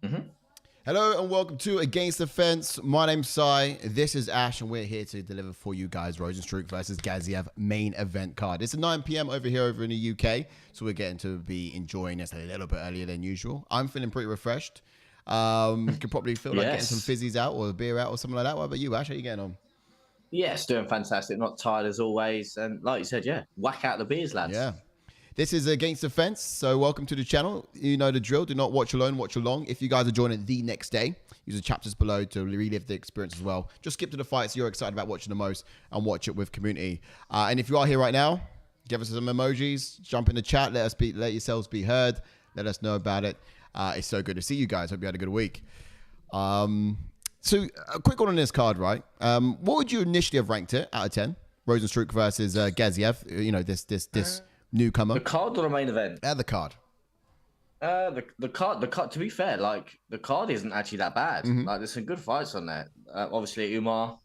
Mm-hmm. Hello and welcome to Against the Fence. My name's Sai. This is Ash, and we're here to deliver for you guys Rozenstruik versus Gaziev main event card. It's at 9 p.m. over in the UK, so we're getting to be enjoying this a little bit earlier than usual. I'm feeling pretty refreshed. Could probably feel like getting some fizzies out or a beer out or something like that. What about you, Ash? How you getting on? Yes, doing fantastic. Not tired as always. And like you said, whack out the beers, lads. Yeah. This is Against the Fence, so welcome to the channel. You know the drill. Do not watch alone, watch along. If you guys are joining the next day, use the chapters below to relive the experience as well. Just skip to the fights you're excited about watching the most and watch it with community. And if you are here right now, give us some emojis, jump in the chat, let yourselves be heard, let us know about it. It's so good to see you guys. Hope you had a good week. So a quick one on this card, right? What would you initially have ranked it out of 10? Rozenstruik versus Gaziev. You know, this newcomer. The card or the main event? The card. The card. To be fair, like the card isn't actually that bad. Like there's some good fights on there. Obviously Umar.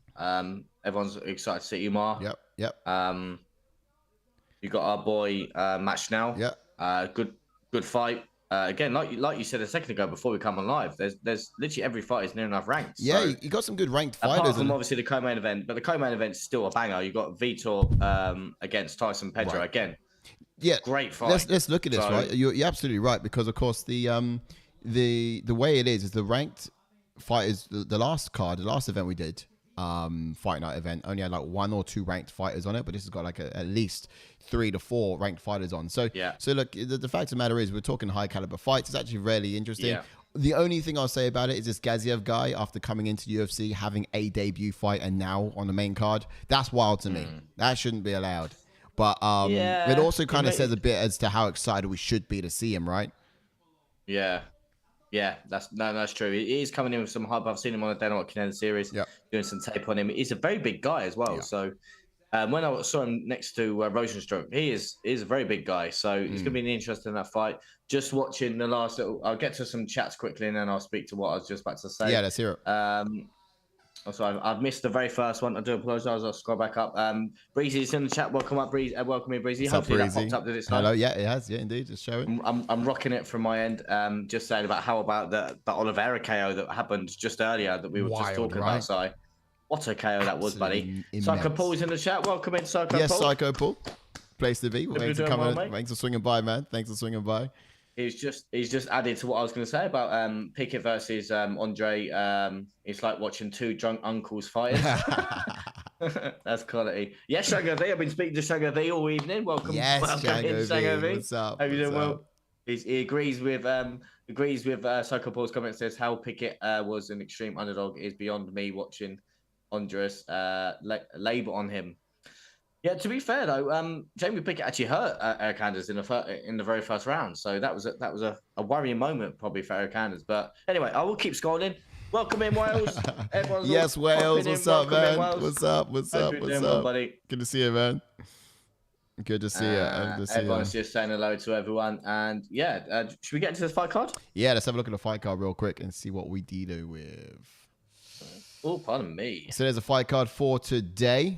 Everyone's excited to see Umar. Yep. You got our boy Schnell. Yep. Good fight. Again, like you said a second ago before we come on live, there's literally every fight is near enough ranked. Yeah, so, you got some good ranked fighters. Apart from obviously the co-main event, but the co-main event's still a banger. You got Vitor against Tyson, Pedro again. Yeah, great fight. Let's look at this, right? You're absolutely right, because of course the way it is the ranked fighters. The last event we did, fight night event, only had like 1 or 2 ranked fighters on it, but this has got like at least 3 to 4 ranked fighters on. So yeah. So look, the fact of the matter is we're talking high caliber fights. It's actually really interesting. Yeah. The only thing I'll say about it is this Gaziev guy, after coming into UFC, having a debut fight and now on the main card, that's wild to me. That shouldn't be allowed. But it also kind of says a bit as to how excited we should be to see him, right? Yeah, that's true. He is coming in with some hype. I've seen him on the Dana White Canelo series, doing some tape on him. He's a very big guy as well. So when I saw him next to Rozenstruik, he is a very big guy. So it's going to be an interesting that fight. Just watching the last little, I'll get to some chats quickly and then I'll speak to what I was just about to say. Yeah, let's hear it. Also, I've missed the very first one. I do apologise. I'll scroll back up. Breezy's in the chat. Welcome up, Breezy. Welcome in, Breezy. Hopefully that popped up to this time. Hello. Yeah, it has. Yeah, indeed. Just showing. I'm rocking it from my end. Just saying about how about the Oliveira KO that happened just earlier that we were just talking about. So, what a KO that was, buddy. Psycho Paul's in the chat. Welcome in, Psycho Paul. Yes, Psycho Paul. Place to be. Thanks for coming. Thanks for swinging by, man. Thanks for swinging by. He's just added to what I was going to say about Pickett versus Andre. It's like watching 2 drunk uncles fight. That's quality. Yes, Shango V. I've been speaking to Shango V all evening. Welcome. Yes, Shango V. What's up? Hope you're doing well. He agrees with Psycho Paul's comment. Says how Pickett was an extreme underdog is beyond me. Watching Andres label on him. Yeah, to be fair though, Jamie Pickett actually hurt Eric Anders in the very first round, so that was a worrying moment probably for Eric Anders. But anyway, I will keep scrolling. Welcome in, Wales. Everyone's yes, Wales. What's up, man? What's up? Well, buddy? Good to see you, man. Good to see you. Everyone's just saying hello to everyone, and should we get into this fight card? Yeah, let's have a look at the fight card real quick and see what we do with. Oh, pardon me. So there's a fight card for today,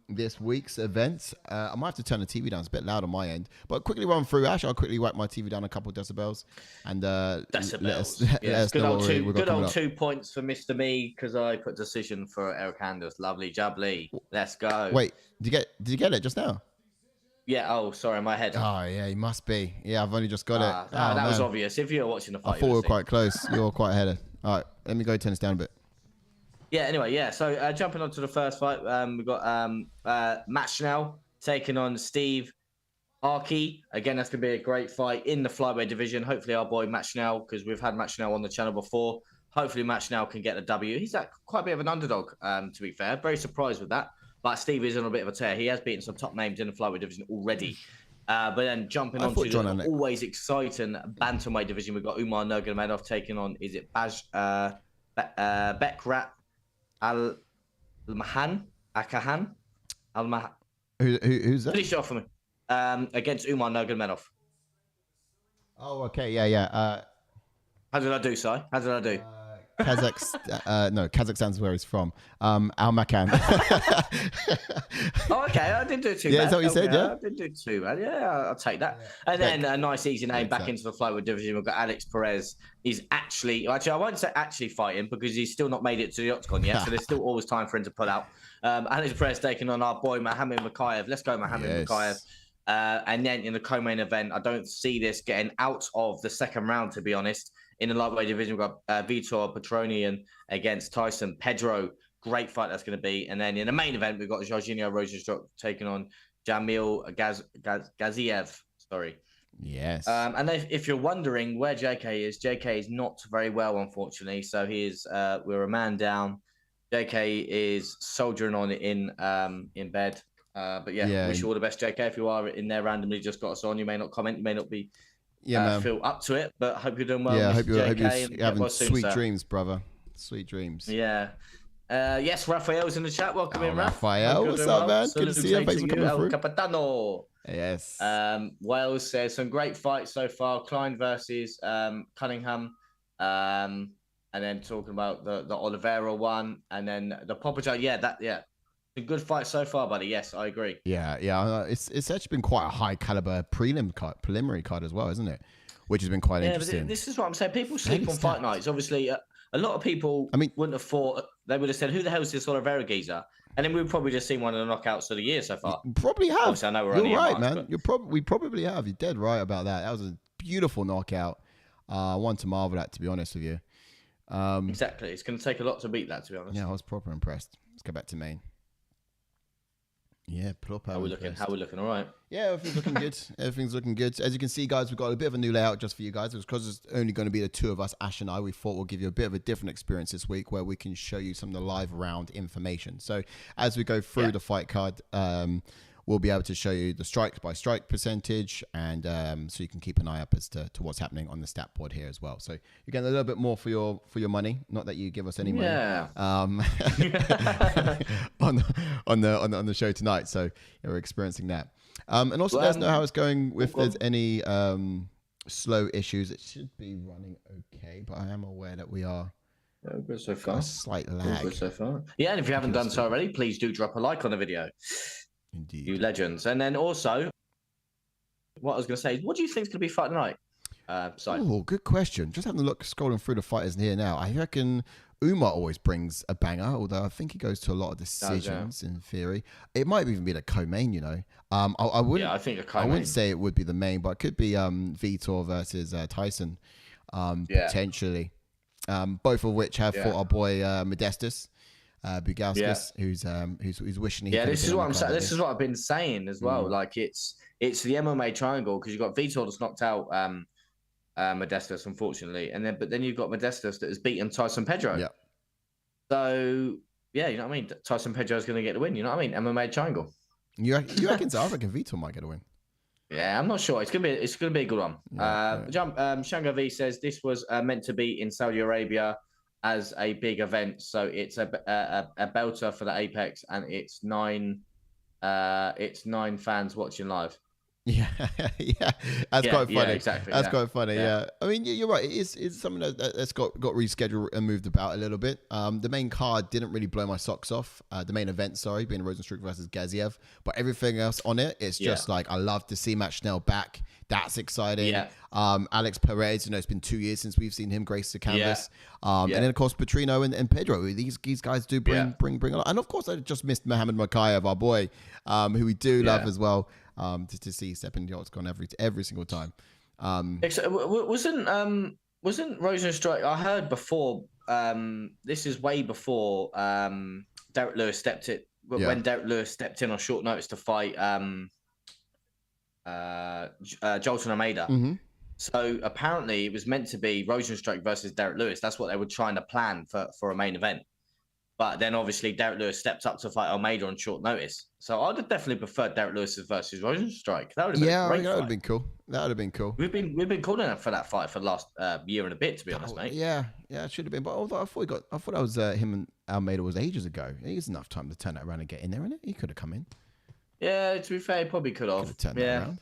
this week's event. I might have to turn the TV down. It's a bit loud on my end. But quickly run through, Ash. I'll quickly whack my TV down a couple of decibels. And let us good know good old 2 points for Mr. Me, because I put decision for Eric Anders. Lovely jubbly. Let's go. Wait, did you get it just now? Yeah, oh, sorry, my head. Oh, yeah, you must be. Yeah, I've only just got it. That was obvious. If you were watching the fight, I thought we were quite close. You're quite ahead. All right, let me go turn this down a bit. Yeah, anyway, so jumping on to the first fight, we've got Schnell taking on Steve Archie. Again, that's going to be a great fight in the flyweight division. Hopefully our boy Schnell, because we've had Schnell on the channel before, hopefully Schnell can get the W. He's quite a bit of an underdog, to be fair. Very surprised with that. But Steve is on a bit of a tear. He has beaten some top names in the flyweight division already. But then jumping on to the always exciting bantamweight division, we've got Umar Nurmagomedov taking on, is it Bekzat? Almakhan? Almakhan? Who's that? Finish it off for me. Against Umar Nurmagomedov. Oh, okay. Yeah. How did I do, Si? How did I do? Kazakhstan's where he's from. Almakhan. Oh, okay. I didn't do too bad. Yeah, is that what you said? Yeah, I didn't do too bad. Yeah, I'll take that. Yeah. And then a nice, easy name back into the flyweight division. We've got Alex Perez. He's actually, I won't say actually fighting because he's still not made it to the octagon yet. So there's still always time for him to pull out. Alex Perez taking on our boy Mohamed Mokaev. Let's go, Mohamed Mokaev. And then in the co-main event, I don't see this getting out of the second round, to be honest. In the lightweight division, we've got Vitor, Petrino against Tyson, Pedro. Great fight that's going to be. And then in the main event, we've got Jairzinho Rozenstruik taking on Shamil Gaziev. Sorry. Yes. And if you're wondering where JK is not very well, unfortunately. So we're a man down. JK is soldiering on in bed. But yeah, wish you all the best, JK. If you are in there randomly, just got us on. You may not comment. You may not be feel up to it, but hope you're doing well. Yeah, I hope you're having soon, sweet dreams, brother. Sweet dreams. Yeah. Yes, Raphael's in the chat. Welcome in, Raph. Raphael, what's up, man? Good to see you. Thanks for coming through. Capitano. Yes. Wales says some great fights so far. Klein versus Cunningham. And then talking about the Oliveira one, and then the Popovic. Yeah. A good fight so far, buddy. Yes, I agree. Yeah. It's actually been quite a high caliber preliminary card as well, isn't it? Which has been quite interesting. But this is what I'm saying. People sleep on fight nights. Obviously, a lot of people wouldn't have thought. They would have said, "Who the hell is this Oliveira geezer?" And then we've probably just seen one of the knockouts of the year so far. You probably have. Obviously, I know we're You're right, March, man. We probably have. You're dead right about that. That was a beautiful knockout. One to marvel at, to be honest with you. Exactly. It's going to take a lot to beat that, to be honest. Yeah, I was proper impressed. Let's go back to main. Yeah, proper. How we looking? All right. Yeah, everything's looking good. Everything's looking good. As you can see, guys, we've got a bit of a new layout just for you guys. It was because it's only going to be the two of us, Ash and I. We thought we'll give you a bit of a different experience this week where we can show you some of the live round information. So as we go through the fight card, we'll be able to show you the strike by strike percentage, and so you can keep an eye up as to what's happening on the stat board here as well. So you're getting a little bit more for your money. Not that you give us any money. Yeah. on the show tonight. So we're experiencing that. And also let us know how it's going. If there's any slow issues, it should be running okay. But I am aware that we are. Good so far. A slight lag. Good so far. Yeah, and if you haven't done so already, please do drop a like on the video. Indeed. You legends. And then also, what I was going to say is, what do you think is going to be fight tonight? Oh, good question. Just having a look, scrolling through the fighters here now. I reckon Umar always brings a banger, although I think he goes to a lot of decisions in theory. It might even be the co-main, you know. I wouldn't. Yeah, I think a co-main. I wouldn't say it would be the main, but it could be Vitor versus Tyson, potentially. Both of which have fought our boy Modestus. Bugauskas, who's wishing he this is what I'm saying. This is what I've been saying as well. Like it's the MMA triangle, because you've got Vitor that's knocked out Modestus, unfortunately, but then you've got Modestus that has beaten Tyson Pedro. Yeah. So you know what I mean. Tyson Pedro is going to get the win. You know what I mean? MMA triangle. You reckon so? I reckon Vitor might get a win. Yeah, I'm not sure. It's gonna be a good one. Shango V says this was meant to be in Saudi Arabia as a big event, so it's a belter for the Apex, and it's nine fans watching live. Yeah, that's quite funny. Yeah, exactly. That's quite funny. Yeah, I mean, you're right. It's something that's got rescheduled and moved about a little bit. The main card didn't really blow my socks off. The main event, being Rozenstruik versus Gaziev, but everything else on it, it's just like, I love to see Schnell back. That's exciting. Yeah. Alex Perez, it's been 2 years since we've seen him grace the canvas. And then of course Petrino and Pedro. These guys do bring a lot. And of course I just missed Mohamed Mokaev, our boy, who we do love as well. To see step in the octagon every single time. Wasn't Rozenstruik? I heard before. This is way before Derek Lewis stepped in. When Derek Lewis stepped in on short notice to fight Jolton Almeida. Mm-hmm. So apparently it was meant to be Rozenstruik versus Derek Lewis. That's what they were trying to plan for a main event. But then obviously Derek Lewis stepped up to fight Almeida on short notice. So I'd have definitely preferred Derek Lewis versus Rozenstruik. That would have been a great fight. That would have been cool. That would have been cool. We've been calling for that fight for the last year and a bit, to be honest, mate. Yeah, it should have been. But although I thought that was him and Almeida was ages ago. He has enough time to turn that around and get in there, innit? He could have come in. Yeah, to be fair, he probably could have. Turned that around.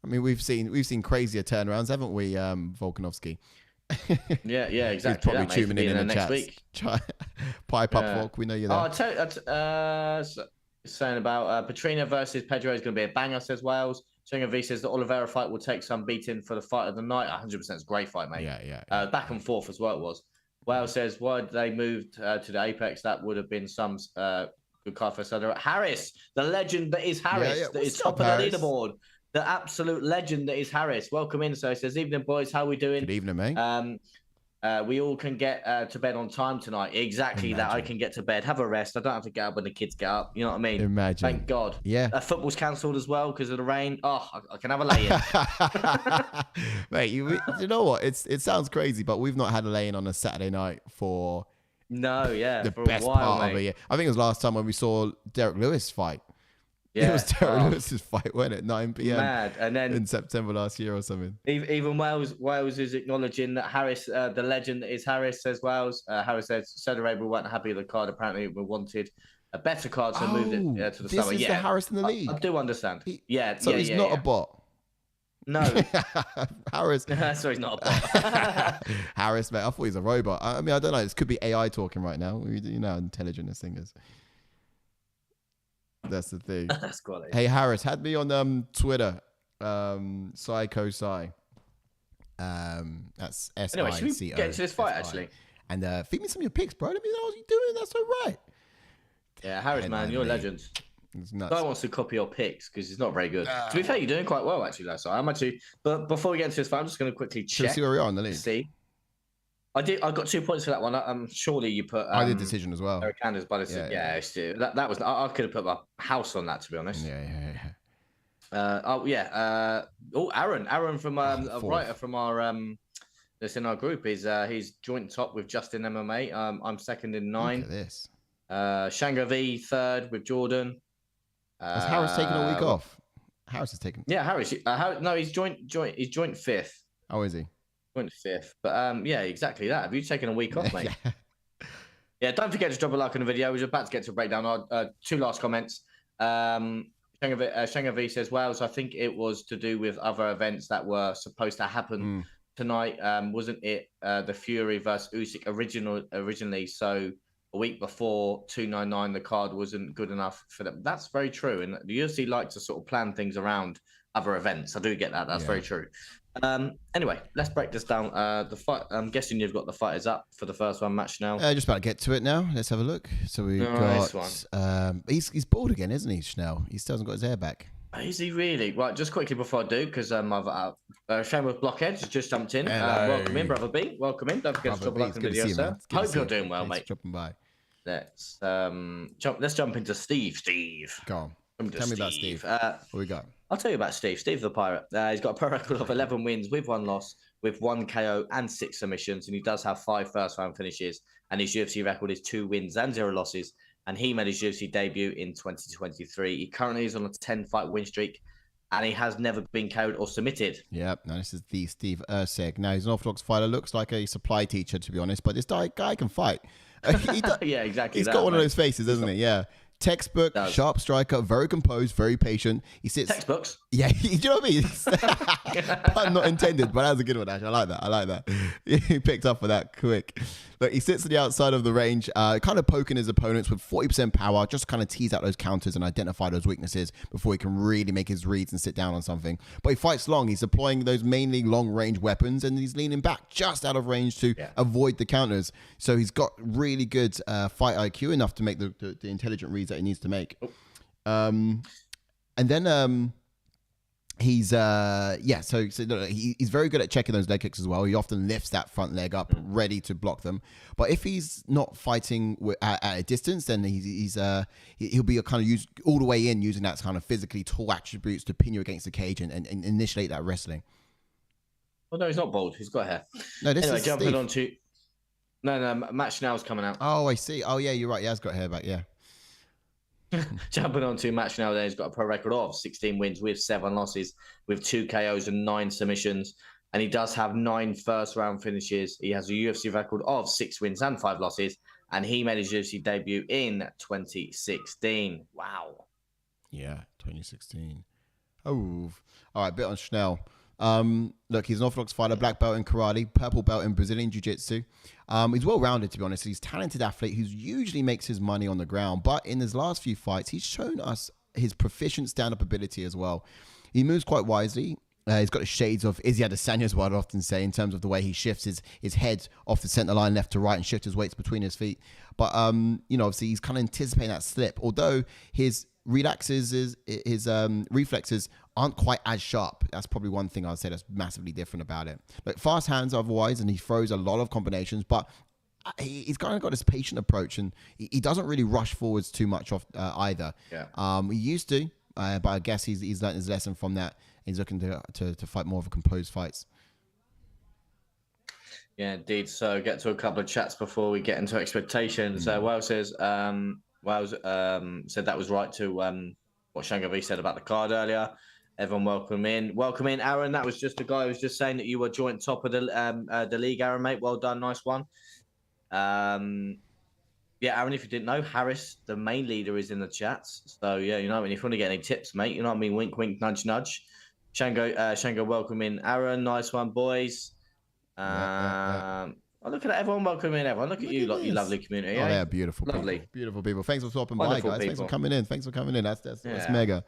I mean, we've seen crazier turnarounds, haven't we, Volkanovski? Yeah, exactly. He's probably that, mate. tuning in the next chats. week. Pipe up, Volk. We know you're there. Saying about Petrino versus Pedro is going to be a banger, says Wales. Shango V says the Oliveira fight will take some beating for the fight of the night. 100% is a great fight, mate. Back and forth as well it was. Wales says, why did they move to the Apex? That would have been some good card for Sutter. Harris, the legend that is Harris, that is top of the leaderboard. The absolute legend that is Harris. Welcome in. So he says, evening, boys. How we doing? Good evening, mate. We all can get to bed on time tonight. Exactly. That I can get to bed, have a rest. I don't have to get up when the kids get up. You know what I mean? Imagine. Thank God. Yeah. Football's cancelled as well because of the rain. Oh, I can have a lay-in. Mate, you know what? It sounds crazy, but we've not had a lay-in on a Saturday night for the best part of a year. I think it was last time when we saw Derek Lewis fight. Yeah, it was Derek Lewis's fight, wasn't it? 9 p.m. Mad. And then in September last year or something. Even Wales is acknowledging that Harris, the legend that is Harris, says Wales. Harris says Saudi Arabia weren't happy with the card. Apparently, we wanted a better card, so moved it to the summer. This is the Harris in the league. I do understand. He's he's not a bot. No. Harris. Sorry, he's not a bot. Harris, mate. I thought he's a robot. I mean, I don't know. This could be AI talking right now. You know how intelligent this thing is. That's the thing. That's quality. Hey, Harris, had me on Twitter. Psycho Psy. That's S-I-C-O. Anyway, should we get to this fight, actually? And feed me some of your picks, bro. Let me know what you're doing. That's all right. Yeah, Harris, man, you're a legend. It's nuts. No one wants to copy your picks because it's not very good. To be fair, you're doing quite well, actually, last time. I'm actually... But before we get into this fight, I'm just going to quickly check. See where we are in the league. See. I got 2 points for that one. Surely you put. I did decision as well. Eric Anders, but that was. I could have put my house on that, to be honest. Aaron from a writer from our that's in our group he's joint top with Justin MMA. I'm second in 9. Look at this. Shango V third with Jordan. Has Harris taken a week off? Harris has taken. Yeah, Harris. No, he's joint. He's joint 5th. Oh, is he? Joint 5th. But yeah, exactly that. Have you taken a week off, mate? Yeah, don't forget to drop a like on the video. We're about to get to break down our 2 last comments. Shango V says, Wales, I think it was to do with other events that were supposed to happen tonight. Wasn't it the Fury versus Usyk originally? So a week before 299, the card wasn't good enough for them. That's very true. And the UFC like to sort of plan things around other events. I do get that. That's very true. Anyway, let's break this down. The fight. I'm guessing you've got the fighters up for the first one match now. Just about to get to it now. Let's have a look. So we've got. He's bald again, isn't he, Schnell? He still hasn't got his hair back. Is he really? Right, just quickly before I do, because Shameless Blockhead just jumped in. Welcome in, Brother B. Welcome in. Don't forget to drop a like on the video, sir. Hope you're doing well, mate. Dropping by. Let's jump into Steve. Go on. Tell me about Steve. What we got? I'll tell you about Steve. Steve the Pirate. He's got a pro record of 11 wins with 1 loss, with 1 KO and 6 submissions, and he does have 5 first-round finishes. And his UFC record is 2 wins and 0 losses. And he made his UFC debut in 2023. He currently is on a 10-fight win streak, and he has never been KO'd or submitted. Yep. Now this is the Steve Erceg. Now he's an orthodox fighter. Looks like a supply teacher, to be honest, but this guy can fight. Yeah, exactly. He's got one of those faces, doesn't he? Yeah. Textbook, sharp striker, very composed, very patient. He sits. Textbooks. Yeah, do you know what I mean? Pun not intended, but that was a good one, Ash. I like that. He picked up for that quick. Look, he sits to the outside of the range, kind of poking his opponents with 40% power, just kind of tease out those counters and identify those weaknesses before he can really make his reads and sit down on something. But he fights long. He's deploying those mainly long-range weapons, and he's leaning back just out of range to avoid the counters. So he's got really good fight IQ, enough to make the intelligent reads that he needs to make. And then he's so he's very good at checking those leg kicks as well. He often lifts that front leg up ready to block them. But if he's not fighting at a distance, then he'll be kind of all the way in, using that kind of physically tall attributes to pin you against the cage and initiate that wrestling. Well, no, he's not bald. He's got hair. No, this anyway, is jumping Steve. on to Matt Schnell's coming out. Oh, I see. Oh yeah, you're right. He has got hair back. Yeah. Jumping on to match now, he's got a pro record of 16 wins with 7 losses, with 2 KOs and 9 submissions, and he does have 9 first-round finishes. He has a UFC record of 6 wins and 5 losses, and he made his UFC debut in 2016. Wow. Yeah, 2016. Oh, all right. Bit on Schnell. Look, he's an orthodox fighter, black belt in karate, purple belt in Brazilian jiu-jitsu. He's well-rounded, to be honest. He's a talented athlete who usually makes his money on the ground, but in his last few fights, he's shown us his proficient stand-up ability as well. He moves quite wisely. He's got the shades of Izzy Adesanya, as what I'd often say, in terms of the way he shifts his head off the center line left to right and shifts his weights between his feet. But, obviously he's kind of anticipating that slip, although his reflexes aren't quite as sharp. That's probably one thing I'd say that's massively different about it. Like fast hands otherwise, and he throws a lot of combinations, but he's kind of got this patient approach, and he doesn't really rush forwards too much off either. Yeah. He used to, but I guess he's learned his lesson from that. He's looking to fight more of a composed fights. Yeah, indeed. So get to a couple of chats before we get into expectations. Wells says, said that was right to what Shangavi said about the card earlier. Everyone welcome in. Welcome in, Aaron. That was just a guy who was just saying that you were joint top of the league, Aaron, mate. Well done. Nice one. Yeah, Aaron, if you didn't know, Harris, the main leader, is in the chats. So, yeah, you know what I mean? If you want to get any tips, mate, you know what I mean? Wink, wink, nudge, nudge. Shango, welcome in. Aaron, nice one, boys. Oh, look at that. Everyone welcome in, everyone. Look at you, you lovely community. Oh, they're beautiful. Lovely. Beautiful people. Thanks for swapping Wonderful by, guys. people. Thanks for coming in. That's mega.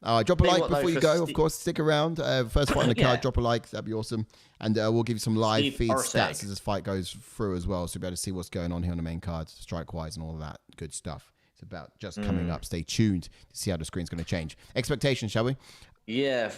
Drop a like before you go. Of course, stick around. First fight on the card, drop a like. That'd be awesome. And we'll give you some live feed stats as this fight goes through as well. So you'll be able to see what's going on here on the main card, strike-wise and all of that good stuff. It's about just coming up. Stay tuned to see how the screen's going to change. Expectations, shall we? Yeah,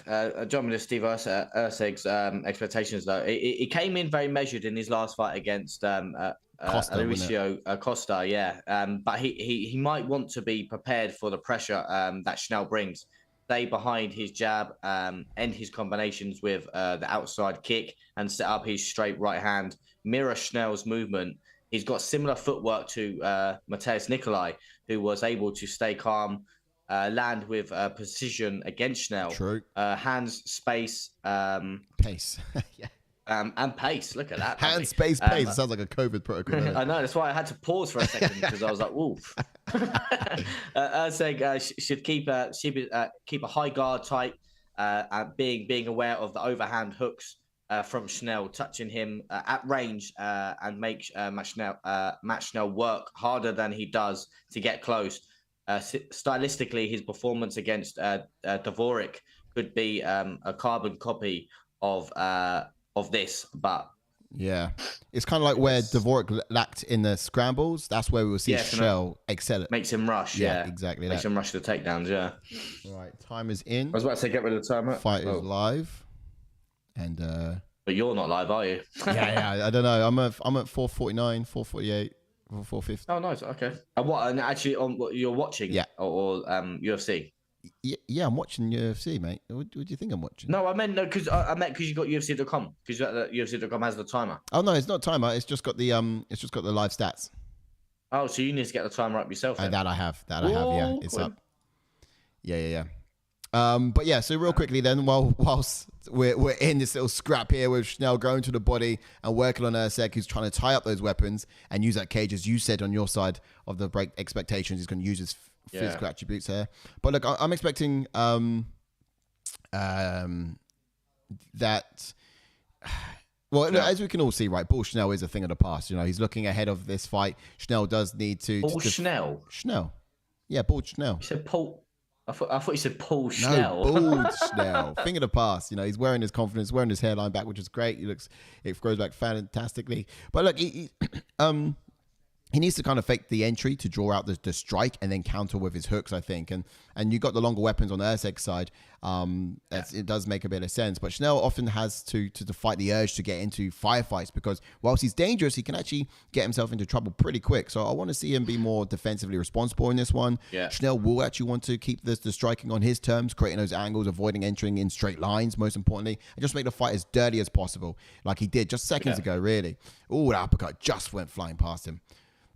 jumping to Steve Erceg's expectations, though. He came in very measured in his last fight against Mauricio Costa, yeah. But he might want to be prepared for the pressure that Schnell brings. Stay behind his jab, end his combinations with the outside kick, and set up his straight right hand. Mirror Schnell's movement. He's got similar footwork to Mateus Nicolai, who was able to stay calm, land with precision against Schnell. True. Hands, space, pace. Yeah. And pace. Look at that. Hands, space, pace. It sounds like a COVID protocol. I know. That's why I had to pause for a second because I was like, "Woof." Erceg should keep a high guard tight, being aware of the overhand hooks from Schnell, touching him at range, and make Matt Schnell work harder than he does to get close. Stylistically, his performance against Dvorak could be a carbon copy of this, but yeah, it's kind of like where Dvorak lacked in the scrambles. That's where we will see Schnell excel. Makes him rush. Yeah, exactly. Makes him rush the takedowns. Yeah. All right, time is in. I was about to say get rid of the timer. Fight is live, and but you're not live, are you? yeah. I don't know. I'm at 4:49, 4:48. 450. Oh, nice. Okay. And what? And actually, on what you're watching? Yeah. Or UFC. Yeah, I'm watching UFC, mate. What do you think I'm watching? No, I meant no, because I meant because you got UFC.com. Because UFC.com has the timer. Oh no, it's not timer. It's just got the live stats. Oh, so you need to get the timer up yourself. Then. That I have. Yeah, it's up. Yeah. But yeah, so real quickly then, whilst we're in this little scrap here with Schnell going to the body and working on Erceg, who's trying to tie up those weapons and use that cage, as you said on your side of the break expectations. He's going to use his physical attributes here. But look, I'm expecting that. Well, as we can all see, right, Paul Schnell is a thing of the past. You know, he's looking ahead of this fight. Schnell does need to. Paul Schnell. Schnell. Yeah, Paul Schnell. You said Paul. I thought you said Paul Schnell. No, Bald Schnell. Thing of the past. You know, he's wearing his confidence, wearing his hairline back, which is great. It grows back fantastically. But look, he needs to kind of fake the entry to draw out the strike and then counter with his hooks, I think. And you got the longer weapons on the Erceg side. It does make a bit of sense. But Schnell often has to fight the urge to get into firefights because whilst he's dangerous, he can actually get himself into trouble pretty quick. So I want to see him be more defensively responsible in this one. Yeah. Schnell will actually want to keep the striking on his terms, creating those angles, avoiding entering in straight lines, most importantly, and just make the fight as dirty as possible, like he did just seconds ago, really. Oh, that uppercut just went flying past him.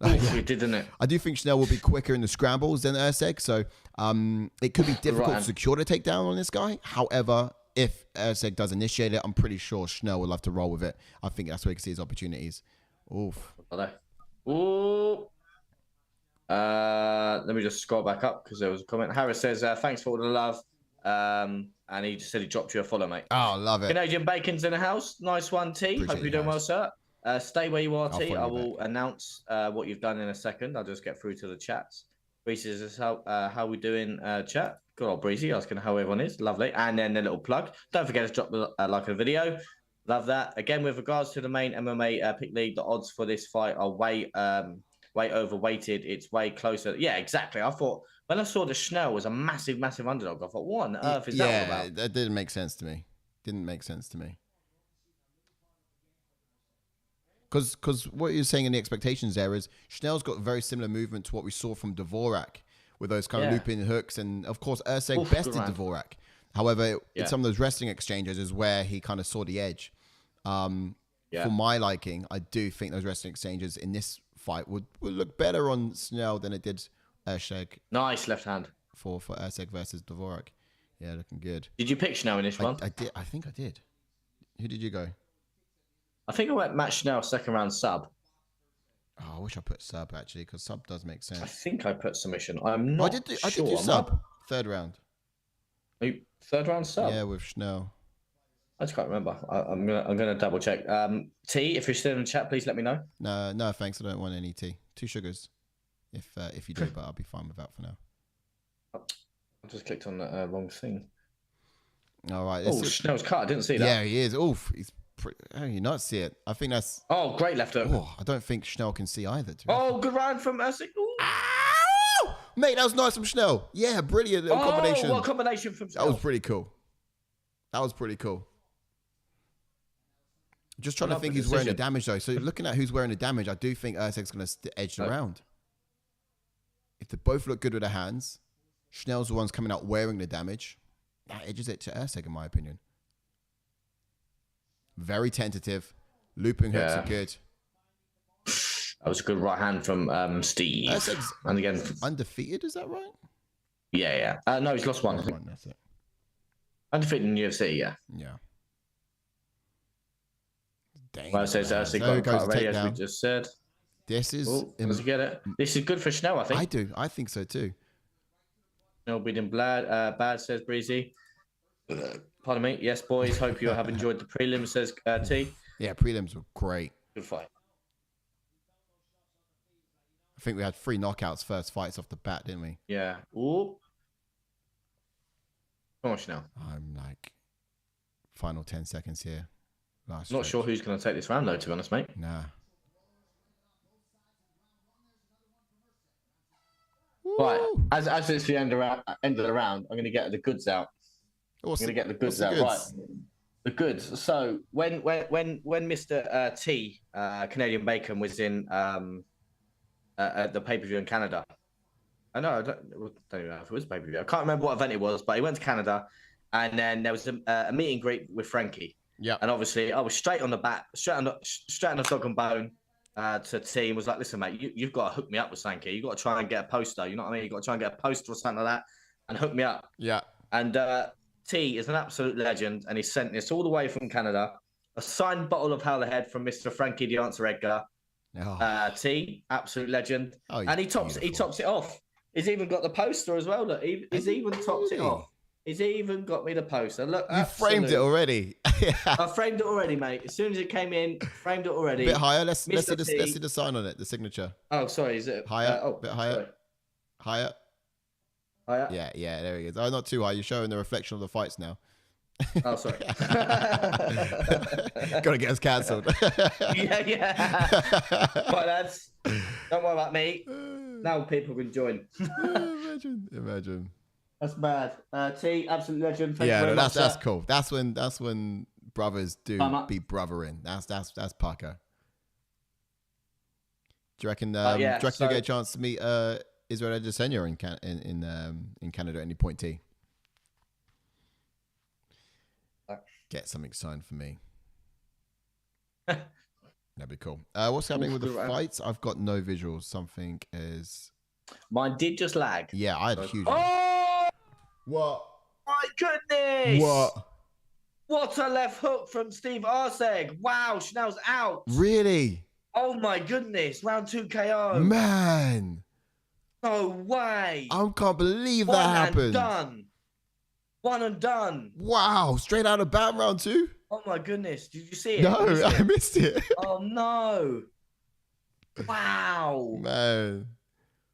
It did, didn't it? I do think Schnell will be quicker in the scrambles than Erceg, so it could be difficult to secure the takedown on this guy. However, if Erceg does initiate it, I'm pretty sure Schnell will love to roll with it. I think that's where he can see his opportunities. Oof. Ooh. Let me just scroll back up because there was a comment. Harris says, thanks for all the love. And he just said he dropped you a follow, mate. Oh, love it. Canadian Bacon's in the house. Nice one, T. Appreciate Hope you're doing well, sir. Stay where you are, I'll T. follow I you will announce what you've done in a second. I'll just get through to the chats. Breezy, is this how we doing, chat? Good old Breezy asking how everyone is. Lovely. And then a little plug. Don't forget to drop a like on the video. Love that. Again, with regards to the main MMA pick league, the odds for this fight are way overweighted. It's way closer. Yeah, exactly. I thought when I saw the Schnell was a massive, massive underdog, I thought, what on earth is that all about? Yeah, that didn't make sense to me. Didn't make sense to me. Because what you're saying in the expectations there is Schnell's got very similar movement to what we saw from Dvorak with those kind of looping hooks. And of course, Erceg bested Dvorak. However, in some of those wrestling exchanges is where he kind of saw the edge. For my liking, I do think those wrestling exchanges in this fight would look better on Schnell than it did Erceg. Nice left hand. For Erceg versus Dvorak. Yeah, looking good. Did you pick Schnell in this one? I did. I think I did. Who did you go? I think I went Matt Schnell second round sub. Oh, I wish I put sub actually, because sub does make sense. I think I put submission. I'm not sure. I did do sub. Third round. Third round sub? Yeah, with Schnell. I just can't remember. I'm gonna double check. T, if you're still in the chat, please let me know. No, thanks. I don't want any tea. 2 sugars, if you do, but I'll be fine with that for now. I just clicked on the wrong thing. All right. Oh, Schnell's cut. I didn't see that. Yeah, he is. Oof. He's. How you not see it? I think that's. Oh, great left hook. Oh, I don't think Schnell can see either. Oh, good round from Erceg. Mate, that was nice from Schnell. Yeah, brilliant little combination. What combination from Schnell? That was pretty cool. Just trying to think who's wearing the damage though. So looking at who's wearing the damage, I do think Erceg's going to edge the round. If they both look good with their hands, Schnell's the one's coming out wearing the damage. That edges it to Erceg in my opinion. Very tentative. Looping hooks are good. That was a good right hand from Steve. Erceg's and again, undefeated, is that right? Yeah. No, he's lost one. That's it. Undefeated in UFC, yeah. Yeah. Dang. Well, it says Erceg got cut already, as we just said. This is... does he get it? This is good for Schnell, I think. I think so too. Schnell beating bad, says Breezy. Pardon me. Yes, boys. Hope you have enjoyed the prelims, says T. Yeah, prelims were great. Good fight. I think we had 3 knockouts first fights off the bat, didn't we? Yeah. Ooh. Come on, Schnell. I'm like, final 10 seconds here. Not sure who's going to take this round, though, to be honest, mate. Nah. Right. As it's the end of the round, I'm going to get the goods out. I'm going to get the goods out. Right. The goods. So when Mr. T, Canadian Bacon, was in at the pay-per-view in Canada. I know, I don't even know if it was pay-per-view. I can't remember what event it was, but he went to Canada, and then there was a meet and greet with Frankie. Yeah. And obviously, I was straight on the bat, straight on the dog and bone to T, and was like, listen, mate, you've got to hook me up with something here. You've got to try and get a poster. You know what I mean? You've got to try and get a poster or something like that and hook me up. Yeah. And T is an absolute legend, and he sent this all the way from Canada, a signed bottle of Howler Head from Mr. Frankie the Answer Edgar. Oh. T, absolute legend. Oh, and he tops it off. He's even got the poster as well. Look, he's even topped it off. He's even got me the poster. Look, you framed it already. I framed it already, mate. As soon as it came in, framed it already. A bit higher. Let's see the sign on it, the signature. Oh, sorry. Is it higher? A bit higher. Sorry. Higher. Higher. Yeah. There he is. Oh, not too high. You're showing the reflection of the fights now. Oh, sorry. Gotta get us cancelled. yeah. Right, lads. Don't worry about me. Now people can join. Imagine. That's bad. T, absolute legend. That's cool. That's when brothers do be brothering. That's Parker. Do you reckon? Do you reckon you get a chance to meet Israel Adesanya in Canada at any point? T. Get something signed for me. That'd be cool. What's happening with the fights? I've got no visuals. Something is. Mine did just lag. Yeah, I had a huge. Oh! What? My goodness! What? What a left hook from Steve Erceg. Wow, Schnell's out. Really? Oh my goodness. Round 2 KO. Man. No way. I can't believe that happened. Done. One and done. Wow, straight out of BAM round 2. Oh my goodness! Did you see it? No, I missed it. Oh no! Wow. Man,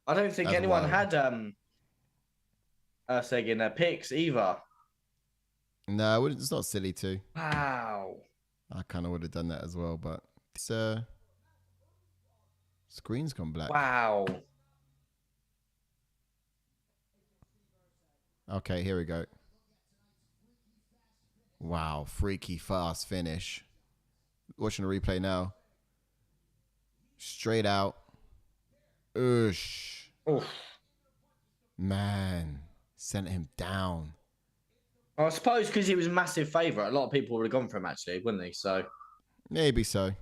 I don't think that's anyone wild. had Erceg in their picks either. No, it's not silly to. Wow. I kind of would have done that as well, but it's screen's gone black. Wow. Okay, here we go. Wow, freaky fast finish. Watching the replay now. Straight out. Oosh. Oof. Man, sent him down. I suppose because he was a massive favourite, a lot of people would have gone for him actually, wouldn't they? So Maybe so.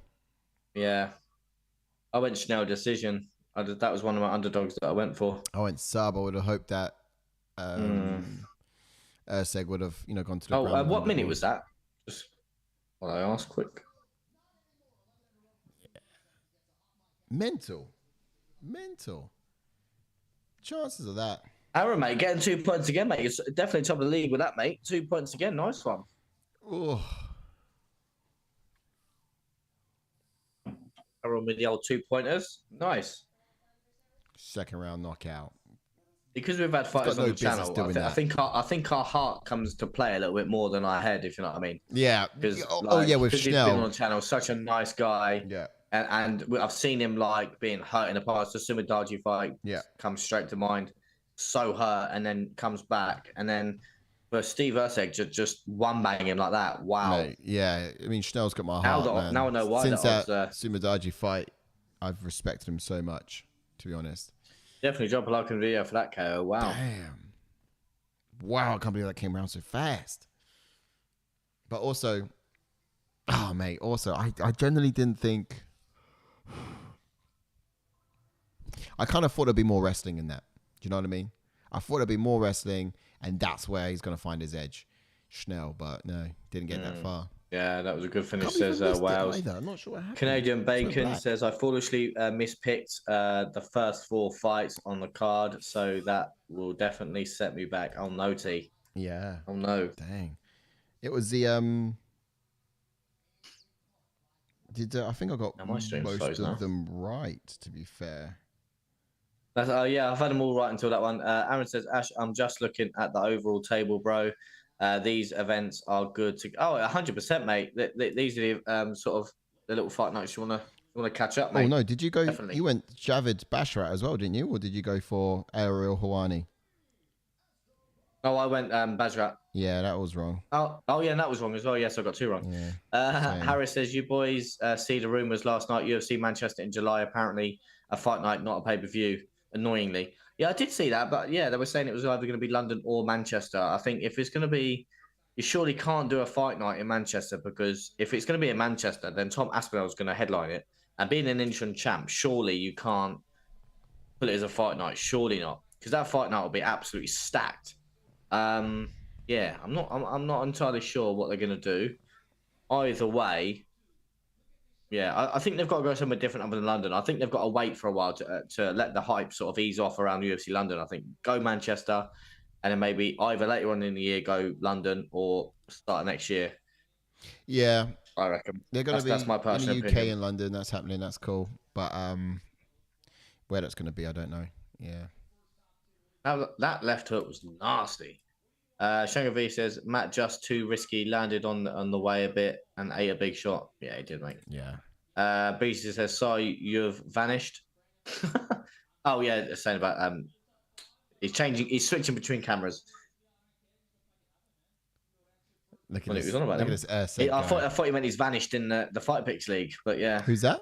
yeah, I went Schnell decision. That was one of my underdogs that I went for. I went sub. I would have hoped that Erceg would have, gone to the ground. Oh, what minute was that? Just while I ask quick. Mental. Chances of that. Aaron, mate, getting 2 points again, mate. It's definitely top of the league with that, mate. 2 points again. Nice one. Oh. Aaron with the old 2-pointers. Nice. Second round knockout. Because we've had fighters no on the business channel, doing I think our heart comes to play a little bit more than our head, if you know what I mean. Yeah. Because yeah, with he's Schnell. been on the channel, such a nice guy. Yeah. And I've seen him like being hurt in the past. The Sumadaji fight comes straight to mind. So hurt, and then comes back, and then for Steve Erceg just one bang him like that. Wow. Mate, yeah, I mean Schnell's got my heart. Man. Now I know why. Since that Sumadaji fight, I've respected him so much. To be honest. Definitely drop a like on the video for that KO. Wow. Damn. Wow, I can't believe that came around so fast. But also, oh mate, I generally didn't think. I kind of thought there'd be more wrestling in that. Do you know what I mean? I thought there'd be more wrestling, and that's where he's going to find his edge. Schnell, but no, didn't get that far. Yeah, that was a good finish, Says wow. I'm not sure what happened. Canadian Bacon says, I foolishly mispicked the first 4 fights on the card, so that will definitely set me back. Oh, no, T. Yeah. Oh, no. Dang. It was the... I think I got most of them right, to be fair. Yeah, I've had them all right until that one. Aaron says, Ash, I'm just looking at the overall table, bro. These events are good to... Oh, 100%, mate. These are the sort of the little fight nights you want to catch up, mate. Oh, no. Did you go... Definitely. You went Javid Basharat as well, didn't you? Or did you go for Ariel Hawani? Oh, I went Basharat. Yeah, that was wrong. Oh, yeah, that was wrong as well. Yes, I got 2 wrong. Yeah. Harris says, you boys see the rumours last night, UFC Manchester in July, apparently a fight night, not a pay-per-view, annoyingly. Yeah, I did see that, but yeah, they were saying it was either going to be London or Manchester. I think if it's going to be, you surely can't do a fight night in Manchester, because if it's going to be in Manchester, then Tom Aspinall's going to headline it. And being an interim champ, surely you can't put it as a fight night. Surely not, because that fight night will be absolutely stacked. Yeah, I'm not entirely sure what they're going to do. Either way, yeah, I think they've got to go somewhere different other than London. I think they've got to wait for a while to let the hype sort of ease off around UFC London. I think go Manchester, and then maybe either later on in the year go London or start next year. Yeah, I reckon they're going to be that's my personal in the UK opinion. and London. That's happening. That's cool. But where that's going to be, I don't know. Yeah. That left hook was nasty. Shango V says Matt just too risky, landed on the way a bit and ate a big shot. Yeah, he did, mate. Yeah. Beastie says, sorry, you've vanished. Oh yeah, it's saying about he's switching between cameras. Look at this. Look at this Erceg I thought he meant he's vanished in the Fight Picks League, but yeah. Who's that?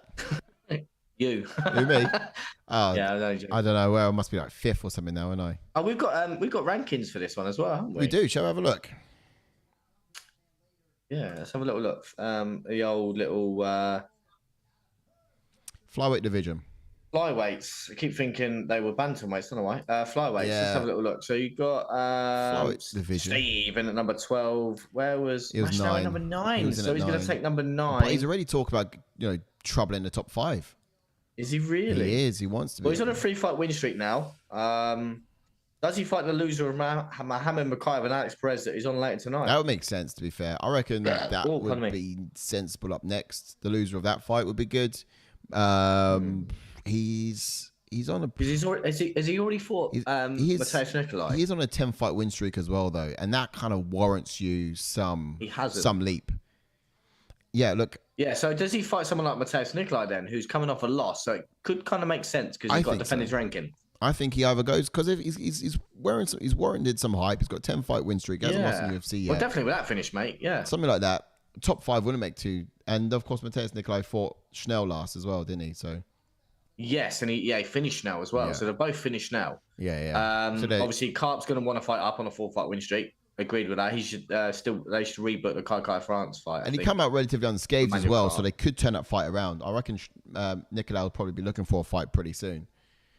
You. Who, me? Oh, yeah, I don't know. Well, it must be like 5th or something now, aren't I? Oh, we've got rankings for this one as well, haven't we? We do. Shall we have a look? Yeah, let's have a little look. The old little flyweight division. Flyweights. I keep thinking they were bantamweights, don't know why. Flyweights. Yeah. Let's have a little look. So you got flyweight division. Steve in at number 12. Where was he? Was 9. Number 9. So he's going to take number 9. But he's already talked about trouble in the top 5. Is he really? He is. He wants to be. Well, he's on a 3-fight win streak now. Does he fight the loser of Mohamed Mokaev and Alex Perez that he's on later tonight? That would make sense, to be fair. I reckon that would be sensible up next. The loser of that fight would be good. He's on a. Has he already fought Mateusz Nikolai? He's on a 10-fight win streak as well, though, and that kind of warrants you some leap. Yeah, look. Yeah, so does he fight someone like Mateusz Nikolai then, who's coming off a loss? So it could kind of make sense because he's got to defend his ranking. I think he either goes because if he's warranted some hype. He's got a 10-fight win streak. He hasn't lost in the UFC yet. Well, definitely with that finish, mate. Yeah, something like that. Top 5 wouldn't make 2, and of course Mateusz Nikolai fought Schnell last as well, didn't he? So yes, and he finished now as well. Yeah. So they're both finished now. Yeah. So obviously, Karp's going to want to fight up on a 4-fight win streak. Agreed with that. He should they should rebook the Kai France fight. And he come out relatively unscathed as well, so they could turn that fight around. I reckon Nikolai will probably be looking for a fight pretty soon.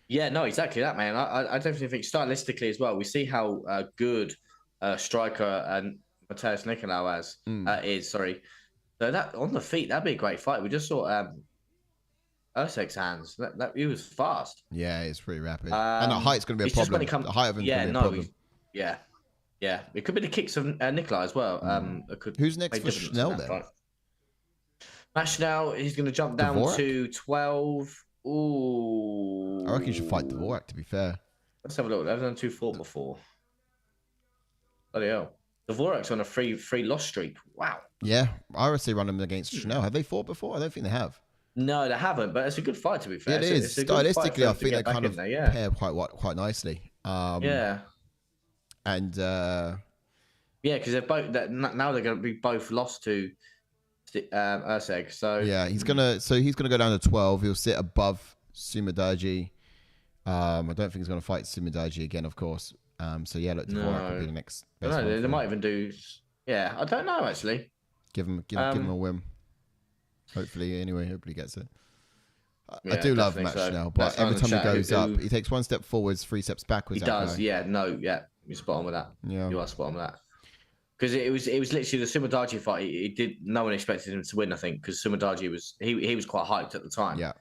Yeah, no, exactly that, man. I definitely think stylistically as well, we see how good striker and Mateusz Nikolai is. Sorry, so that on the feet, that'd be a great fight. We just saw Erceg's hands. That he was fast. Yeah, it's pretty rapid, and the height's going to be a problem. The height of him is going to be a problem. Yeah, it could be the kicks of Nikolai as well. Who's next for Schnell then? Schnell, he's going to jump down to 12. Ooh. I reckon you should fight Dvorak, to be fair. Let's have a look. I've done 2 fought before. Bloody hell. Dvorak's on a free loss streak. Wow. Yeah, I would say run them against Schnell. Have they fought before? I don't think they have. No, they haven't, but it's a good fight, to be fair. It is. Stylistically, I think they kind of pair quite nicely. Yeah. And because they're both now they're going to be both lost to Erceg. So yeah, he's gonna go down to 12. He'll sit above Sumadaji. I don't think he's gonna fight Sumadaji again, of course. So yeah, look, Dvorak will be the next. They might even do. Yeah, I don't know actually. Give him a win. Hopefully he gets it. I do love Matt Schnell, but every time he goes up, he takes 1 step forwards, 3 steps backwards. He does. Yeah. No. Yeah. You're spot on with that. Yeah. You are spot on with that. Because it was literally the Sumadaji fight. No one expected him to win, I think, because Sumadaji was quite hyped at the time. Yeah.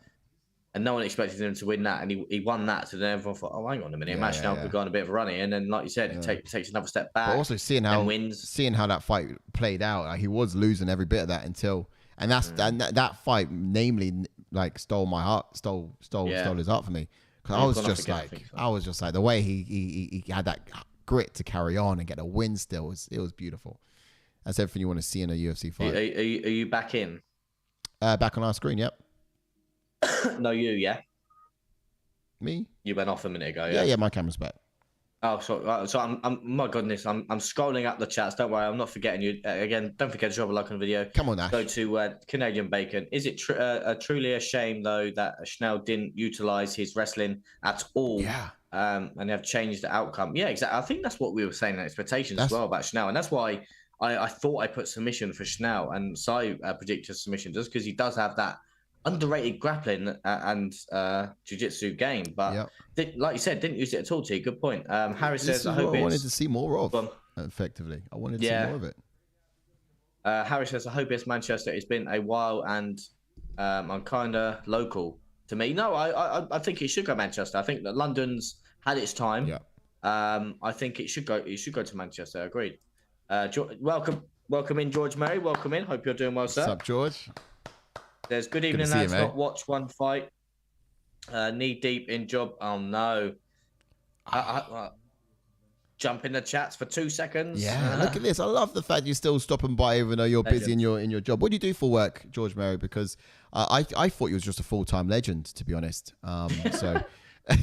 And no one expected him to win that, and he won that. So then everyone thought, "Oh, hang on a minute, Matt Schnell could go on a bit of a running." And then, like you said, it takes another step back. But also seeing how that fight played out, like, he was losing every bit of that until, and that fight, namely, like stole my heart, stole his heart for me. Because I was just like the way he had that grit to carry on and get a win still it was beautiful. That's everything you want to see in a UFC fight. Are you back in? Back on our screen, yep. No, yeah. Me? You went off a minute ago. Yeah, my camera's back. Oh, so I'm my goodness, I'm scrolling up the chats. Don't worry, I'm not forgetting you. Again, don't forget to drop a like on the video. Come on, Ash. Go to Canadian Bacon. Is it truly a shame though that Schnell didn't utilize his wrestling at all? Yeah. And have changed the outcome. Yeah, exactly. I think that's what we were saying in expectations as well about Schnell, and that's why I thought I put submission for Schnell and Sai predicted submission just because he does have that underrated grappling and jiu-jitsu game, but like you said, didn't use it at all. T. Good point. Harris says, I wanted to see more of. Effectively, I wanted to see more of it. Harris says, I hope it's Manchester. It's been a while, and I'm kind of local to me. No, I think it should go Manchester. I think that London's had its time. Yeah. I think it should go. It should go to Manchester. Agreed. Welcome in, George Murray. Welcome in. Hope you're doing well, sir. What's up, George? There's good evening, lads. Not watched one fight. Knee deep in job. Oh no. Jump in the chats for 2 seconds. Yeah, look at this. I love the fact you're still stopping by even though you're busy in your job. What do you do for work, George Murray? Because I thought you was just a full-time legend, to be honest. So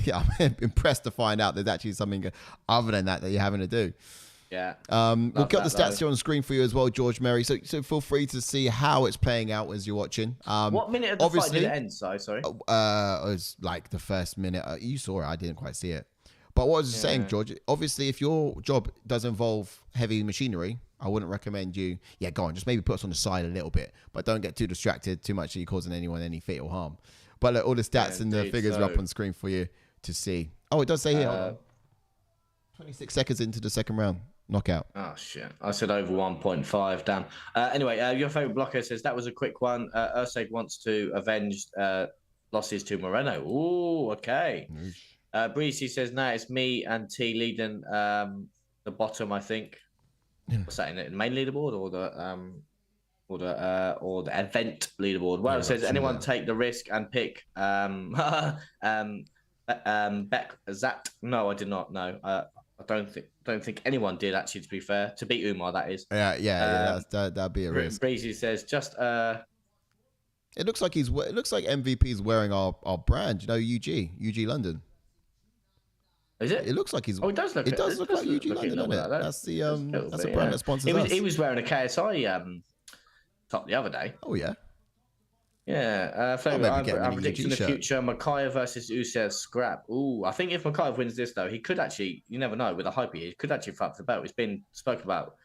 yeah, I'm impressed to find out there's actually something other than that you're having to do. Yeah. We'll get the stats here on the screen for you as well, George Murray. So feel free to see how it's playing out as you're watching. What minute of the fight did it end? Sorry. It was like the first minute. You saw it. I didn't quite see it. But what I was saying, George, obviously, if your job does involve heavy machinery, I wouldn't recommend you. Yeah, go on. Just maybe put us on the side a little bit. But don't get too distracted too much that you're causing anyone any fatal harm. But look, all the stats and the figures are up on screen for you to see. Oh, it does say here. 26 seconds into the second round. Knockout. Oh, shit. I said over 1.5. Damn. Anyway, your favorite blocker says that was a quick one. Erceg wants to avenge losses to Moreno. Ooh, okay. Breezy says, no, it's me and T leading the bottom, I think. What's that in it? The main leaderboard or the event leaderboard? Well, it says anyone take the risk and pick Bekzat. No, I did not. No, I don't think anyone did actually. To be fair, to beat Umar, that is. Yeah. That'd be a risk. Breezy says just. It looks like MVP's wearing our brand. You know, UG London. Is it? It looks like he's. Oh, it does look. It does look like UG London, doesn't it? That's the brand that sponsors us. He was wearing a KSI top the other day. Oh yeah. Yeah. I'm predicting the future: Mokaev versus Erceg scrap. Ooh, I think if Mokaev wins this though, he could actually. You never know with the hype he could actually fight for the belt. It's been spoken about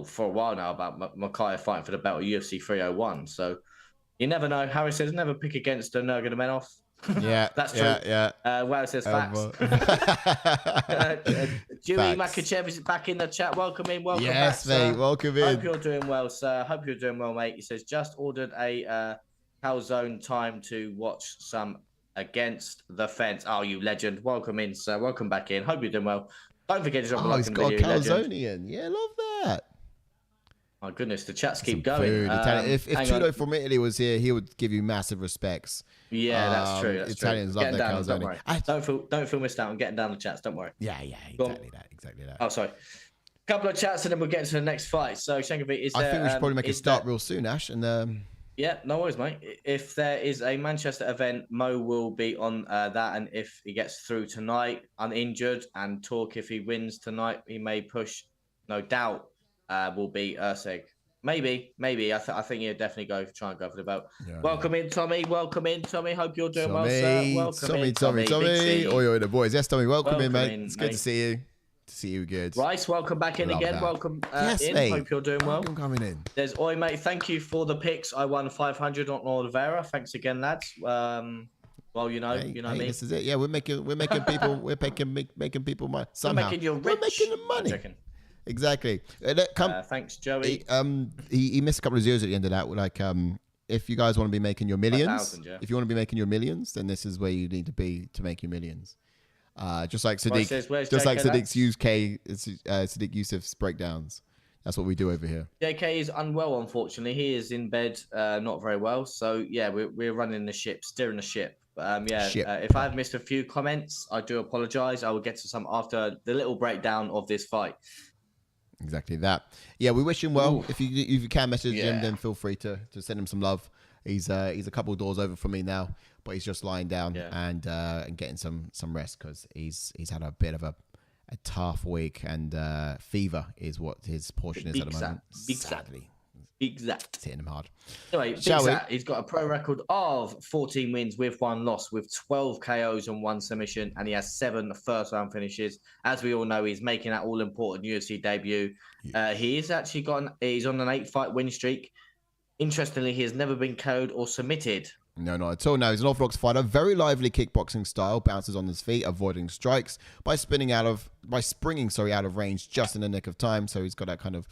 for a while now about Mokaev fighting for the belt at UFC 301. So you never know. Harry says never pick against Nurmagomedov. Yeah, that's true. Yeah. Well, it says facts. Dewey Makachev is back in the chat. Welcome in. Welcome back. Yes, mate. Welcome in. Hope you're doing well, sir. Hope you're doing well, mate. He says just ordered a calzone time to watch some against the fence. Oh, you legend. Welcome in, sir. Welcome back in. Hope you're doing well. Don't forget to drop a like on the video. He's got a calzone in. Yeah, love that. My goodness, the chats keep going. If Trudeau from Italy was here, he would give you massive respects. Yeah, that's true. Italians love their calzone. Don't feel missed out on getting down the chats. Don't worry. Yeah, exactly that. Oh, sorry. Couple of chats and then we'll get into the next fight. So, Shankovic, is there... I think we should probably make a start real soon, Ash. And yeah, no worries, mate. If there is a Manchester event, Mo will be on that. And if he gets through tonight, uninjured, and talk if he wins tonight, he may push, no doubt, will be Erceg. Maybe. I think he'll definitely try and go for the belt. Yeah, welcome in, Tommy. Welcome in, Tommy. Hope you're doing well, sir. Welcome in, Tommy. Oh, you're the boys. Yes, Tommy. Welcome in, mate. It's good to see you. To see you good. Rice, welcome back in again. That. Welcome in. Mate. Hope you're doing well. I'm coming in. There's Oi, mate. Thank you for the picks. I won 500 on Oliveira. Thanks again, lads. Well, you know me. This is it. Yeah, we're making people. We're making people money. Somehow. We're making you rich. We're making the money. Exactly. Thanks, Joey. He missed a couple of zeros at the end of that. Like, if you guys want to be making your millions, if you want to be making your millions, then this is where you need to be to make your millions. Just like Sadiq, Sadiq Yusuf's breakdowns. That's what we do over here. JK is unwell, unfortunately. He is in bed, not very well. So yeah, we're running the ship, steering the ship. If I've missed a few comments, I do apologize. I will get to some after the little breakdown of this fight. Exactly that. Yeah, we wish him well. Ooh. If you can message him, then feel free to send him some love. He's a couple of doors over from me now, but he's just lying down and getting some rest because he's had a bit of a tough week, and fever is what his portion is at the moment. Sadly. Exact. It's hitting him hard. Anyway, Bekzat, he's got a pro record of 14 wins with 1 loss, with 12 KOs and 1 submission, and he has 7 first-round finishes. As we all know, he's making that all-important UFC debut. Yeah. He's on an 8-fight win streak. Interestingly, he has never been KO'd or submitted. No, not at all. No, he's an orthodox fighter. Very lively kickboxing style. Bounces on his feet, avoiding strikes by springing out of range just in the nick of time. So he's got that kind of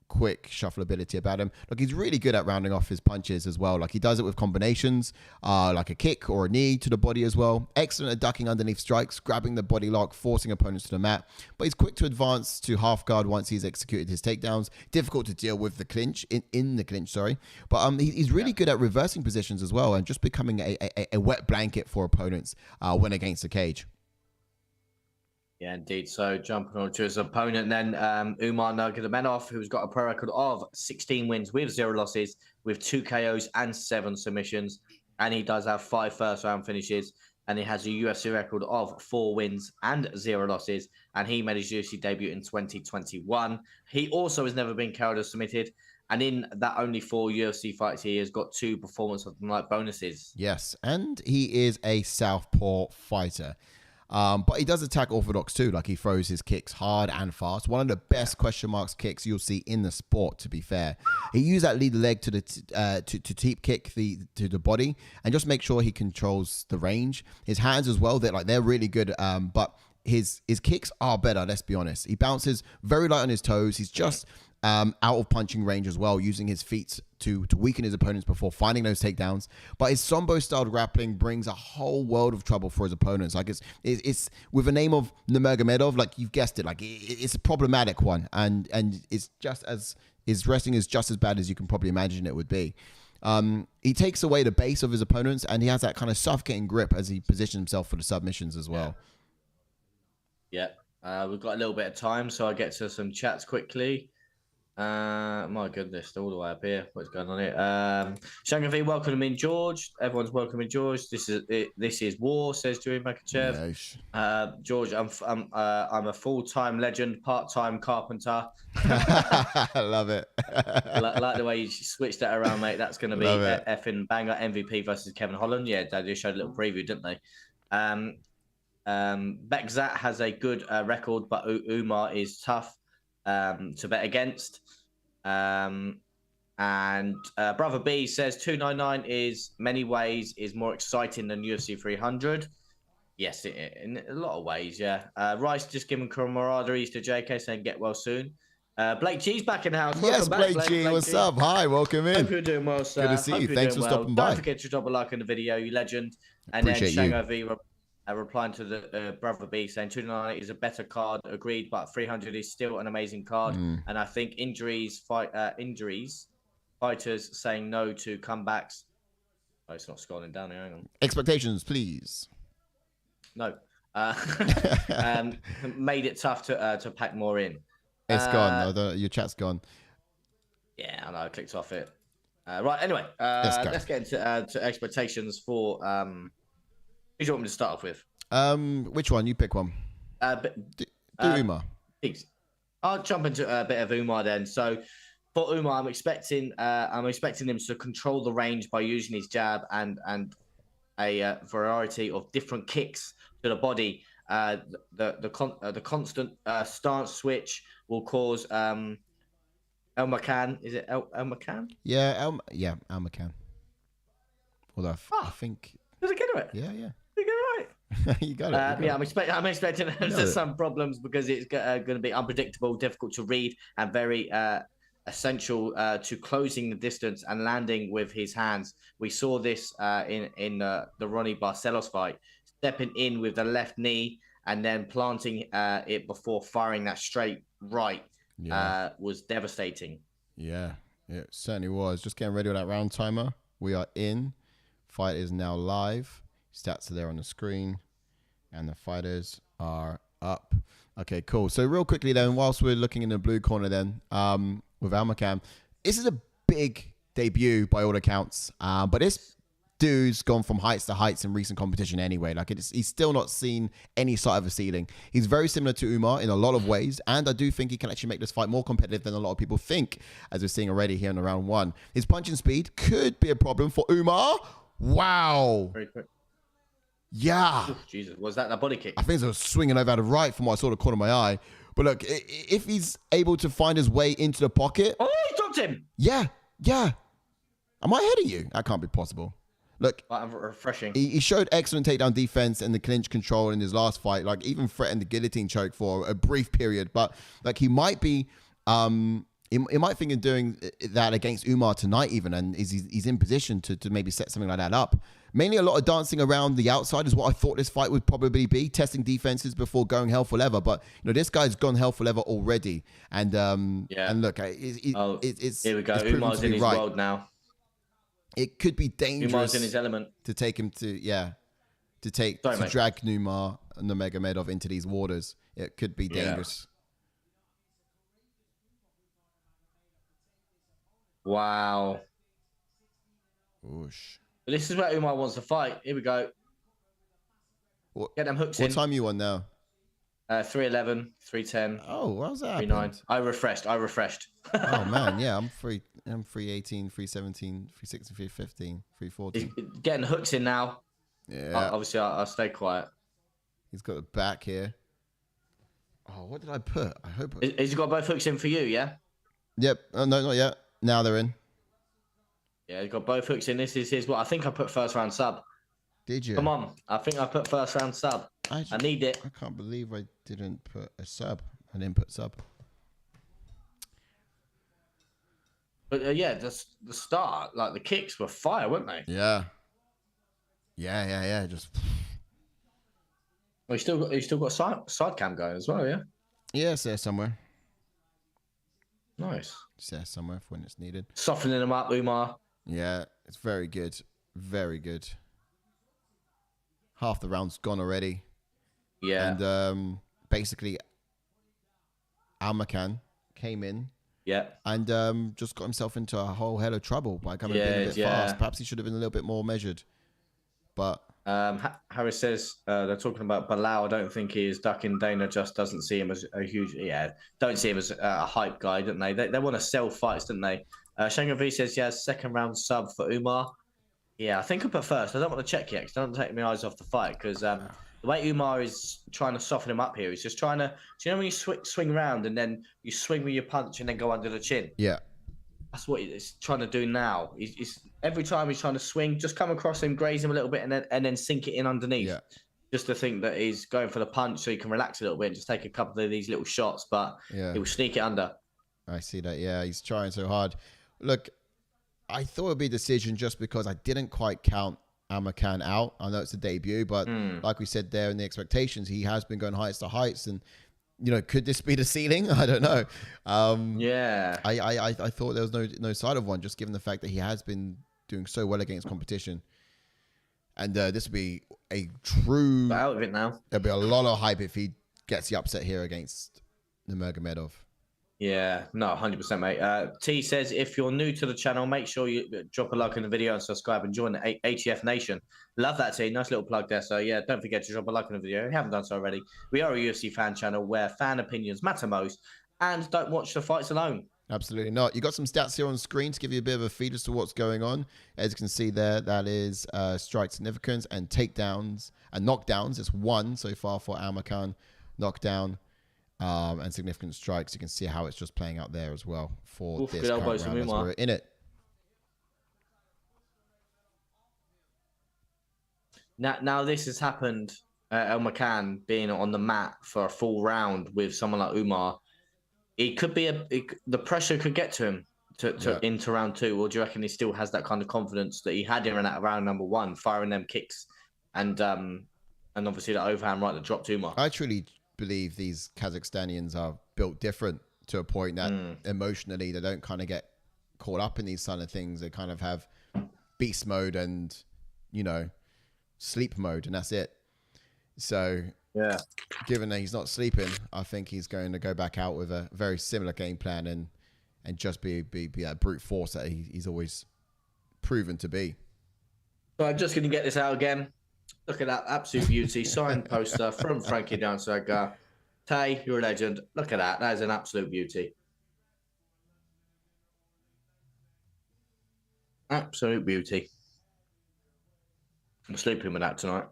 quick shuffle ability about him. Look, he's really good at rounding off his punches as well. Like, he does it with combinations, like a kick or a knee to the body as well. Excellent at ducking underneath strikes, grabbing the body lock, forcing opponents to the mat. But he's quick to advance to half guard once he's executed his takedowns. Difficult to deal with the clinch, in the clinch, sorry. But he's really good at reversing positions as well, and just becoming a wet blanket for opponents when against the cage. Yeah, indeed. So jumping on to his opponent then, Umar Nurmagomedov, who's got a pro record of 16 wins with 0 losses, with 2 KOs and 7 submissions. And he does have 5 first-round finishes. And he has a UFC record of 4 wins and 0 losses. And he made his UFC debut in 2021. He also has never been KO'd or submitted. And in that only 4 UFC fights, he has got 2 performance of the night bonuses. Yes, and he is a southpaw fighter. But he does attack orthodox too. Like, he throws his kicks hard and fast. One of the best question marks kicks you'll see in the sport, to be fair. He used that lead leg to teep kick to the body and just make sure he controls the range. His hands as well, they're really good. But his kicks are better, let's be honest. He bounces very light on his toes. He's just out of punching range as well, using his feet to weaken his opponents before finding those takedowns. But his Sambo-style grappling brings a whole world of trouble for his opponents. Like it's with a name of Nurmagomedov, like you've guessed it, like it's a problematic one, and it's just as his wrestling is just as bad as you can probably imagine it would be. He takes away the base of his opponents, and he has that kind of suffocating grip as he positions himself for the submissions as well. Yeah. We've got a little bit of time, so I'll get to some chats quickly. My goodness, all the way up here. What's going on here? Shanghai V, welcome in George. Everyone's welcoming George. This is war, says Julian Makachev. Nice. George, I'm a full-time legend, part-time carpenter. I love it. like the way you switched that around, mate. That's going to be effing banger. MVP versus Kevin Holland. Yeah, they just showed a little preview, didn't they? Bekzat has a good record, but Umar is tough to bet against. And Brother B says 299 is many ways is more exciting than UFC 300. Yes, in a lot of ways, yeah. Rice just giving camaraderie to JK, saying get well soon. Blake G's back in the house. Yes, Blake G, what's up? Hi, welcome in. Hope you're doing well, sir. Good to see you. Thanks for stopping by. Don't forget to drop a like on the video, you legend. And Appreciate then Shanghai V replying to the Brother B saying 298 is a better card, agreed, but 300 is still an amazing card. And I think injuries, fighters saying no to comebacks. Oh, it's not scrolling down here. Hang on. Expectations, please. No. Made it tough to pack more in. It's gone. No, your chat's gone. Yeah, I know. I clicked off it. Right. Anyway, let's get into to expectations for. Who do you want me to start off with? Which one? You pick one. Do Umar. I'll jump into a bit of Umar then. So for Umar, I'm expecting him to control the range by using his jab and a variety of different kicks to the body. The constant stance switch will cause Almakhan. Is it Almakhan? Yeah, Almakhan. Although I think. Did I get it? Yeah. Did I get it right? You got it. Yeah, I'm expecting there's some problems because it's going to be unpredictable, difficult to read, and very essential to closing the distance and landing with his hands. We saw this in the Ronnie Barcelos fight, stepping in with the left knee and then planting it before firing that straight right was devastating. Yeah, it certainly was. Just getting ready with that round timer. We are in. Fight is now live. Stats are there on the screen. And the fighters are up. Okay, cool. So real quickly then, whilst we're looking in the blue corner then, with Almakhan, this is a big debut by all accounts. But this dude's gone from heights to heights in recent competition anyway. Like he's still not seen any sort of a ceiling. He's very similar to Umar in a lot of ways, and I do think he can actually make this fight more competitive than a lot of people think, as we're seeing already here in the round one. His punching speed could be a problem for Umar. Wow. Very quick. Yeah. Oh, Jesus, was that a body kick? I think it was swinging over the right from what I saw the corner of my eye. But look, if he's able to find his way into the pocket. Oh, he dropped him. Yeah. Am I ahead of you? That can't be possible. Look, refreshing. He showed excellent takedown defense and the clinch control in his last fight. Like even threatened the guillotine choke for a brief period. But like he might be, he might think of doing that against Umar tonight even, and he's in position to maybe set something like that up. Mainly a lot of dancing around the outside is what I thought this fight would probably be, testing defenses before going hell for leather. But this guy's gone hell for leather already, and and look, it's here we go. Umar's in his world now. It could be dangerous. Umar's in his element to take him to drag Nurmagomedov into these waters. It could be dangerous. Wow. Whoosh. But this is where Umar wants to fight. Here we go. Get them hooks in. What time are you on now? 3:11, 3:10. Oh, how's that? 3:09. I refreshed. Oh man, yeah, I'm 3:18, 3:17, 3:16, 3:15, 3:14. He's getting hooks in now. Yeah. Obviously, I'll stay quiet. He's got the back here. Oh, what did I put? I hope. Has he got both hooks in for you? Yeah. Yep. Oh, no, not yet. Now they're in. Yeah, he's got both hooks in. This is his. What I think I put first round sub. Did you? Come on. I think I put first round sub. I need it. I can't believe I didn't put a sub. I didn't put sub. But yeah, just the start, like the kicks were fire, weren't they? Yeah. Yeah. Just Well, you still got side cam going as well, yeah. yeah, it's there somewhere. Nice. It's there somewhere for when it's needed. Softening them up, Umar. Yeah, it's very good. Very good. Half the round's gone already. Yeah. And basically Almakhan came in. Yeah. And just got himself into a whole hell of trouble by coming in a bit fast. Perhaps he should have been a little bit more measured. But Harris says they're talking about Bilal. I don't think he is ducking. Dana just doesn't see him as a huge. Yeah, don't see him as a hype guy, don't they? They want to sell fights, don't they? Shanghai V says, yeah, second round sub for Umar. Yeah, I think I put first. I don't want to check yet because I don't take my eyes off the fight because the way Umar is trying to soften him up here, he's just trying to. Do you know when you swing around and then you swing with your punch and then go under the chin? yeah. That's what he's trying to do now. He's every time he's trying to swing, just come across him, graze him a little bit, and then sink it in underneath. Yeah. Just to think that he's going for the punch so he can relax a little bit and just take a couple of these little shots, but he will sneak it under. I see that. Yeah, he's trying so hard. Look, I thought it would be a decision just because I didn't quite count Almakhan out. I know it's a debut, but like we said there in the expectations, he has been going heights to heights, and could this be the ceiling? I don't know. Yeah. I thought there was no side of one, just given the fact that he has been doing so well against competition. And this would be a true... Out of it now. There'll be a lot of hype if he gets the upset here against Nurmagomedov. Yeah, no, 100%, mate. T says, if you're new to the channel, make sure you drop a like on the video and subscribe and join the ATF Nation. Love that, T. Nice little plug there. So, yeah, don't forget to drop a like on the video if you haven't done so already. We are a UFC fan channel where fan opinions matter most, and don't watch the fights alone. Absolutely not. You got some stats here on screen to give you a bit of a feed as to what's going on. As you can see there, that is strike significance and takedowns and knockdowns. It's 1 so far for Almakhan. Knockdown. And significant strikes. You can see how it's just playing out there as well for this current round as we're in it. Now this has happened. Almakhan being on the mat for a full round with someone like Umar, it could be the pressure could get to him into round 2. Or do you reckon he still has that kind of confidence that he had in round number 1, firing them kicks and obviously that overhand right that dropped Umar? I truly believe these Kazakhstanians are built different to a point that emotionally they don't kind of get caught up in these kind of things. They kind of have beast mode and sleep mode, and that's it. So yeah, given that he's not sleeping, I think he's going to go back out with a very similar game plan and just be that brute force that he's always proven to be. So I'm just going to get this out again. Look at that absolute beauty. Signed poster from Frankie Erceg. Tay, you're a legend. Look at that. That is an absolute beauty. Absolute beauty. I'm sleeping with that tonight.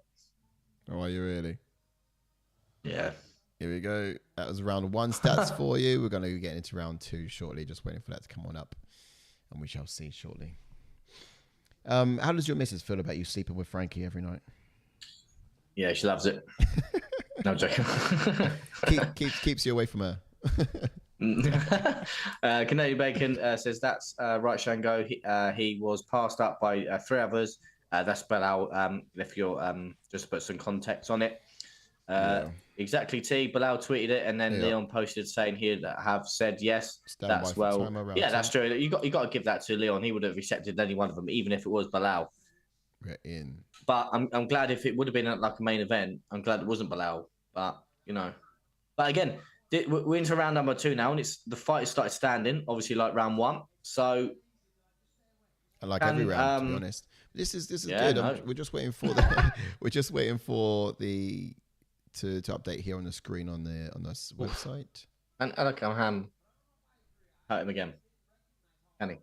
Oh, are you really? Yeah. Here we go. That was round 1 stats for you. We're going to get into round 2 shortly. Just waiting for that to come on up. And we shall see shortly. How does your missus feel about you sleeping with Frankie every night? Yeah, she loves it. No, I'm joking. Keeps you away from her. Canadian Bacon says that's right, Shango. He was passed up by 3 others. That's Bilal. If you're just to put some context on it. Exactly, T. Bilal tweeted it, and then Leon posted saying he'd have said yes. That's that's true. You got to give that to Leon. He would have accepted any one of them, even if it was Bilal. We're in. But I'm glad if it would have been like a main event. I'm glad it wasn't Bilal. But but again, we're into round number 2 now, and the fight has started standing. Obviously, like round 1. So, I like every round, to be honest. This is good. No. We're just waiting for the to update here on the screen on this website. And Almakhan hurt him again. Can he?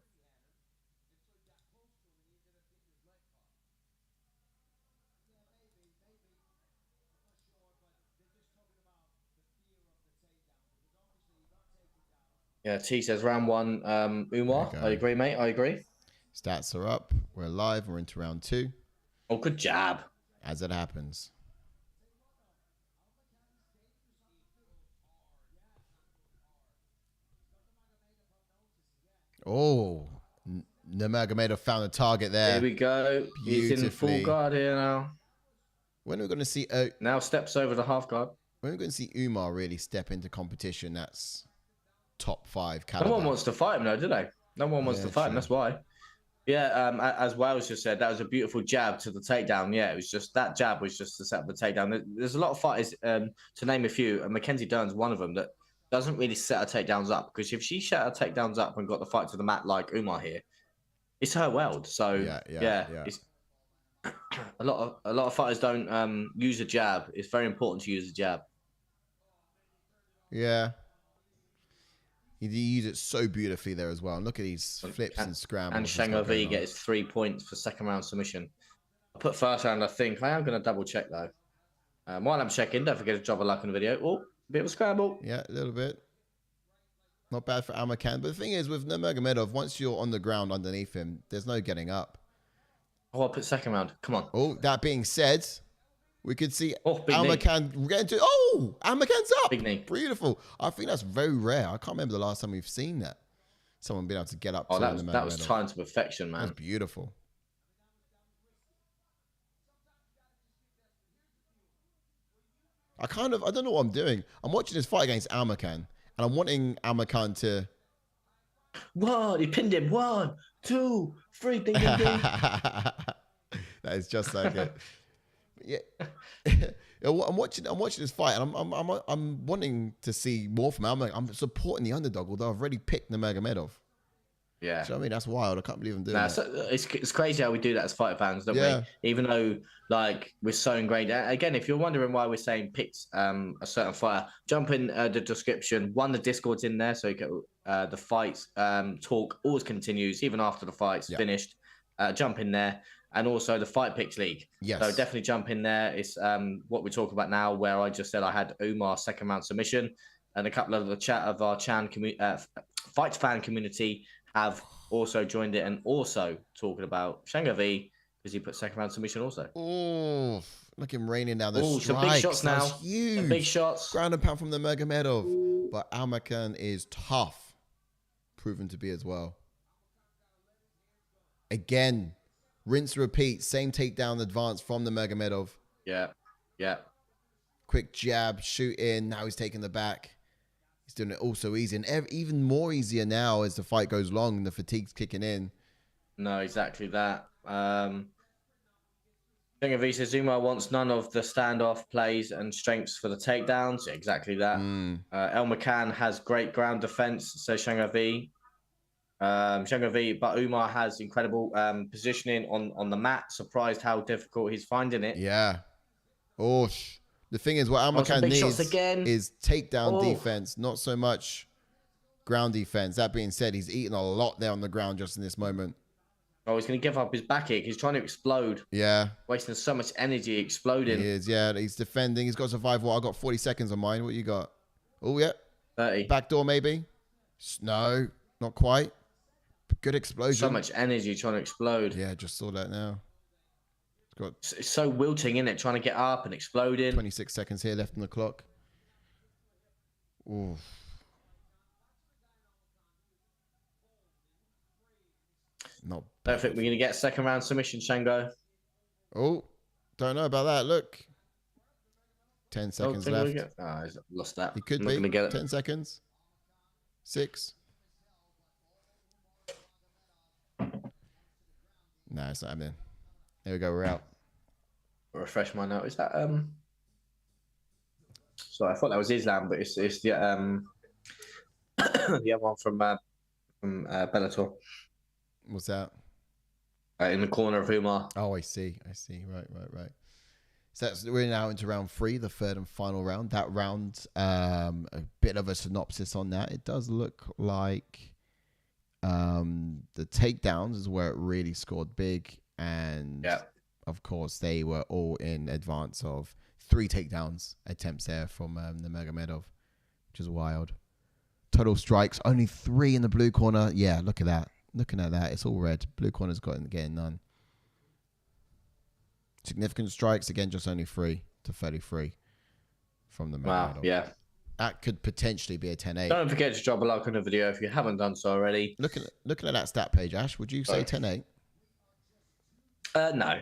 Yeah, T says round 1, Umar. I agree, mate. I agree. Stats are up. We're live. We're into round 2. Oh, good job. As it happens. Oh, Nurmagomedov found a target there. Here we go. He's in full guard here now. When are we going to see... now steps over the half guard. When are we going to see Umar really step into competition that's top 5 caliber? No one wants to fight him, though, do they? No one wants to fight him. That's why. Yeah, as Wales just said, that was a beautiful jab to the takedown. Yeah, it was just that jab was just to set up the takedown. There's a lot of fighters, to name a few, and Mackenzie Dern's one of them, that doesn't really set her takedowns up, because if she set her takedowns up and got the fight to the mat like Umar here, it's her world. So yeah. It's, a lot of fighters don't use a jab. It's very important to use a jab. Yeah. He used it so beautifully there as well. And look at these flips and scrambles. And Shamil gets 3 points for second round submission. I put first round, I think. I am going to double check, though. While I'm checking, don't forget to drop a like on the video. Oh, bit of a scramble. Yeah, a little bit. Not bad for Almakhan. But the thing is, with Nurmagomedov, once you're on the ground underneath him, there's no getting up. Oh, I'll put second round. Come on. Oh, that being said, we could see Almakhan get into... Oh, Almakhan's up. Big knee. Beautiful. I think that's very rare. I can't remember the last time we've seen that. Someone being able to get up to that was timed to perfection, man. That's beautiful. I don't know what I'm doing. I'm watching this fight against Almakhan, and I'm wanting Almakhan to... What? He pinned him. 1, 2, 3. Ding, ding, ding. That is just like it. Yeah, I'm watching this fight, and I'm wanting to see more from Almakhan. I'm supporting the underdog, although I've already picked Nurmagomedov. Yeah, so, I mean, that's wild. I can't believe I'm doing that. So it's crazy how we do that as fighter fans, don't we? Even though like we're so ingrained. Again, if you're wondering why we're saying picked a certain fighter, jump in the description. The Discord's in there, so you get the fights talk always continues even after the fight's finished. Jump in there. And also the Fight Picks League. Yes. So definitely jump in there. It's what we talk about now, where I just said I had Umar second round submission, and a couple of the chat of our fight fan community have also joined it and also talking about Shamil because he put second round submission also. Oh, look him raining down the strikes. Some big shots now. Huge. Some big shots. Ground and pound from the Nurmagomedov. But Almakhan is tough. Proven to be as well. Again. Rinse, repeat. Same takedown advance from the Nurmagomedov. Yeah. Quick jab, shoot in. Now he's taking the back. He's doing it all so easy. And even more easier now as the fight goes long and the fatigue's kicking in. No, exactly that. Jairzinho says Umar wants none of the standoff plays and strengths for the takedowns. Exactly that. Almakhan has great ground defense, says Shamil. But Umar has incredible positioning on the mat. Surprised how difficult he's finding it. Yeah. Oh, the thing is, what Almakhan needs is takedown defense, not so much ground defense. That being said, he's eating a lot there on the ground just in this moment. Oh, he's going to give up his back kick. He's trying to explode. Yeah. Wasting so much energy exploding. He is, yeah. He's defending. He's got survival. I got 40 seconds on mine. What you got? Oh, yeah. 30. Backdoor, maybe? No, not quite. Good explosion. So much energy trying to explode. Yeah, just saw that now. It's so wilting, isn't it? Trying to get up and exploding. 26 seconds here left on the clock. Ooh. Not bad. Don't think we're going to get a second round submission, Shango. Oh, don't know about that. Look. 10 seconds left. Oh, he's lost that. He could be. Gonna get it. 10 seconds. 6. No, it's not happening. There we go. We're out. Refresh my note. Is that Sorry, I thought that was Islam, but it's the the other one from Bellator. What's that? In the corner of Umar. Oh, I see. Right. So we're now into round 3, the third and final round. That round, a bit of a synopsis on that. It does look like the takedowns is where it really scored big, and of course they were all in advance of 3 takedowns attempts there from the Nurmagomedov, which is wild. Total strikes only 3 in the blue corner. Yeah, look at that. Looking at that, it's all red. Blue corner's getting none. Significant strikes again, just only 3 to 33 from the Nurmagomedov. Wow, yeah. That could potentially be a 10-8. Don't forget to drop a like on the video if you haven't done so already. Looking at that stat page, Ash, would you say 10-8? No.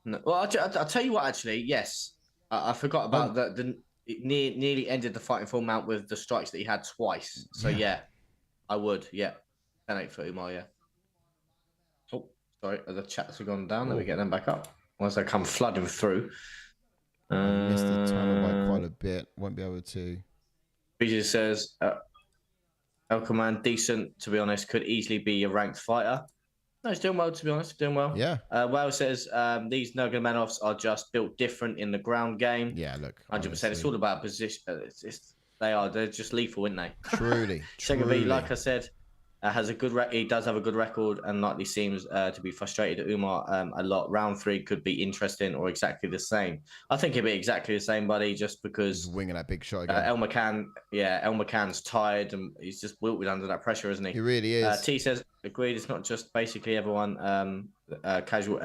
Well, I'll tell you what, actually, yes. I forgot about it nearly ended the fighting full mount with the strikes that he had twice. So, yeah, I would. Yeah. 10-8 for Umar, yeah. Oh, sorry. The chats have gone down. Let me get them back up. Once they come flooding through. Missed the timer by quite a bit. Won't be able to. BJ says, Almakhan, decent, to be honest, could easily be a ranked fighter. No, he's doing well, to be honest. Doing well. Yeah. Well says, these Nurmagomedovs are just built different in the ground game. Yeah, look. 100%. Honestly. It's all about position. They're just lethal, aren't they? Truly. Secondly, like I said, has a good he does have a good record and likely seems to be frustrated at Umar a lot. Round 3 could be interesting or exactly the same. I think it'd be exactly the same, buddy, just because he's winging that big shot again. Almakhan's tired and he's just wilted under that pressure, isn't he? He really is. T says, agreed. It's not just basically everyone casual.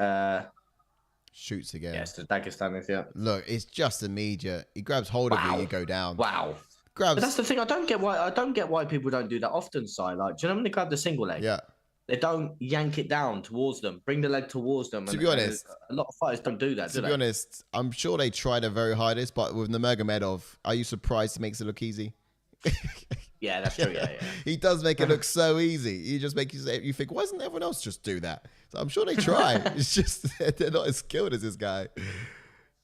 Shoots again. Yes, the Dagestanith, yeah. Look, it's just immediate. He grabs hold of you, you go down. Wow. Grabs. But that's the thing. I don't get why people don't do that often. Si, like, do you know when they grab the single leg? Yeah. They don't yank it down towards them, bring the leg towards them. To be honest, a lot of fighters don't do that. To be honest, I'm sure they try their very hardest, but with Nurmagomedov, are you surprised he makes it look easy? Yeah, that's true. Yeah. He does make it look so easy. You just make you think, why doesn't everyone else just do that? So I'm sure they try. It's just they're not as skilled as this guy.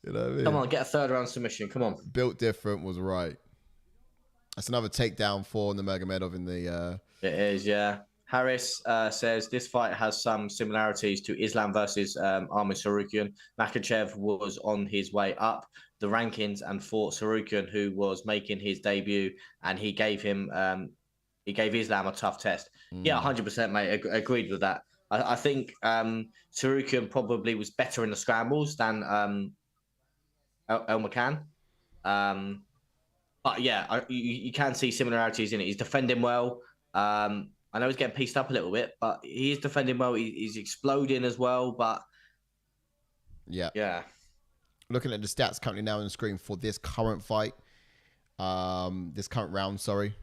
You know what I mean? Come on, get a 3rd round submission. Come on. Built different was right. That's another takedown for Nurmagomedov in the. It is, yeah. Harris says this fight has some similarities to Islam versus Armin Sarukian. Mokaev was on his way up the rankings and fought Sarukian, who was making his debut, and he gave Islam a tough test. Yeah, 100%, mate. Agreed with that. I think Sarukian probably was better in the scrambles than Almakhan. But yeah, you can see similarities in it. He's defending well. I know he's getting pieced up a little bit, but he is defending well. He's exploding as well. But yeah. Looking at the stats currently now on the screen for this current fight, this current round, sorry.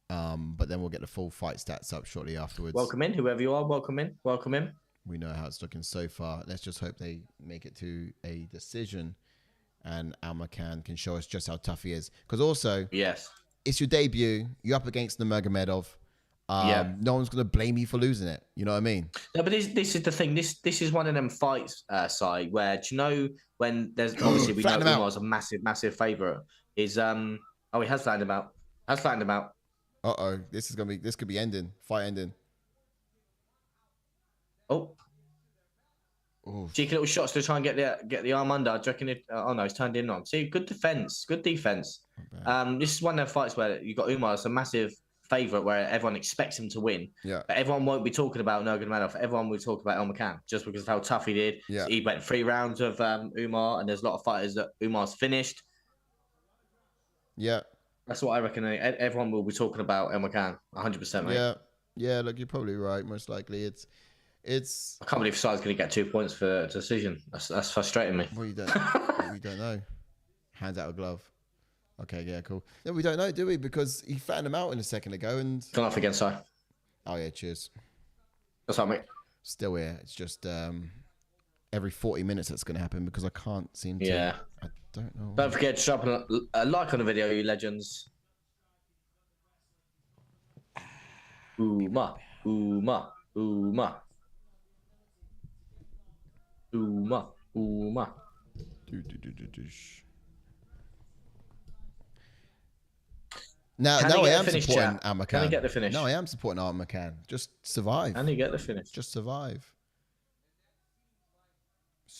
But then we'll get the full fight stats up shortly afterwards. Welcome in, whoever you are. Welcome in. Welcome in. We know how it's looking so far. Let's just hope they make it to a decision. And Almakhan can show us just how tough he is. Because also, yes, it's your debut. You're up against Nurmagomedov. No one's going to blame you for losing it. You know what I mean? No, but this is the thing. This is one of them fights, Si, where, do you know, when there's obviously we know Umar's a massive favourite. Is he has flattened him out. This could be ending. Fight ending. Oh, cheeky little shots to try and get the arm under. Do you reckon it? Oh no, he's turned in on. See, good defense, good defense. This is one of the fights where you got Umar as a massive favourite, where everyone expects him to win. Yeah. But everyone won't be talking about Nurmagomedov. Everyone will talk about Almakhan just because of how tough he did. Yeah. So he went 3 rounds of Umar, and there's a lot of fighters that Umar's finished. Yeah. That's what I reckon. Everyone will be talking about Almakhan. 100%, mate. Yeah. Look, you're probably right. Most likely, it's. I can't believe Sai's going to get 2 points for a decision. That's frustrating me. Well, we don't know. Hands out of glove. Okay, yeah, cool. No, we don't know, do we? Because he fattened him out in a second ago, and Gone off again, Sai. Oh yeah, cheers. What's up, mate? Still here. It's just every 40 minutes that's going to happen because I can't seem to. Yeah. I don't know. Don't forget to drop a like on the video, you legends. Umar. Now I am supporting Almakhan. Can I get the finish? No, I am supporting Almakhan. Just survive. Can you get the finish? Just survive.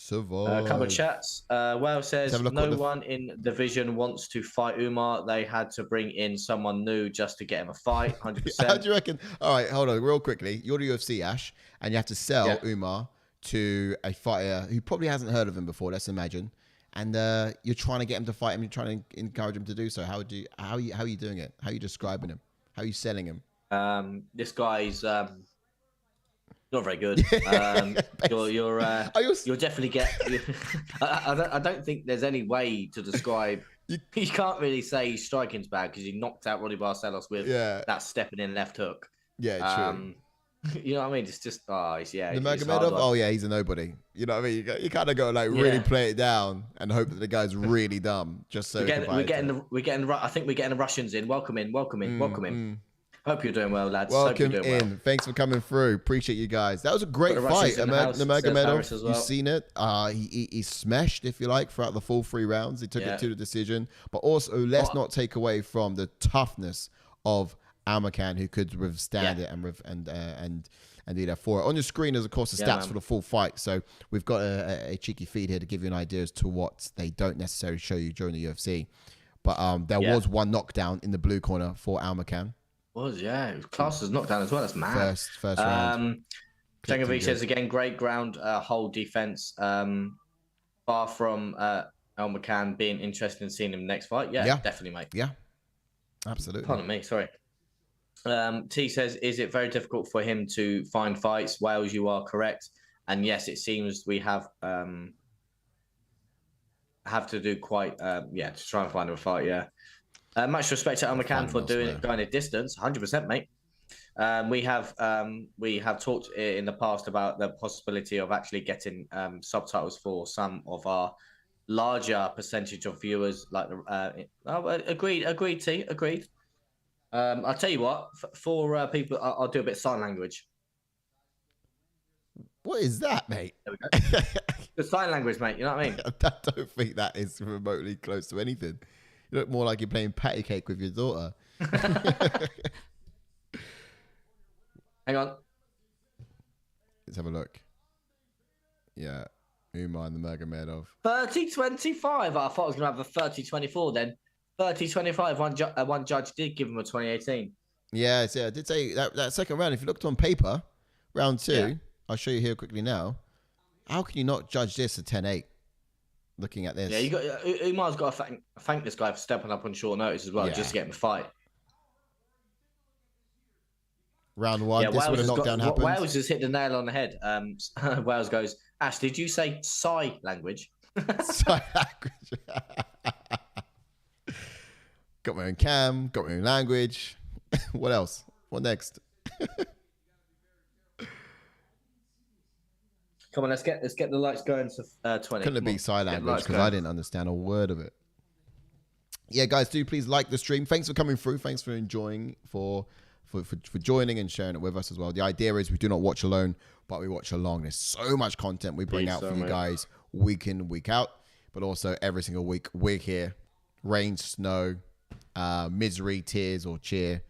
A couple of chats. Well says no one in the division wants to fight Umar. They had to bring in someone new just to get him a fight. 100%. How do you reckon? All right, hold on, real quickly. You're the UFC, Ash, and you have to sell Umar to a fighter who probably hasn't heard of him before. Let's imagine, and you're trying to get him to fight him. You're trying to encourage him to do so. How are you doing it? How are you describing him? How are you selling him? This guy's not very good. You'll definitely get. I don't think there's any way to describe You can't really say his striking's bad because he knocked out Ronnie Barcelos with that stepping in left hook. Yeah, true. You know what I mean? It's just, it's Nurmagomedov, oh yeah, he's a nobody. You know what I mean? You kind of got to like really play it down and hope that the guy's really dumb. Just so we're getting I think we're getting the Russians in. Welcome in. Hope you're doing well, lads. Welcome in. Well. Thanks for coming through. Appreciate you guys. That was a great fight. Nurmagomedov, you've seen it. He smashed, if you like, throughout the full 3 rounds. He took it to the decision. But also, let's not take away from the toughness of Almakhan, who could withstand it and do that for it. On your screen is, of course, the stats for the full fight. So we've got a cheeky feed here to give you an idea as to what they don't necessarily show you during the UFC. But there was one knockdown in the blue corner for Almakhan. It was classed as knockdown as well. That's mad. First round. Jairzinho says again, great ground hold defense. Far from Almakhan being interested in seeing him next fight. Yeah, definitely, mate. Yeah, absolutely. Pardon me, sorry. T says, is it very difficult for him to find fights? Wales, you are correct. And yes, it seems we have to do quite, to try and find him a fight, much respect to Almakhan for going a distance, 100%, mate. We have talked in the past about the possibility of actually getting subtitles for some of our larger percentage of viewers. Like agreed, T, agreed. I'll tell you what, for people, I'll do a bit of sign language. What is that, mate? There we go. The sign language, mate. You know what I mean? I don't think that is remotely close to anything. You look more like you're playing patty cake with your daughter. Hang on. Let's have a look. Yeah. Umar and the Nurmagomedov. 30-25. I thought I was going to have a 30-24 then. 30-25. One judge did give him a 2018. Yeah, I did say that second round, if you looked on paper, round 2, I'll show you here quickly now. How can you not judge this a 10-8? Looking at this. Yeah, Umar's got to thank this guy for stepping up on short notice as well, just to get him a fight. Round 1, this would have knockdown happened. Wales has hit the nail on the head. Wales goes, Ash, did you say Psy language? Psy language. Got my own cam, got my own language. What else? What next? Come on, let's get the lights going to 20. Couldn't it be Psy language because I didn't understand a word of it. Yeah, guys, do please like the stream. Thanks for coming through. Thanks for enjoying, for joining and sharing it with us as well. The idea is we do not watch alone, but we watch along. There's so much content we bring out for you guys week in, week out, but also every single week we're here. Rain, snow, misery, tears, or cheer,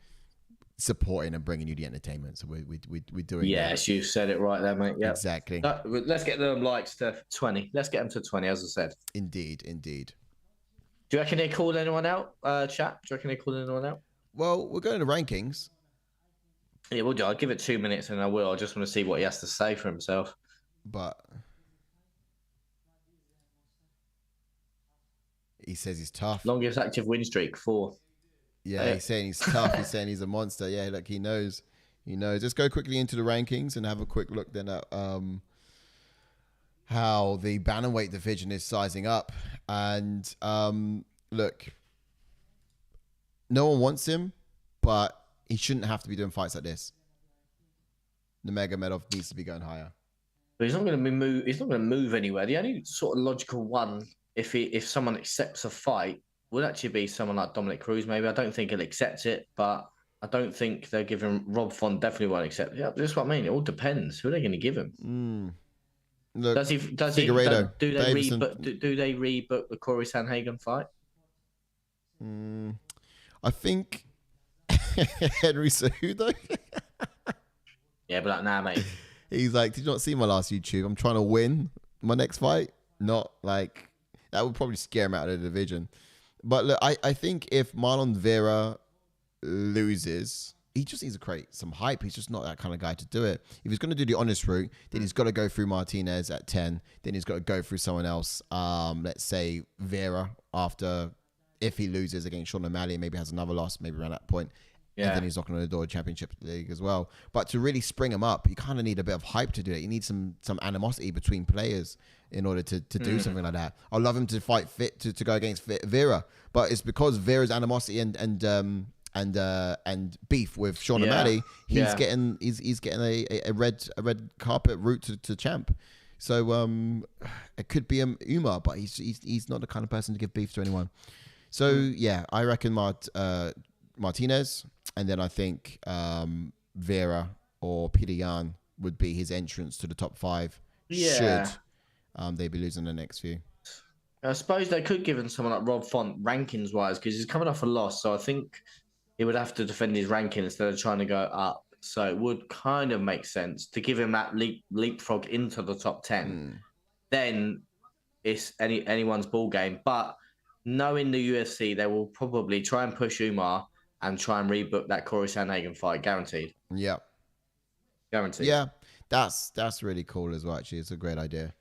supporting and bringing you the entertainment. So we're doing. Yes, you said it right there, mate. Yeah, exactly. Let's get them likes to 20. Let's get them to 20, as I said. Indeed. Do you reckon they called anyone out, chat? Do you reckon they called anyone out? Well, we're going to rankings. Yeah, we'll do. I'll give it 2 minutes and I will. I just want to see what he has to say for himself. But he says he's tough. Longest active win streak, 4. Yeah, he's saying he's tough. He's saying he's a monster. Yeah, look, he knows. Let's go quickly into the rankings and have a quick look then at how the bantamweight division is sizing up. And look, no one wants him, but he shouldn't have to be doing fights like this. Nurmagomedov needs to be going higher. But he's not going to move. He's not going to move anywhere. The only sort of logical one, if someone accepts a fight, would actually be someone like Dominic Cruz. Maybe I don't think he'll accept it, but I don't think they're giving Rob Font. Definitely won't accept it. Yeah, that's what I mean. It all depends. Who are they going to give him? Look, does he? Figueiredo, do they rebook the Corey Sanhagen fight? I think Henry Cejudo. Yeah, but nah, mate. He's like, did you not see my last YouTube? I'm trying to win my next fight. Not like that would probably scare him out of the division. But look, I think if Marlon Vera loses, he just needs to create some hype. He's just not that kind of guy to do it. If he's going to do the honest route, then he's got to go through Martinez at 10. Then he's got to go through someone else. Let's say Vera after, if he loses against Sean O'Malley, maybe has another loss, maybe around that point. Yeah. And then he's knocking on the door of Championship League as well. But to really spring him up, you kind of need a bit of hype to do it. You need some animosity between players in order to do something like that. I'd love him to fight fit to go against Vera, but it's because Vera's animosity and beef with Sean O'Malley. He's getting a red carpet route to champ. So it could be Umar, but he's not the kind of person to give beef to anyone. So yeah, I reckon Martinez, and then I think Vera or Peter Yan would be his entrance to the top 5. Yeah. Should they be losing the next few? I suppose they could give him someone like Rob Font rankings wise, because he's coming off a loss, so I think he would have to defend his ranking instead of trying to go up. So it would kind of make sense to give him that leapfrog into the top 10. Then it's anyone's ball game. But knowing the UFC, they will probably try and push Umar and try and rebook that Corey Sandhagen fight, guaranteed. Yeah. Guaranteed. Yeah, that's really cool as well. Actually, it's a great idea.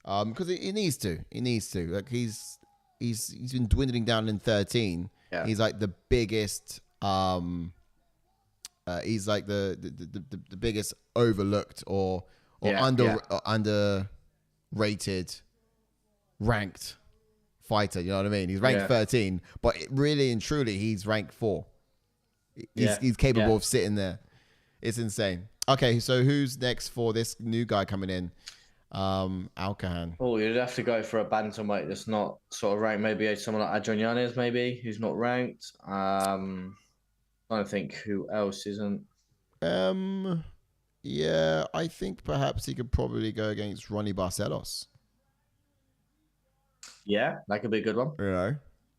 Because he needs to. He needs to. Like he's been dwindling down in 13. Yeah. He's like the biggest. He's like the biggest overlooked or underrated ranked fighter. You know what I mean? He's ranked 13, but really and truly, he's ranked 4. He's capable of sitting there. It's insane. Okay, so who's next for this new guy coming in? Almakhan. Oh, you'd have to go for a bantamweight that's not sort of ranked. Maybe someone like Adrian Yanez, maybe, who's not ranked. I don't think who else isn't. Yeah, I think perhaps he could probably go against Ronnie Barcelos. Yeah, that could be a good one. You know,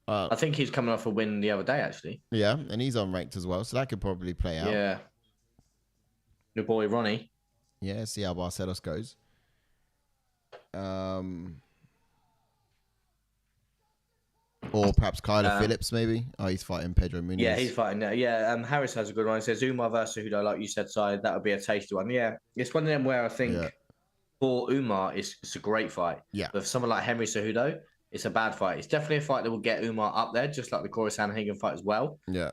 I think he's coming off a win the other day, actually. Yeah, and he's unranked as well, so that could probably play out. Yeah. Your boy Ronnie. Yeah, see how Barcelos goes. Or perhaps Kyler Phillips, maybe. Oh, he's fighting Pedro Munoz. Yeah, he's fighting. Harris has a good one. He says Umar versus Hudo, like you said, side. That would be a tasty one. Yeah, it's one of them where I think for Umar, it's a great fight. Yeah. But for someone like Henry Cejudo, it's a bad fight. It's definitely a fight that will get Umar up there, just like the Corey Sandhagen fight as well. Yeah.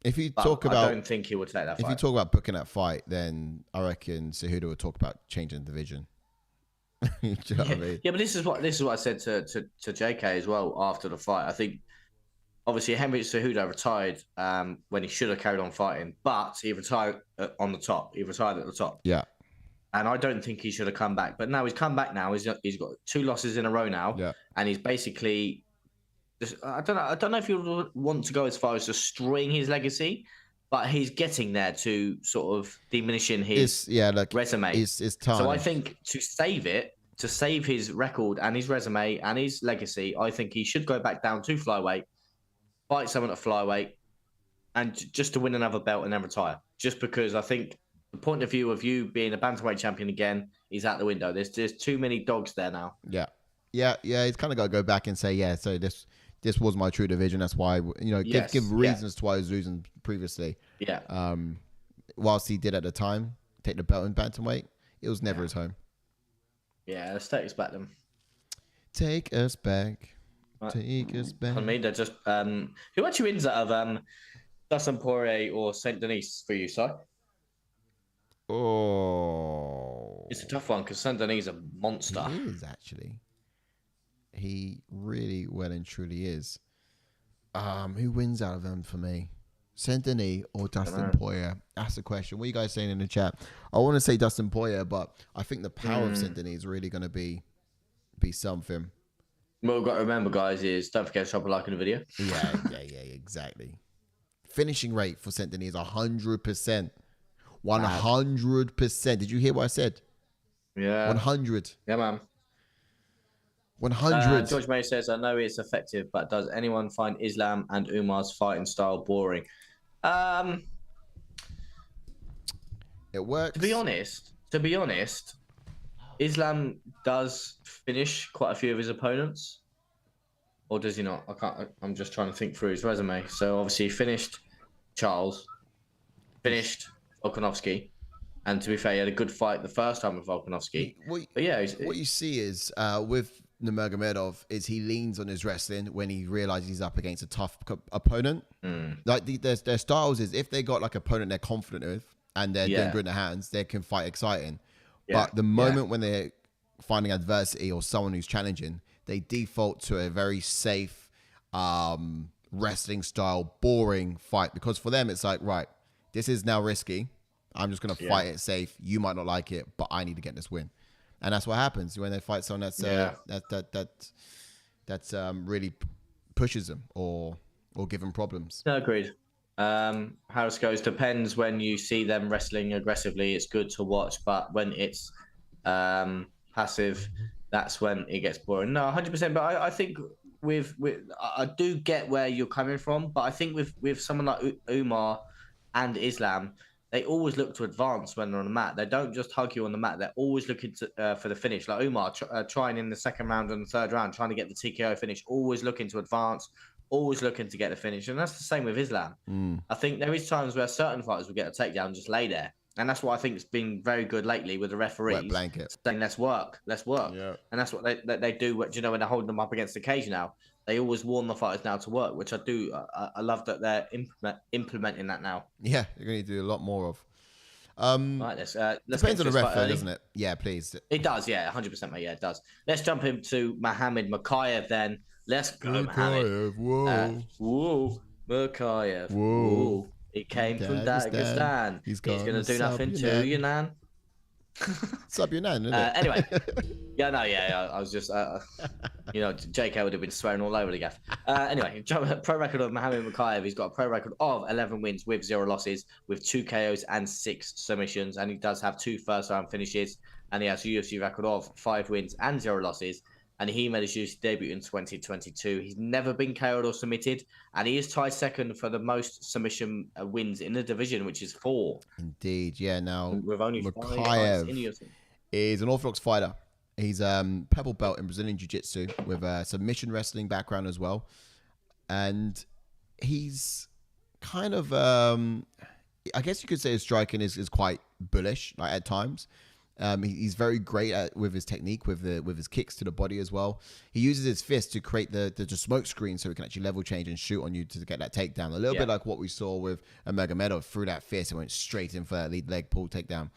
If you But talk about, I don't think he would take that fight. If you talk about booking that fight, then I reckon Cejudo would talk about changing the division. Do you know what I mean? Yeah, but this is what I said to JK as well after the fight. I think obviously Henry Cejudo retired when he should have carried on fighting, but he retired on the top. He retired at the top. Yeah. And I don't think he should have come back. But now he's come back now. He's got 2 losses in a row now. Yeah. And he's basically I don't know if you want to go as far as to string his legacy, but he's getting there to sort of diminishing his resume. It's time. So I think to save his record and his resume and his legacy, I think he should go back down to flyweight, fight someone at flyweight, and just to win another belt and then retire. Just because I think the point of view of you being a bantamweight champion again is out the window. There's too many dogs there now. Yeah. He's kind of got to go back and say, so this was my true division. That's why, give reasons to why he was losing previously. Yeah. Whilst he did at the time take the belt in bantamweight, it was never his home. Yeah, let's take us back then. Take us back. Right. Take us back. I mean, they're just who actually wins out of Dustin Poirier or Saint Denis for you, Si? Oh, it's a tough one because Saint Denis is a monster. He is actually. He really well and truly is. Who wins out of them for me? Saint Denis or Dustin Poirier? That's the question. What are you guys saying in the chat? I want to say Dustin Poirier, but I think the power of Saint Denis is really going to be something. What we've got to remember, guys, is don't forget to drop a like in the video. Yeah, exactly. Finishing rate for Saint Denis is 100%. 100%. Did you hear what I said? Yeah. 100. Yeah, man. 100. George May says, I know it's effective, but does anyone find Islam and Umar's fighting style boring? It works. To be honest, Islam does finish quite a few of his opponents. Or does he not? I'm just trying to think through his resume. So obviously he finished Charles, finished Volkanovski. And to be fair, he had a good fight the first time with Volkanovski. But yeah, what you see is with Nurmagomedov is he leans on his wrestling when he realizes he's up against a tough opponent. Like their styles is if they got like an opponent they're confident with and they're doing good in their hands, they can fight exciting. But the moment when finding adversity or someone who's challenging, they default to a very safe, wrestling style, boring fight, because for them it's like, right, this is now risky. I'm just gonna fight it safe. You might not like it, but I need to get this win, and that's what happens when they fight someone that's really pushes them or give them problems. No, agreed. How it goes depends. When you see them wrestling aggressively, it's good to watch, but when it's passive, that's when it gets boring. No, 100%. But I think I do get where you're coming from, but I think with someone like Umar and Islam, they always look to advance when they're on the mat. They don't just hug you on the mat. They're always looking for the finish. Like Umar trying in the second round and the third round, trying to get the TKO finish, always looking to advance, always looking to get the finish. And that's the same with Islam. I think there is times where certain fighters will get a takedown and just lay there. And that's what I think has been very good lately with the referees. Wet blanket. Saying, let's work. Yeah. And that's what they do. Do you know, when they're holding them up against the cage now, they always warn the fighters now to work, which I do. I love that they're implementing that now. Yeah, you're going to do a lot more of. Right, let's depends on the ref, doesn't it? Yeah, please. It does, yeah, 100%, mate. Yeah, it does. Let's jump into Mokaev then. Let's go, Mokaev. Whoa. Mokaev. Whoa. He came from Dagestan. He's going to do nothing to you, Nan. Sub your Nan, isn't it? Anyway. I was just, JK would have been swearing all over the gaff. Anyway, pro record of Mohamed Mokaev. He's got a pro record of 11 wins with 0 losses, with 2 KOs and 6 submissions. And he does have 2 first-round finishes. And he has a UFC record of 5 wins and 0 losses. And he made his UFC debut in 2022. He's never been KO'd or submitted. And he is tied second for the most submission wins in the division, which is 4. Indeed, yeah. Now, with only Mokaev is an orthodox fighter. He's purple belt in Brazilian Jiu-Jitsu with a submission wrestling background as well. And he's kind of, I guess you could say his striking is quite bullish, like at times. He's very great with his technique, with his kicks to the body as well. He uses his fist to create the smoke screen so he can actually level change and shoot on you to get that takedown. A little bit like what we saw with Nurmagomedov, through that fist and went straight in for that lead leg pull takedown.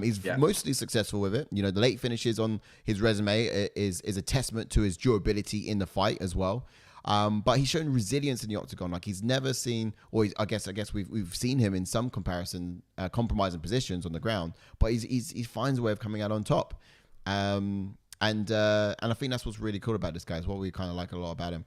He's mostly successful with it. You know, the late finishes on his resume is a testament to his durability in the fight as well. But he's shown resilience in the octagon. Like, he's never seen, or I guess we've seen him in some compromising positions on the ground. But he finds a way of coming out on top, and I think that's what's really cool about this guy. Is what we kind of like a lot about him.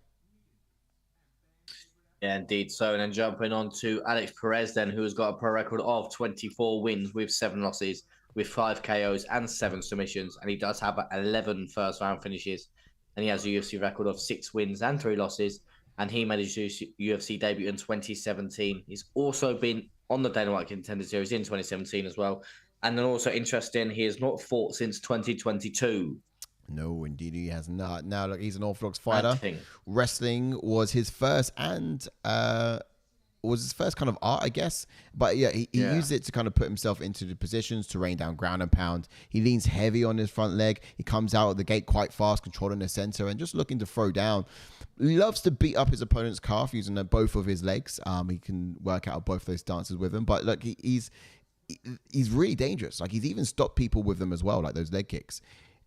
Yeah, indeed. So, and then jumping on to Alex Perez, then, who has got a pro record of 24 wins with 7 losses, with 5 KOs and 7 submissions, and he does have 11 first-round finishes. And he has a UFC record of 6 wins and 3 losses. And he made his UFC debut in 2017. He's also been on the Dana White Contender Series in 2017 as well. And then also interesting, he has not fought since 2022. No, indeed he has not. Now, look, he's an orthodox fighter. Wrestling was his first kind of art, I guess. But yeah, he used it to kind of put himself into the positions to rain down ground and pound. He leans heavy on his front leg. He comes out of the gate quite fast, controlling the center and just looking to throw down. He loves to beat up his opponent's calf using both of his legs. He can work out both those stances with him. But look, he's really dangerous. Like, he's even stopped people with them as well, like those leg kicks.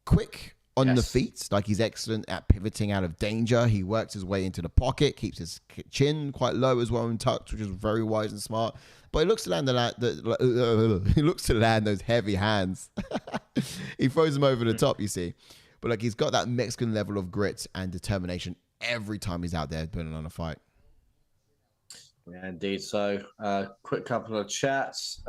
Quick on the feet, like, he's excellent at pivoting out of danger. He works his way into the pocket, keeps his chin quite low as well and tucked, which is very wise and smart. But he looks to land those heavy hands. He throws them over the top, you see. But like, he's got that Mexican level of grit and determination every time he's out there putting on a fight. Yeah, indeed. So, quick couple of chats.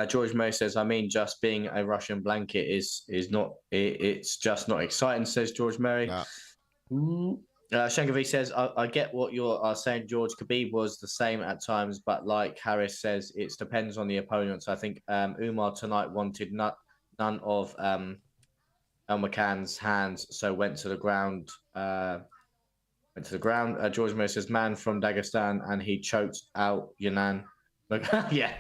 George May says, just being a Russian blanket is not, it's just not exciting, says George Mary. Shankavi says, I get what you're saying, George. Khabib was the same at times, but like Harris says, it depends on the opponents. I think Umar tonight wanted none of Almakhan's hands, so went to the ground. George Mary says, man from Dagestan, and he choked out Yanan. Yeah.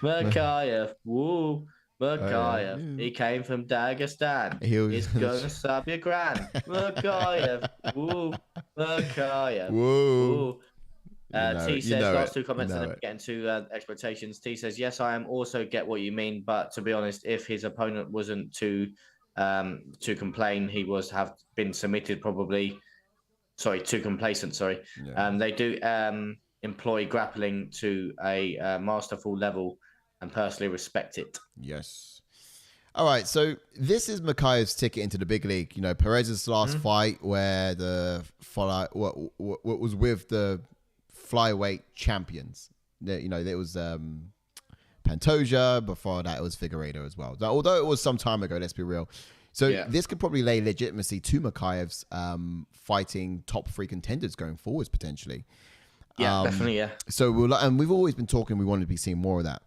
Mokaev. Woo. Mokaev. He came from Dagestan. He's going to sub your gran. Mokaev. Woo. Mokaev. Woo. T says last two You comments know and then it. we get into expectations. T says, yes, I am also get what you mean, but to be honest, if his opponent wasn't to complain, he was have been submitted probably. Sorry, too complacent. Sorry, Yeah. they do employ grappling to a masterful level, and personally respect it. Yes. All right, so this is Mokaev's ticket into the big league. You know, Perez's last fight where the what was with the flyweight champions. You know, there was Pantoja. Before that, it was Figueiredo as well. Although it was some time ago, let's be real. So this could probably lay legitimacy to Mokaev's fighting top 3 contenders going forwards potentially. Yeah, definitely. Yeah. So we've always been talking. We wanted to be seeing more of that.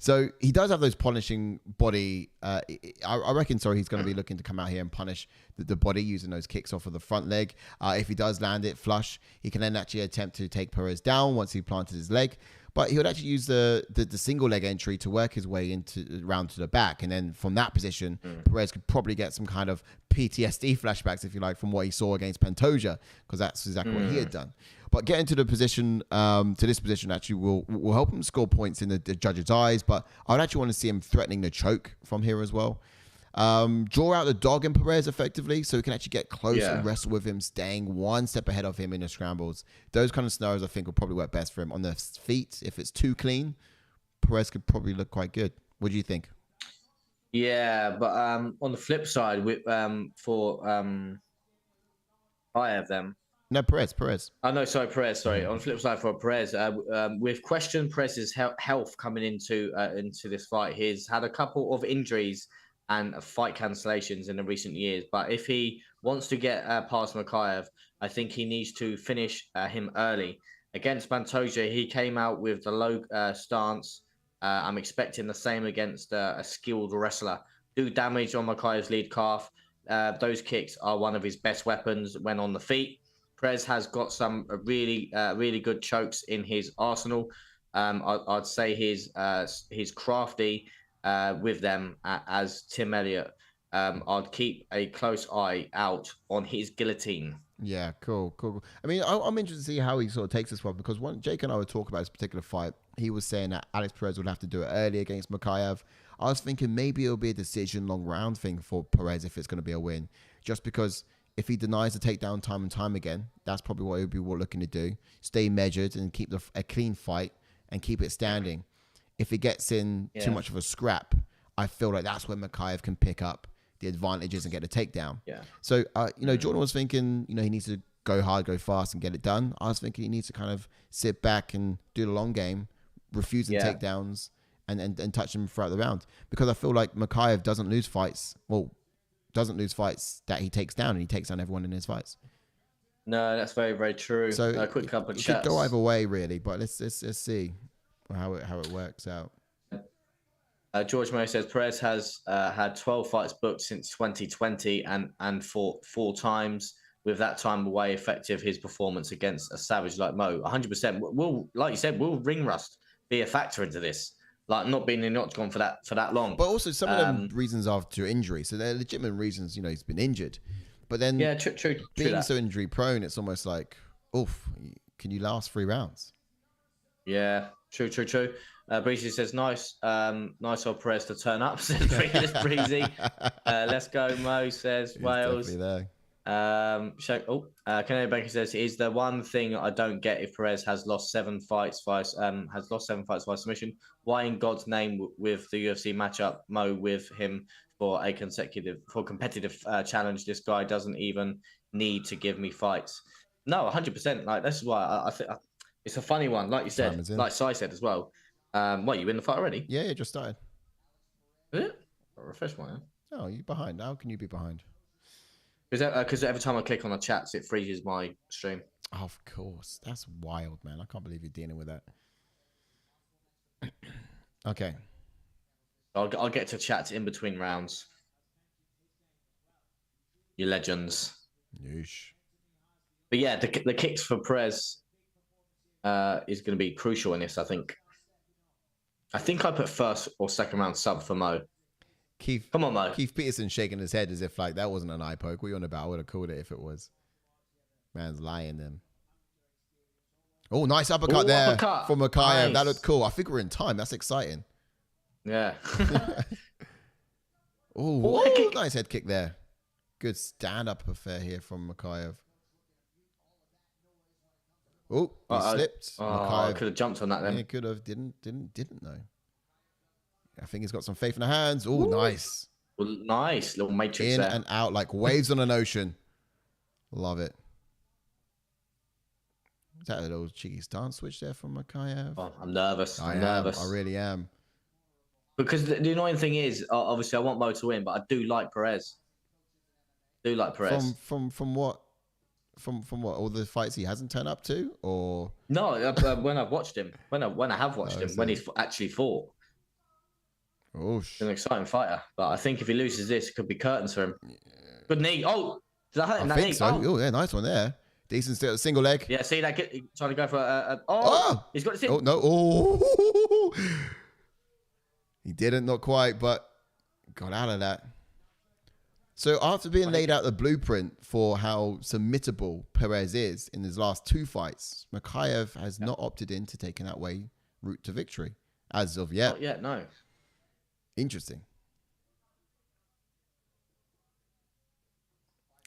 So he does have those punishing body. I reckon. Sorry, he's going to be looking to come out here and punish the body using those kicks off of the front leg. If he does land it flush, he can then actually attempt to take Perez down once he planted his leg. But he would actually use the single leg entry to work his way into round to the back, and then from that position, Perez could probably get some kind of PTSD flashbacks, if you like, from what he saw against Pantoja, because that's exactly what he had done. But getting to the position, to this position, actually will help him score points in the judge's eyes. But I would actually want to see him threatening the choke from here as well. Draw out the dog in Perez effectively, so he can actually get close and wrestle with him, staying one step ahead of him in the scrambles. Those kind of scenarios I think will probably work best for him. On the feet, if it's too clean, Perez could probably look quite good. What do you think? Yeah, but on the flip side, I have them. No, Perez. Oh, no, sorry, Perez. Sorry. On the flip side for Perez, we've questioned Perez's health coming into this fight. He's had a couple of injuries and fight cancellations in the recent years. But if he wants to get past Mokaev, I think he needs to finish him early. Against Pantoja, he came out with the low stance. I'm expecting the same against a skilled wrestler. Do damage on Mokaev's lead calf. Those kicks are one of his best weapons when on the feet. Perez has got some really good chokes in his arsenal. I'd say he's crafty with them as Tim Elliott. I'd keep a close eye out on his guillotine. Yeah, cool. I mean, I'm interested to see how he sort of takes this one, because when Jake and I were talking about this particular fight, he was saying that Alex Perez would have to do it early against Mokaev. I was thinking maybe it'll be a decision long round thing for Perez if it's going to be a win, just because if he denies the takedown time and time again, that's probably what he'll be looking to do. Stay measured and keep a clean fight and keep it standing. If it gets in too much of a scrap, I feel like that's when Mokaev can pick up the advantages and get a takedown. Yeah. So, Jordan was thinking, he needs to go hard, go fast, and get it done. I was thinking he needs to kind of sit back and do the long game, refusing takedowns and touch him throughout the round. Because I feel like Mokaev doesn't lose fights that he takes down, and he takes down everyone in his fights. No, that's very, very true. So a quick couple of it chats. Could go either way, really. But let's see how it works out. George Murray says Perez has had 12 fights booked since 2020 and fought 4 times. With that time away, effective his performance against a savage like Mo. 100%. Will, like you said, will ring rust be a factor into this? Like not being in the octagon for that long. But also some of them reasons are to injury, so they're legitimate reasons. He's been injured. But then true. Being so injury prone, it's almost like, oof, can you last 3 rounds? Yeah, true. Breezy says, nice of Perez to turn up. Says Breezy. Let's go, Mo says Wales. Definitely there. Canadian Banker says, is the one thing I don't get if Perez has lost 7 fights via submission. Why in God's name with the UFC matchup, Mo, with him for competitive challenge? This guy doesn't even need to give me fights. No, 100%. Like this is why I think it's a funny one. Like you said, like Sai said as well. What, you in the fight already? Yeah, it just started. Is it? I'll refresh mine. Oh, you're behind. How can you be behind? Because every time I click on the chats, it freezes my stream. Oh, of course. That's wild, man. I can't believe you're dealing with that. Okay. I'll get to chats in between rounds. You legends. Yeesh. But yeah, the kicks for Perez is going to be crucial in this, I think. I think I put first or second round sub for Mo. Come on, Mo. Keith Peterson shaking his head as if like that wasn't an eye poke. What are you on about? I would have called it if it was. Man's lying then. Oh, nice uppercut Ooh, there uppercut. from Mokaev. Nice. That looked cool. I think we're in time. That's exciting. Yeah. Oh, nice head kick there. Good stand-up affair here from Mokaev. Oh, he slipped. I could have jumped on that then. Yeah, could have. Didn't though. I think he's got some faith in the hands. Oh, nice. Well, nice little matrix In there. and out like waves on an ocean. Love it. Is that a little cheeky stance switch there from Mokaev? Oh, I'm nervous. I really am. Because the annoying thing is, obviously, I want Mo to win, but I do like Perez. From what? From what? All the fights he hasn't turned up to, or no? When I've watched him, when I have watched him, when he's actually fought. Oh, he's an exciting fighter, but I think if he loses this, it could be curtains for him. Yeah. Good knee. Oh, did I hurt him? I think so. Oh, yeah, nice one there. Decent single leg. Yeah, see that trying to go for he's got it. Oh no! Oh, he didn't, not quite, but got out of that. So after being laid out the blueprint for how submittable Perez is in his last 2 fights, Mokaev has not opted in to taking that route to victory as of yet. Not yet, no. Interesting.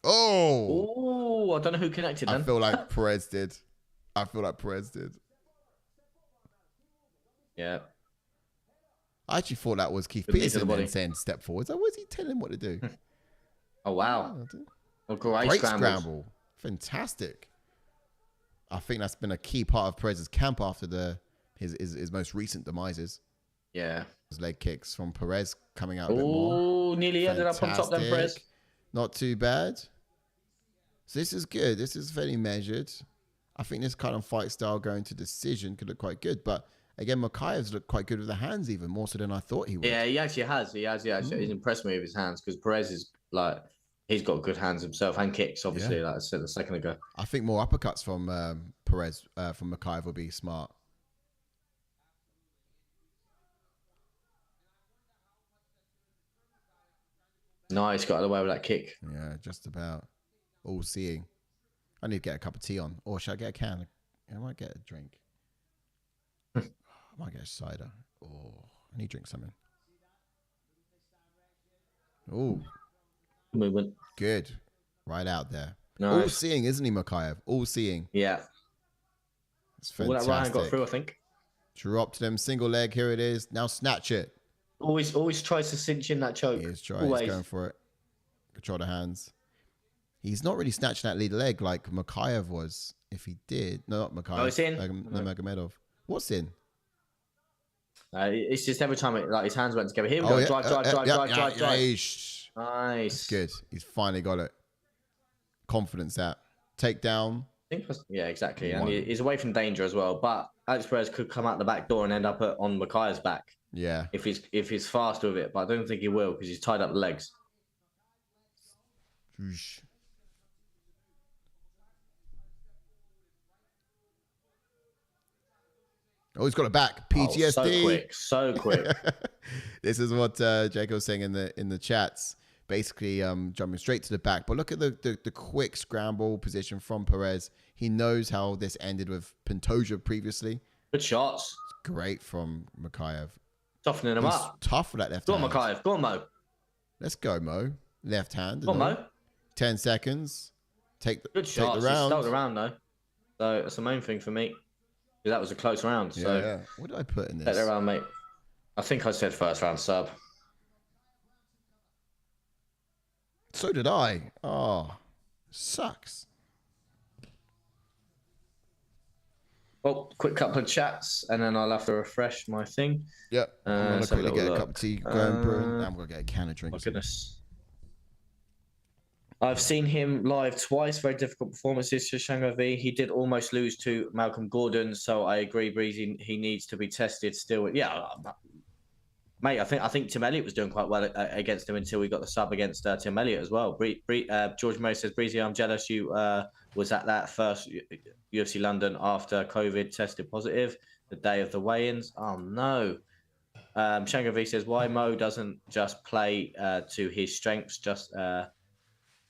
Oh, I don't know who connected then. I feel like Perez did. Yeah. I actually thought that was Keith Peterson then saying step forwards. What was he telling him what to do? Oh, wow. Great scramble. Fantastic. I think that's been a key part of Perez's camp after his most recent demises. Yeah. His leg kicks from Perez coming out a bit more. Oh, nearly ended up on top then, Perez. Not too bad. So this is good. This is fairly measured. I think this kind of fight style going to decision could look quite good. But again, Mokaev's looked quite good with the hands, even more so than I thought he would. Yeah, he actually has. He's impressed me with his hands because Perez is like, he's got good hands himself and kicks, obviously, like I said a second ago. I think more uppercuts from Perez, from Mokaev will be smart. Nice, got out of the way with that kick. Yeah, just about. All seeing. I need to get a cup of tea on. Or should I get a can? I might get a drink. I might get a cider. Oh, I need to drink something. Oh. Movement. Good. Right out there. Nice. All seeing, isn't he, Mokaev? All seeing. Yeah. It's fantastic. Well, that Ryan got through, I think. Dropped them. Single leg. Here it is. Now snatch it. Always tries to cinch in that choke. He is trying. He's going for it. Control the hands. He's not really snatching that lead leg like Mokaev was. If he did. No, not Mokaev. Oh, it's in? Nurmagomedov. What's in? It's just every time his hands went together. Here we go. Drive. Nice. That's good. He's finally got it. Confidence that. Takedown. Yeah, exactly. And he's away from danger as well. But Alex Perez could come out the back door and end up on Mokaev's back. Yeah. If he's fast with it. But I don't think he will because he's tied up the legs. Oh, he's got it back. PTSD. So quick. This is what Jacob was saying in the chats. Basically, jumping straight to the back. But look at the quick scramble position from Perez. He knows how this ended with Pantoja previously. Good shots. Great from Mokaev. Toughening him up. Tough for that left hand. Go on, Mokaev. Go on, Mo. Let's go, Mo. Left hand. Go on, Mo. 10 seconds. Good shots. He stole the round, though. So that's the main thing for me. That was a close round. So yeah. What did I put in this? Better round, mate. I think I said first round sub. So did I. Oh, sucks. Well, quick couple of chats, and then I'll have to refresh my thing. Yep. I'm going to quickly get a cup of tea going, brewing. I'm going to get a can of drinks. My goodness. I've seen him live twice. Very difficult performances to Shango V. He did almost lose to Malcolm Gordon, so I agree, Breezy. He needs to be tested still. Yeah, mate. I think Tim Elliott was doing quite well against him until we got the sub against Tim Elliott as well. George Mo says, Breezy, I'm jealous you was at that first UFC London after COVID tested positive the day of the weigh-ins. Oh no. Shango V says, why Mo doesn't just play to his strengths, just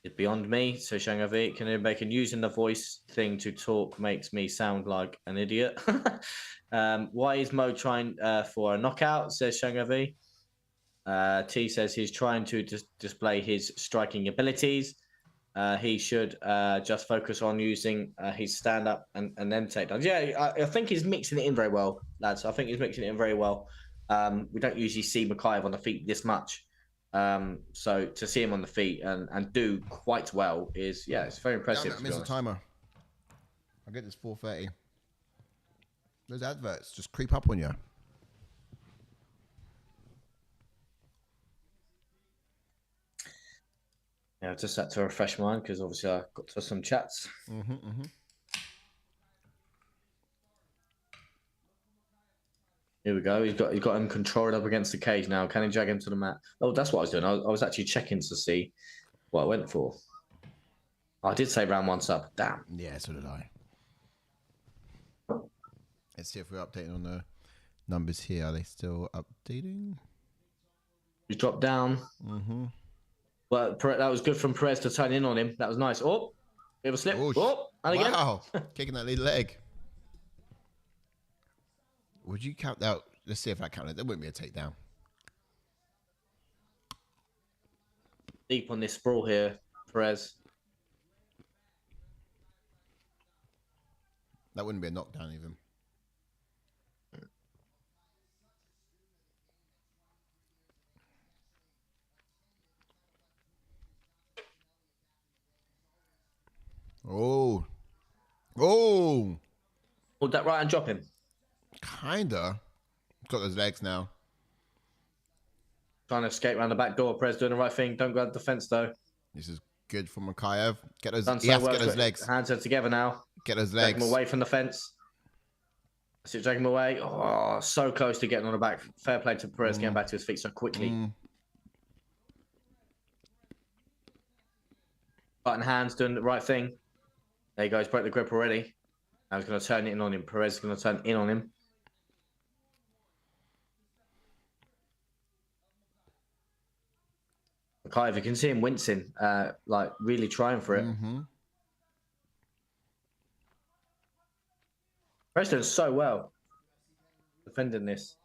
It's beyond me. So Shangavi, using the voice thing to talk makes me sound like an idiot. Why is Mo trying for a knockout? Says Shangavi. T says he's trying to display his striking abilities. He should just focus on using his stand-up and then takedowns. Yeah, I think he's mixing it in very well, lads. I think he's mixing it in very well. We don't usually see Mokaev on the feet this much. So to see him on the feet and do quite well is, yeah, it's very impressive. I missed the timer. I'll get this 4:30. Those adverts just creep up on you. Yeah, I just had to refresh mine because obviously I got to some chats. Here we go. He's got him controlled up against the cage now. Can he drag him to the mat? Oh, that's what I was doing. I was actually checking to see what I went for. I did say round 1 sub. Damn. Yeah, so did I. Let's see if we're updating on the numbers here. Are they still updating? He's dropped down. Well, that was good from Perez to turn in on him. That was nice. Oh, bit of a slip. Oh, and again. Wow. Kicking that lead leg. Would you count that? Let's see if I count it. That wouldn't be a takedown. Deep on this sprawl here, Perez. That wouldn't be a knockdown even. Oh. Oh. Hold that right and drop him. Kinda. Got those legs now. Trying to escape around the back door. Perez doing the right thing. Don't grab the fence though. This is good from Mokaev. Get those. Done He has so to get those legs. Hands are together now. Get those Drag legs. him away from the fence. That's it, drag him away. Oh, so close to getting on the back. Fair play to Perez getting back to his feet so quickly. Button hands doing the right thing. There he goes. Broke the grip already. Now he's going to turn it in on him. Perez is going to turn in on him. Mokaev, you can see him wincing, like really trying for it. Perez doing so well defending this.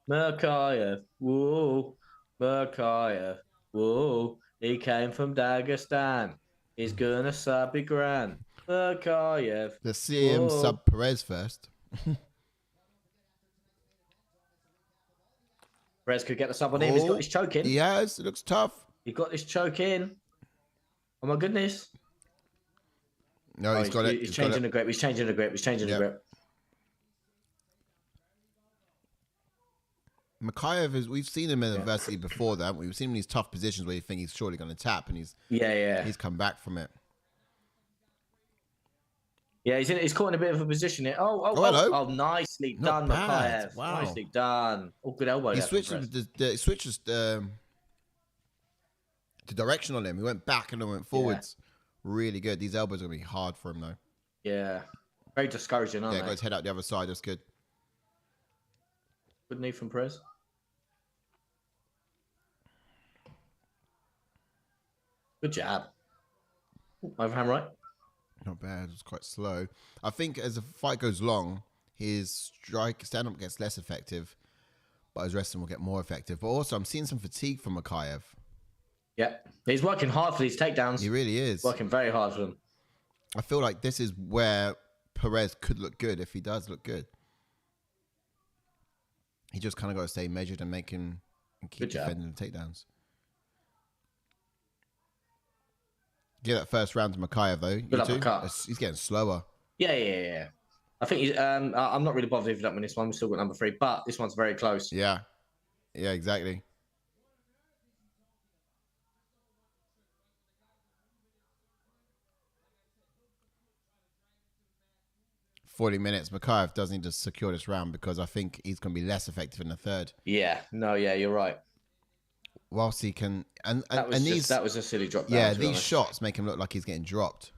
Mokaev, whoa, Mokaev, whoa. He came from Dagestan. He's gonna sub be grand. Mokaev. Let's see him sub Perez first. Perez could get the sub on him. He's got his choke in. He has. It looks tough. He got this choke in. Oh my goodness. No, he's got it. He's changing the grip. He's changing the grip. He's changing the grip. Mokaev is. We've seen him in adversity before that. We've seen him in these tough positions where you think he's surely going to tap, and he's he's come back from it. Yeah, he's caught in a bit of a position here. Hello. Oh, nicely done, Mokaev. Wow. Nicely done. Oh, good elbow. He switches the direction on him. He went back and then went forwards. Really good. These elbows are going to be hard for him, though. Yeah. Very discouraging, aren't they? Yeah, got his head out the other side. That's good. Good knee from Perez. Good jab. Overhand right. Not bad. It was quite slow. I think as the fight goes long, his stand-up gets less effective, but his wrestling will get more effective. But also, I'm seeing some fatigue from Mokaev. Yeah. He's working hard for these takedowns. He really is. Working very hard for them. I feel like this is where Perez could look good if he does look good. He just kind of got to stay measured and keep defending the takedowns. Get that first round to Mokaev though. Good uppercut. He's getting slower. Yeah. I think he's. I'm not really bothered if you don't win this one. We've still got number 3, but this one's very close. Yeah, exactly. "40 minutes. Mokaev does need to secure this round because I think he's going to be less effective in the third. Yeah. No. Yeah. You're right. Whilst he can, that was a silly drop. Yeah, these shots make him look like he's getting dropped.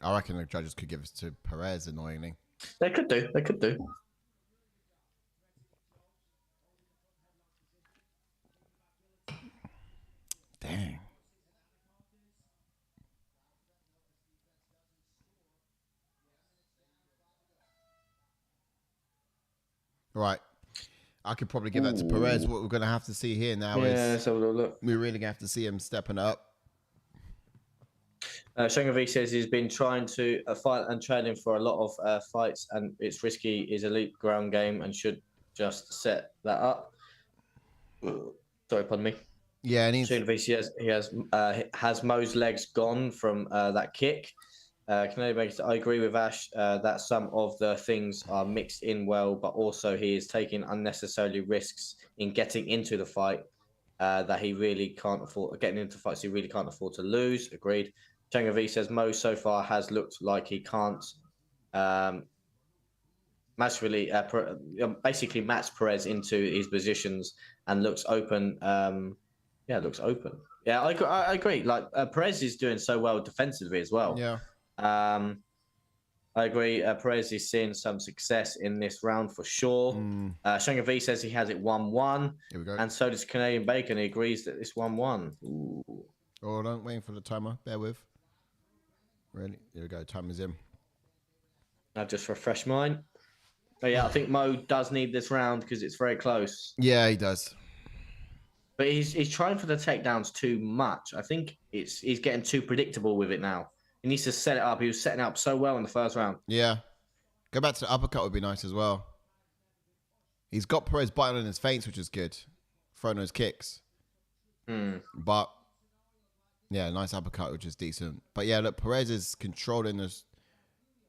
I reckon the judges could give it to Perez, annoyingly. They could do. They could do. Dang. Right. I could probably give that to Perez. What we're going to have to see here now is so look. we're really going to have to see him stepping up. Shangavi says he's been trying to fight and training for a lot of fights, and it's risky. Is elite ground game and should just set that up. Sorry, pardon me. Yeah, and he has Mo's legs gone from that kick. I agree with Ash that some of the things are mixed in well, but also he is taking unnecessarily risks in getting into the fight that he really can't afford. Getting into fights he really can't afford to lose. Agreed. Changavi says Mo so far has looked like he can't basically match Perez into his positions and looks open. Looks open. Yeah, I agree. Like Perez is doing so well defensively as well. yeah. I agree. Perez is seeing some success in this round for sure. Shangavi says he has it 1-1. Here we go. And so does Canadian Bacon. He agrees that it's 1-1. Ooh. Hold on, waiting for the timer. Bear with. Really? Here we go. Timer's in. I've just refreshed mine. Oh, yeah, I think Mo does need this round because it's very close. Yeah, he does. But he's trying for the takedowns too much. I think he's getting too predictable with it now. He needs to set it up. He was setting it up so well in the first round. Yeah. Go back to the uppercut would be nice as well. He's got Perez biting on his feints, which is good. Throwing those kicks. But, yeah, nice uppercut, which is decent. But, yeah, look, Perez is controlling this.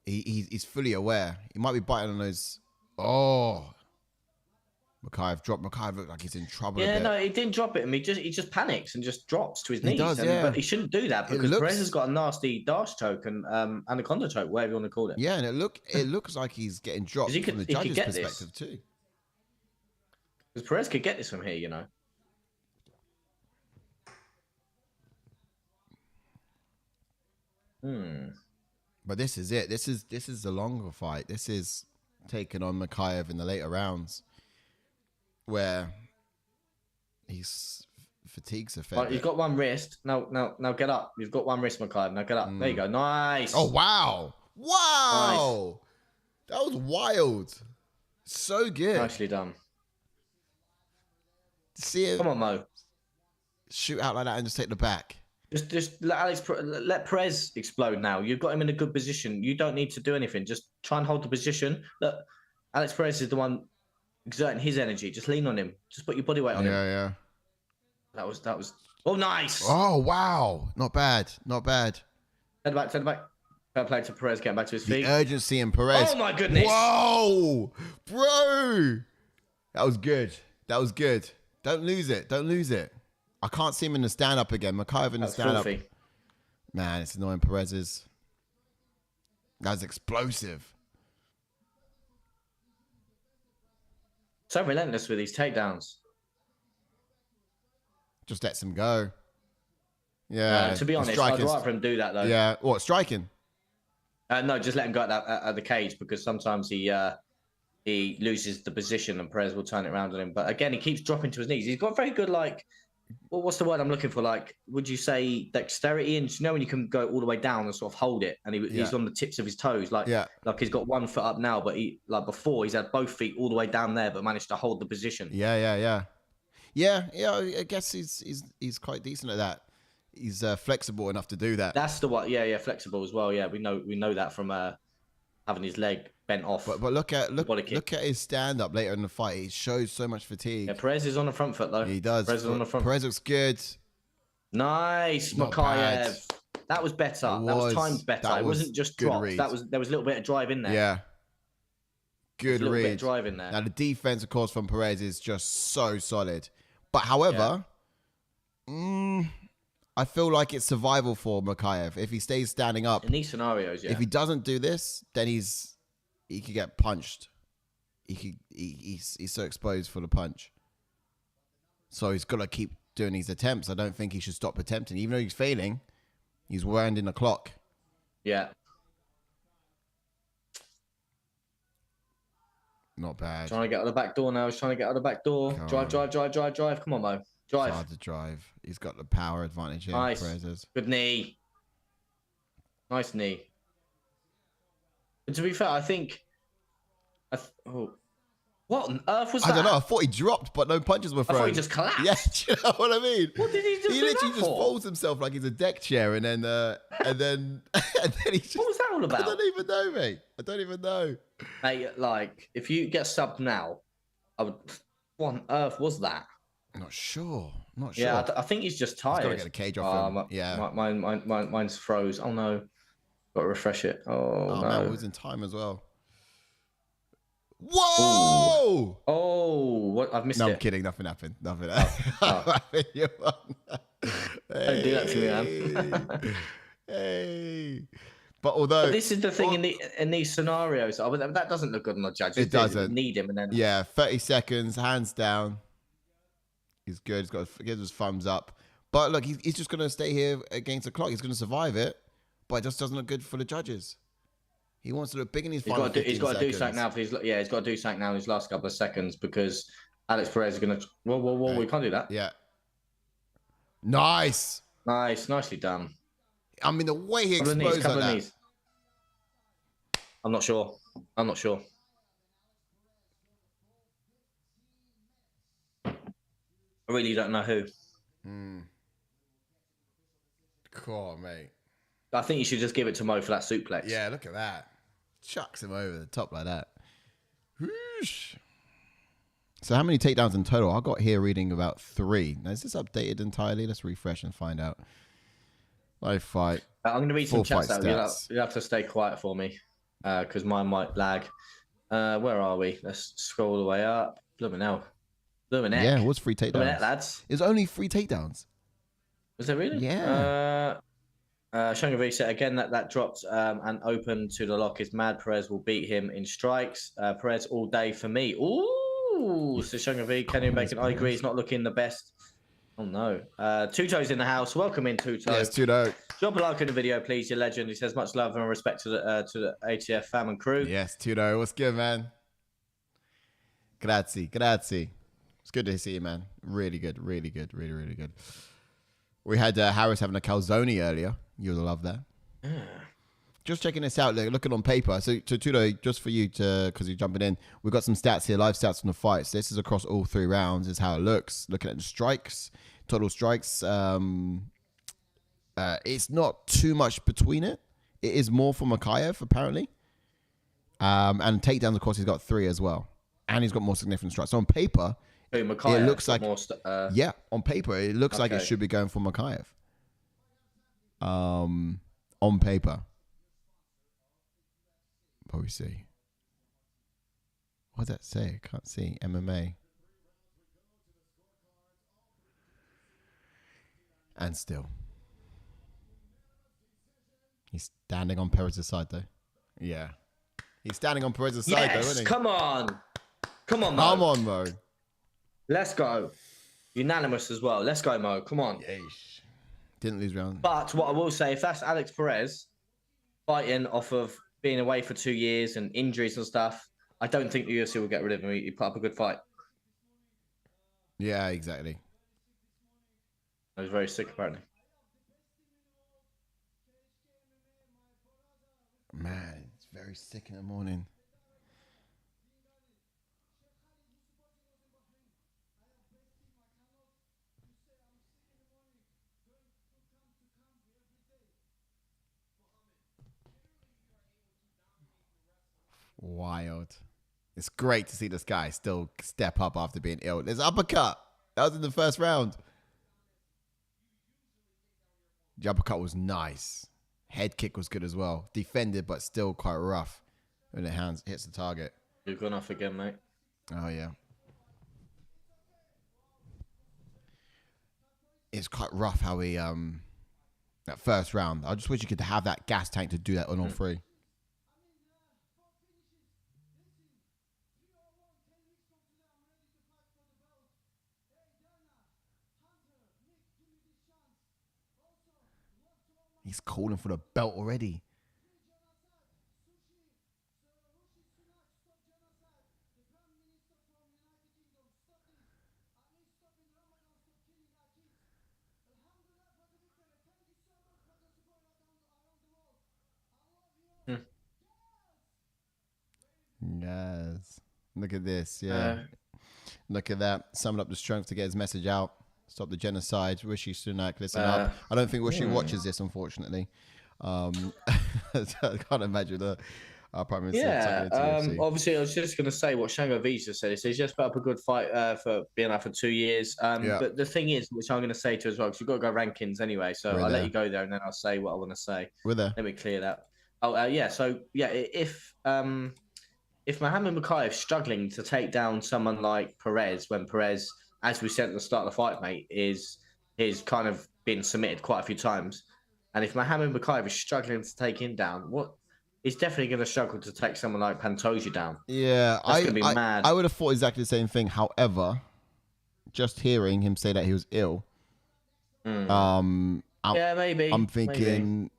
He's fully aware. He might be biting on those. Oh. Mokaev dropped. Mokaev looked like he's in trouble. Yeah, no, he didn't drop it. He just panics and just drops to his knees. Does, yeah. But he shouldn't do that because Perez has got a nasty dash choke and anaconda choke, whatever you want to call it. Yeah, and it looks like he's getting dropped from the judge's perspective too. Because Perez could get this from here, you know. But this is it. This is the longer fight. This is taking on Mokaev in the later rounds, where he's fatigues a fair bit. You've got one wrist. Now get up. You've got one wrist, Mokaev. Now get up. There you go. Nice. Oh wow! Wow! Nice. That was wild. So good. Nicely done. See him. Come on, Mo. Shoot out like that and just take the back. Just let Perez explode now. You've got him in a good position. You don't need to do anything. Just try and hold the position. Look, Alex Perez is the one exerting his energy. Just lean on him. Just put your body weight on him. Yeah. That was. Oh, nice. Oh wow! Not bad. Not bad. Turn back. Fair play to Perez getting back to his feet. The urgency in Perez. Oh my goodness! Whoa, bro! That was good. Don't lose it. I can't see him in the stand-up again. Mokaev in the stand-up. Man, it's annoying. Perez's. That's explosive. So relentless with these takedowns. Just lets him go. Yeah. To be honest, I'd rather him do that though. Yeah. What, striking? No, just let him go at the cage because sometimes he loses the position and Perez will turn it around on him. But again, he keeps dropping to his knees. He's got very good what's the word I'm looking for? Would you say dexterity? And you know when you can go all the way down and sort of hold it, and he's on the tips of his toes, like he's got one foot up now, but before he's had both feet all the way down there, but managed to hold the position. Yeah. I guess he's quite decent at that. He's flexible enough to do that. That's the one. Yeah, flexible as well. Yeah, we know that from having his leg bent off. But look at his stand up later in the fight. He shows so much fatigue. Yeah, Perez is on the front foot though. He does. Perez is on the front. Perez looks good. Nice, Mokaev. That was better. That was timed better. It wasn't just dropped. There was a little bit of drive in there. Yeah. Good read. Bit of drive in there. Now the defense, of course, from Perez is just so solid. But however, I feel like it's survival for Mokaev if he stays standing up. In these scenarios, yeah. If he doesn't do this, then he could get punched. He's so exposed for the punch. So he's got to keep doing these attempts. I don't think he should stop attempting. Even though he's failing, he's winding the clock. Yeah. Not bad. Trying to get out the back door now. He's trying to get out the back door. Drive. Come on, Mo. Drive. It's hard to drive. He's got the power advantage here. Nice. Perez. Good knee. Nice knee. But to be fair, I think... oh. What on earth was that? I don't know. I thought he dropped, but no punches were thrown. I thought he just collapsed. Yeah, do you know what I mean? What did he just do? He literally that just for? folds himself like he's a deck chair, and then and then he just. What was that all about? I don't even know, mate. I don't even know. Mate, like, if you get subbed now, I would... What on earth was that? Not sure. Not sure. Yeah, I think he's just tired. He's got to get a cage off him. Yeah. Mine's froze. Oh, no. Got to refresh it. Oh, no. Man, we was in time as well. Whoa! Ooh. Oh, what? I've missed it. No, I'm kidding. Nothing happened. Nothing happened. Don't do that to me, man. Hey. But this is the thing in these scenarios. That doesn't look good on the judge. It doesn't. You need him, and then 30 seconds, hands down. He's good. He's got to give his thumbs up. But look, he's just going to stay here against the clock. He's going to survive it, but it just doesn't look good for the judges. He wants to look big in his final 15 He's got to do something now. seconds. He's got to do something now in his last couple of seconds because Alex Perez is going to. Whoa! Right. We can't do that. Yeah. Nice. Nicely done. I mean, the way he exposed like that. I'm not sure. I really don't know who. Cool, mate. I think you should just give it to Mo for that suplex. Yeah, look at that. Chucks him over the top like that. Whoosh. So how many takedowns in total? I got here reading about 3. Now, is this updated entirely? Let's refresh and find out. Live fight. I'm going to read some chats out. You'll have to stay quiet for me because mine might lag. Where are we? Let's scroll all the way up. Blooming hell. Blooming heck. Yeah, it was 3 takedowns. Blooming heck, lads. It was only 3 takedowns. Was it really? Yeah. Shangavi said again that dropped and open to the lock is mad. Perez will beat him in strikes. Perez all day for me. Ooh, so Shangavi, Kenny Bacon. I agree, he's not looking the best. Oh no. Tuto's in the house. Welcome in, Tuto. Yes, Tuto. Drop a like on the video, please. You're a legend. He says much love and respect to the ATF fam and crew. Yes, Tuto. What's good, man? Grazie. It's good to see you, man. Really good. Really good. Really, really good. We had Harris having a calzone earlier. You'll love that. Yeah. Just checking this out, looking on paper. So Tudo, just for you because you're jumping in, we've got some stats here, live stats from the fights. This is across all 3 rounds, is how it looks. Looking at the strikes, total strikes. It's not too much between it. It is more for Mokaev, apparently. And takedowns, of course, he's got 3 as well. And he's got more significant strikes. So on paper, it looks like yeah, on paper it looks like it should be going for Mokaev. On paper, but we see. What does that say? I can't see. MMA. And still, he's standing on Perez's side though. Yeah, he's standing on Perez's side though, isn't he? Come on, Mo. Come on, Mo. Let's go. Unanimous as well. Let's go, Mo. Come on. Yeesh. Didn't lose round. But what I will say, if that's Alex Perez fighting off of being away for 2 years and injuries and stuff, I don't think the UFC will get rid of him. He put up a good fight. Yeah, exactly. I was very sick, apparently. Man, it's very sick in the morning. Wild. It's great to see this guy still step up after being ill. There's uppercut. That was in the first round. The uppercut was nice. Head kick was good as well. Defended, but still quite rough. When the hands hits the target. You've gone off again, mate. Oh, yeah. It's quite rough how he, that first round. I just wish you could have that gas tank to do that on all 3. He's calling for the belt already. does. Look at this. Yeah. Look at that. Summoned up the strength to get his message out. Stop the genocide. Rishi Sunak, listen up. I don't think Rishi watches this, unfortunately. I can't imagine our Prime Minister. Obviously, I was just going to say what Shango V just said. He says just put up a good fight for being out for 2 years. But the thing is, which I'm going to say to as well, because you've got to go rankings anyway. So I'll let you go there, and then I'll say what I want to say. We're there. Let me clear that. If Mohamed Mokaev struggling to take down someone like Perez, when Perez, as we said at the start of the fight, mate, is kind of been submitted quite a few times, and if Mohamed Mokaev is struggling to take him down, he's definitely going to struggle to take someone like Pantoja down. Yeah, that's going to be mad. I would have thought exactly the same thing. However, just hearing him say that he was ill, maybe. I'm thinking,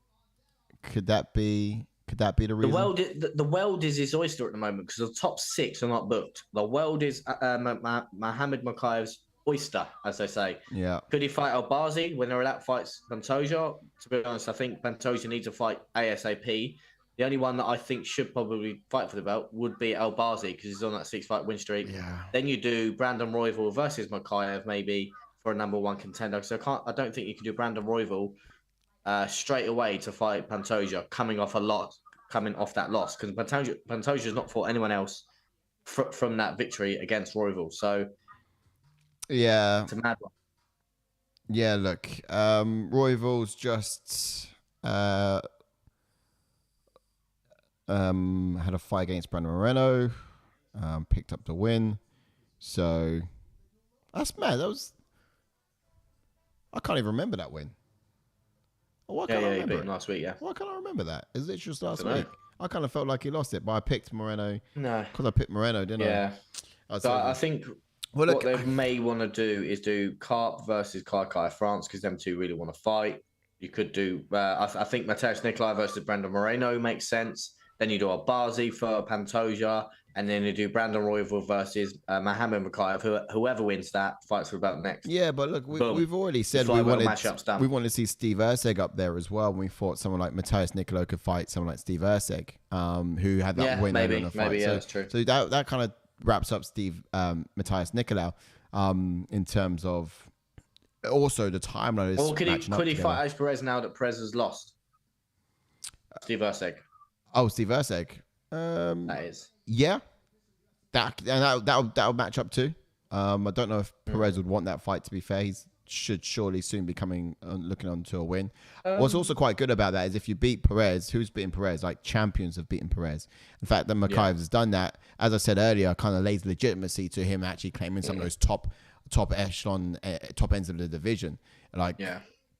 could that be the reason? The world is his oyster at the moment because the top 6 are not booked. The world is Mohamed Mokaev's oyster, as they say. Yeah. Could he fight Albazi when that fights Pantoja? To be honest, I think Pantoja needs to fight ASAP. The only one that I think should probably fight for the belt would be Albazi because he's on that 6-fight win streak. Yeah. Then you do Brandon Royval versus Mokaev maybe for a number 1 contender. So I don't think you can do Brandon Royval straight away to fight Pantoja coming off that loss because Pantoja's not fought anyone else from that victory against Royval. So yeah, it's a mad one. Yeah, look, Royval's just had a fight against Brandon Moreno, picked up the win. So that's mad. I can't even remember that win. Why can't I remember it? Last week, yeah. Why can't I remember that? Is it just last week? I kind of felt like he lost it, but I picked Moreno. No. Because I picked Moreno, didn't I? Yeah. So I think what they may want to do is do Karp versus Kai France because them two really want to fight. You could do, I think Mateusz Nikolai versus Brandon Moreno makes sense. Then you do Albazi for Pantoja, and then you do Brandon Royval versus Mohamed Mokaev. Whoever wins that fights for the belt next. Yeah, but look, we've already said we wanted to see Steve Erceg up there as well. When we thought someone like Mateusz Nikolai could fight someone like Steve Erceg, who had that win over in the fight. Maybe, that's true. So that kind of wraps up Mateusz Nikolai in terms of also the timeline. Or could he fight Perez now that Perez has lost? Steve Erceg. Oh, Steve Erceg. That is. Yeah, that'll match up too. I don't know if Perez would want that fight. To be fair, he should surely soon be looking on to a win. What's also quite good about that is if you beat Perez, who's beaten Perez? Like champions have beaten Perez. In fact, then Mokaev has done that. As I said earlier, kind of lays legitimacy to him actually claiming some of those top echelon, top ends of the division.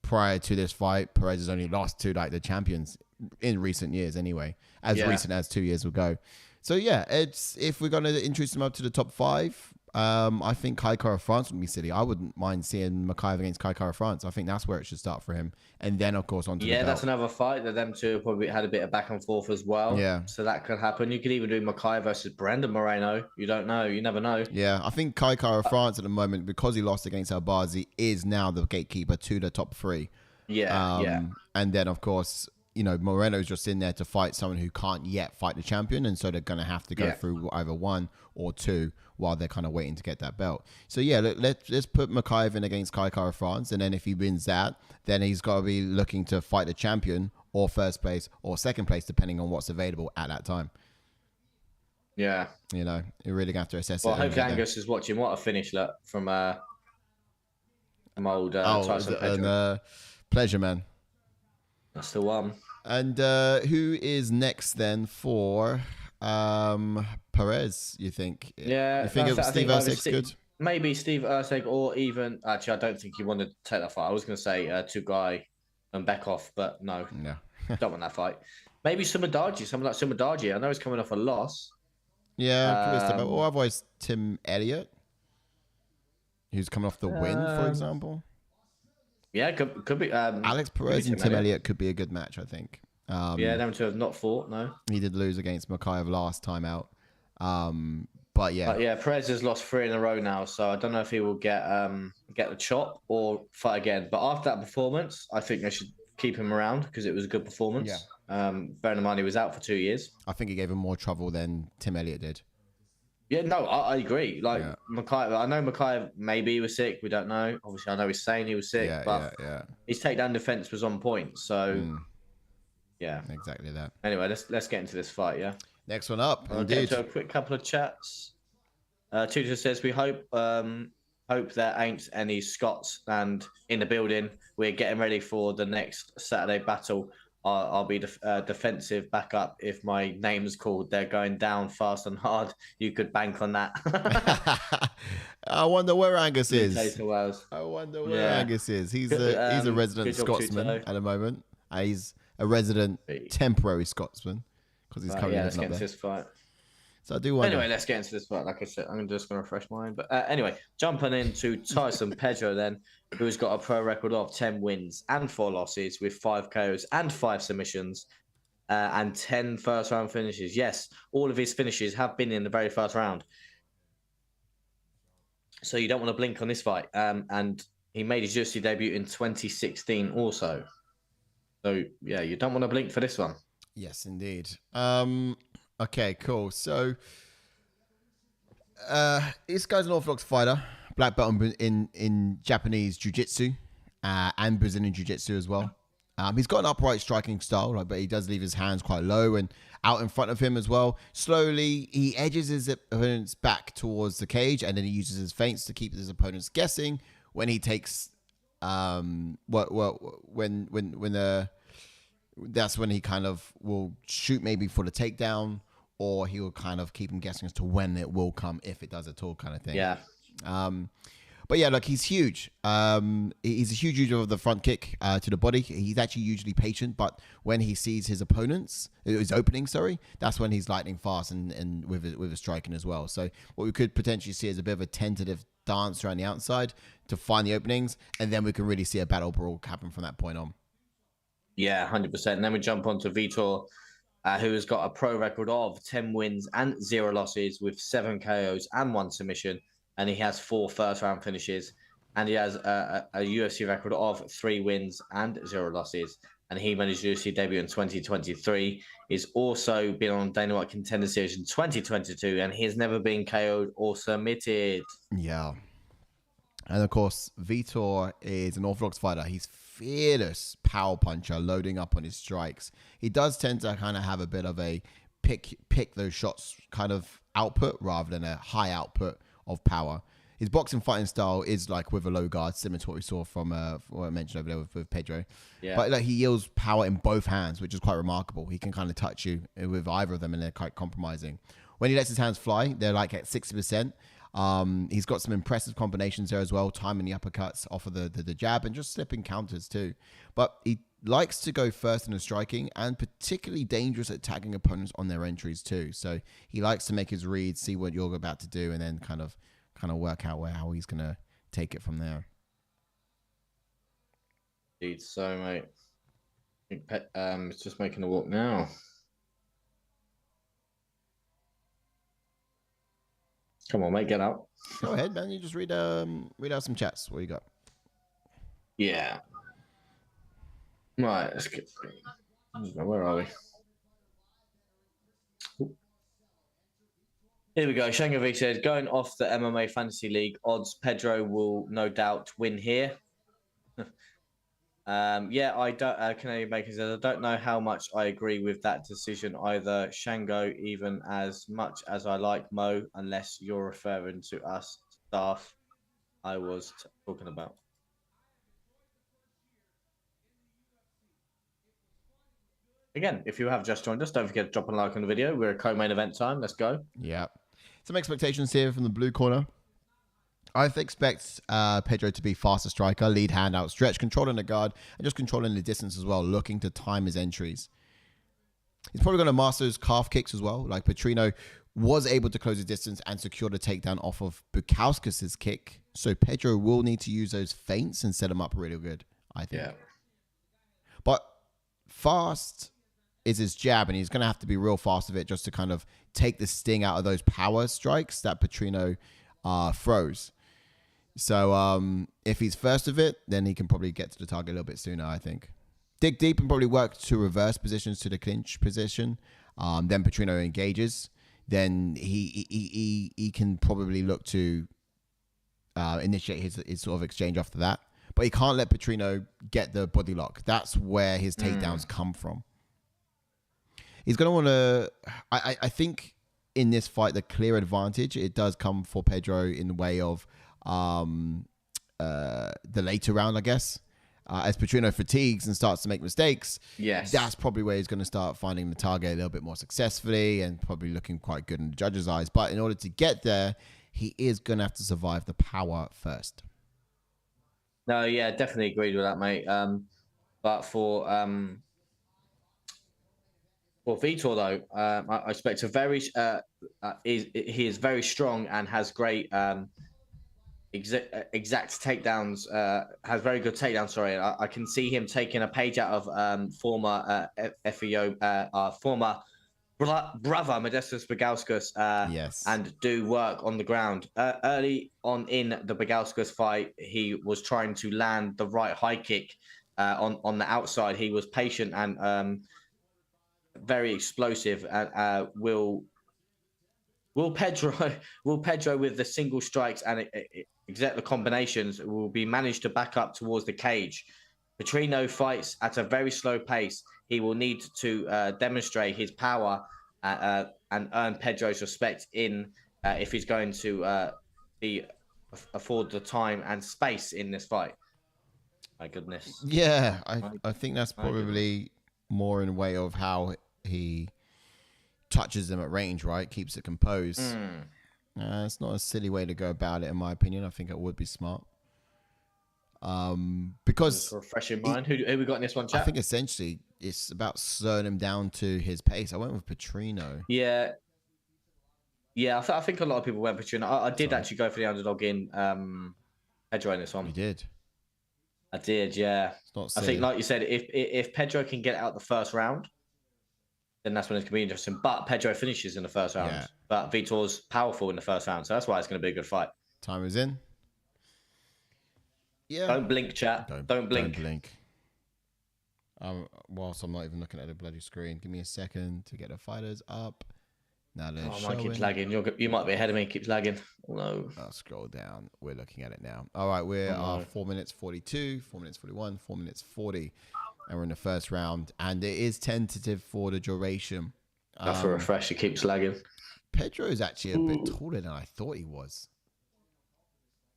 Prior to this fight, Perez has only lost to like the champions in recent years anyway, recent as 2 years ago. So yeah, it's if we're going to introduce him up to the top 5, I think Kai Kara France would be silly. I wouldn't mind seeing Mokaev against Kai Kara France. I think that's where it should start for him, and then of course onto the belt. That's another fight that them two probably had a bit of back and forth as well. Yeah, so that could happen. You could even do Mokaev versus Brandon Moreno. You don't know. You never know. Yeah, I think Kai Kara France at the moment, because he lost against Albazi, is now the gatekeeper to the top 3. And then of course, Moreno's just in there to fight someone who can't yet fight the champion, and so they're going to have to go through either 1 or 2 while they're kind of waiting to get that belt. So yeah, let's put Mokaev in against Kai Kara France, and then if he wins that, then he's got to be looking to fight the champion or first place or second place, depending on what's available at that time. Yeah. You're really going to have to assess it. Well, I hope Angus is watching. What a finish, look, from old Tyson Pedro. Pleasure, man. That's the one. And who is next then for Perez, you think? Yeah. You think Steve Erceg's good? Maybe Steve Erceg, or even... Actually, I don't think he wanted to take that fight. I was going to say Tugai and Bekov, but no. Don't want that fight. Maybe Sumadaji, someone like Sumadaji. I know he's coming off a loss. Yeah, or otherwise Tim Elliott, who's coming off the win, for example. Yeah, could be. Alex Perez and Tim Elliott could be a good match, I think. Them two have not fought, no. He did lose against Mokaev last time out. But yeah. Perez has lost 3 in a row now, so I don't know if he will get the chop or fight again. But after that performance, I think they should keep him around because it was a good performance. Yeah. Bearing in mind he was out for 2 years. I think he gave him more trouble than Tim Elliott did. Yeah, no, I agree. Like Yeah. Mokaev, I know Mokaev maybe he was sick. We don't know. Obviously, I know he's saying he was sick, but Yeah. his takedown defense was on point. So yeah. Exactly that. Anyway, let's get into this fight. Yeah. Next one up, I'll indeed. get to a quick couple of chats. Tutor says we hope there ain't any Scots and in the building. We're getting ready for the next Saturday battle. I'll be defensive backup if my name's called. They're going down fast and hard. You could bank on that. I wonder where Angus is. I wonder where Angus is. He's a resident Scotsman at the moment. He's a resident temporary Scotsman because he's currently let's living get up into there. this fight. So I do wonder. Anyway, let's get into this fight. Like I said, I'm just going to refresh mine. But anyway, jumping into Tyson Pedro then, who's got a pro record of 10 wins and 4 losses with 5 KOs and 5 submissions and 10 first-round finishes. Yes, all of his finishes have been in the very first round. So you don't want to blink on this fight. And he made his UFC debut in 2016 also. So, yeah, you don't want to blink for this one. Yes, indeed. Okay, cool. So, this guy's an orthodox fighter, black belt in Japanese jiu-jitsu and Brazilian jiu-jitsu as well. He's got an upright striking style, but he does leave his hands quite low and out in front of him as well. Slowly, he edges his opponents back towards the cage, and then he uses his feints to keep his opponents guessing when he takes that's when he kind of will shoot maybe for the takedown, or he will kind of keep him guessing as to when it will come, if it does at all, kind of thing. Yeah. But yeah, look, he's huge. He's a huge user of the front kick to the body. He's actually usually patient, but when he sees his opening, that's when he's lightning fast and with his striking as well. So what we could potentially see is a bit of a tentative dance around the outside to find the openings, and then we can really see a battle brawl happen from that point on. Yeah, 100%. And then we jump on to Vitor, who has got a pro record of 10 wins and 0 losses with 7 KOs and 1 submission. And he has 4 first-round finishes. And he has a UFC record of 3 wins and 0 losses. And he made his UFC debut in 2023. He's also been on Dana White Contender Series in 2022. And he has never been KO'd or submitted. Yeah. And of course, Vitor is an orthodox fighter. He's fearless power puncher, loading up on his strikes. He does tend to kind of have a bit of a pick those shots kind of output rather than a high output of power. His boxing fighting style is like with a low guard, similar to what we saw from what I mentioned over there with Pedro. Yeah. But like he yields power in both hands, which is quite remarkable. He can kind of touch you with either of them, and they're quite compromising. When he lets his hands fly, they're like at 60%. He's got some impressive combinations there as well, timing the uppercuts off of the jab and just slipping counters too. But he likes to go first in the striking and particularly dangerous at tagging opponents on their entries too. So he likes to make his reads, see what you're about to do, and then kind of work out how he's going to take it from there. Indeed, so mate. It's just making a walk now. Come on, mate, get out. Go ahead, man. You just read out some chats. What you got? Yeah. Right, let's get. Where are we? Ooh. Here we go. Shangovic says, going off the MMA Fantasy League odds, Pedro will no doubt win here. Yeah, I don't. Canadian Bacon says, I don't know how much I agree with that decision either, Shango, even as much as I like Mo, unless you're referring to us staff I was talking about. Again, if you have just joined us, don't forget to drop a like on the video. We're a co-main event time. Let's go. Yeah. Some expectations here from the blue corner. I expect Pedro to be faster striker, lead hand outstretched, controlling the guard, and just controlling the distance as well, looking to time his entries. He's probably going to master his calf kicks as well. Like Petrino was able to close his distance and secure the takedown off of Bukowskis' kick. So Pedro will need to use those feints and set him up really good, I think. Yeah. But fast is his jab, and he's going to have to be real fast with it just to kind of take the sting out of those power strikes that Petrino throws. So if he's first of it, then he can probably get to the target a little bit sooner, I think. Dig deep and probably work to reverse positions to the clinch position. Then Petrino engages. then he can probably look to initiate his sort of exchange after that. But he can't let Petrino get the body lock. That's where his takedowns come from. He's going to want to... I think in this fight, the clear advantage, it does come for Pedro in the way of the later round, I guess. As Petrino fatigues and starts to make mistakes, that's probably where he's going to start finding the target a little bit more successfully and probably looking quite good in the judges' eyes. But in order to get there, he is going to have to survive the power first. No, yeah, definitely agreed with that, mate. But for Vitor, though, I expect a very he is very strong and has great exact takedowns. Has very good takedowns. Sorry, I can see him taking a page out of former FEO, former brother Modestas Bukauskas, and do work on the ground. Early on in the Bukauskas fight, he was trying to land the right high kick on the outside. He was patient and very explosive. And will Pedro with the single strikes and exert the combinations will be managed to back up towards the cage. Petrino fights at a very slow pace. He will need to demonstrate his power and earn Pedro's respect if he's going to afford the time and space in this fight. My goodness. Yeah, I think that's probably more in a way of how he touches them at range, right? Keeps it composed. It's not a silly way to go about it, in my opinion. I think it would be smart. Because for a fresh in mind, who we got in this one, chat? I think essentially it's about slowing him down to his pace. I went with Petrino. Yeah, I think a lot of people went Petrino. I did actually go for the underdog in Pedro in this one. You did? I did, yeah. It's not I silly. think, like you said, if Pedro can get out the first round, then that's when it's going to be interesting. But Pedro finishes in the first round. Yeah. But Vitor's powerful in the first round, so that's why it's going to be a good fight. Time is in. Yeah. Don't blink, chat. Don't blink. Don't blink. Whilst I'm not even looking at the bloody screen, give me a second to get the fighters up. Now they're showing. Mine keeps lagging. You might be ahead of me. It keeps lagging. Oh, no. I'll scroll down. We're looking at it now. All right, we're 4 minutes 42, 4 minutes 41, 4 minutes 40. And we're in the first round. And it is tentative for the duration. For a refresh, it keeps lagging. Pedro is actually a bit taller than I thought he was.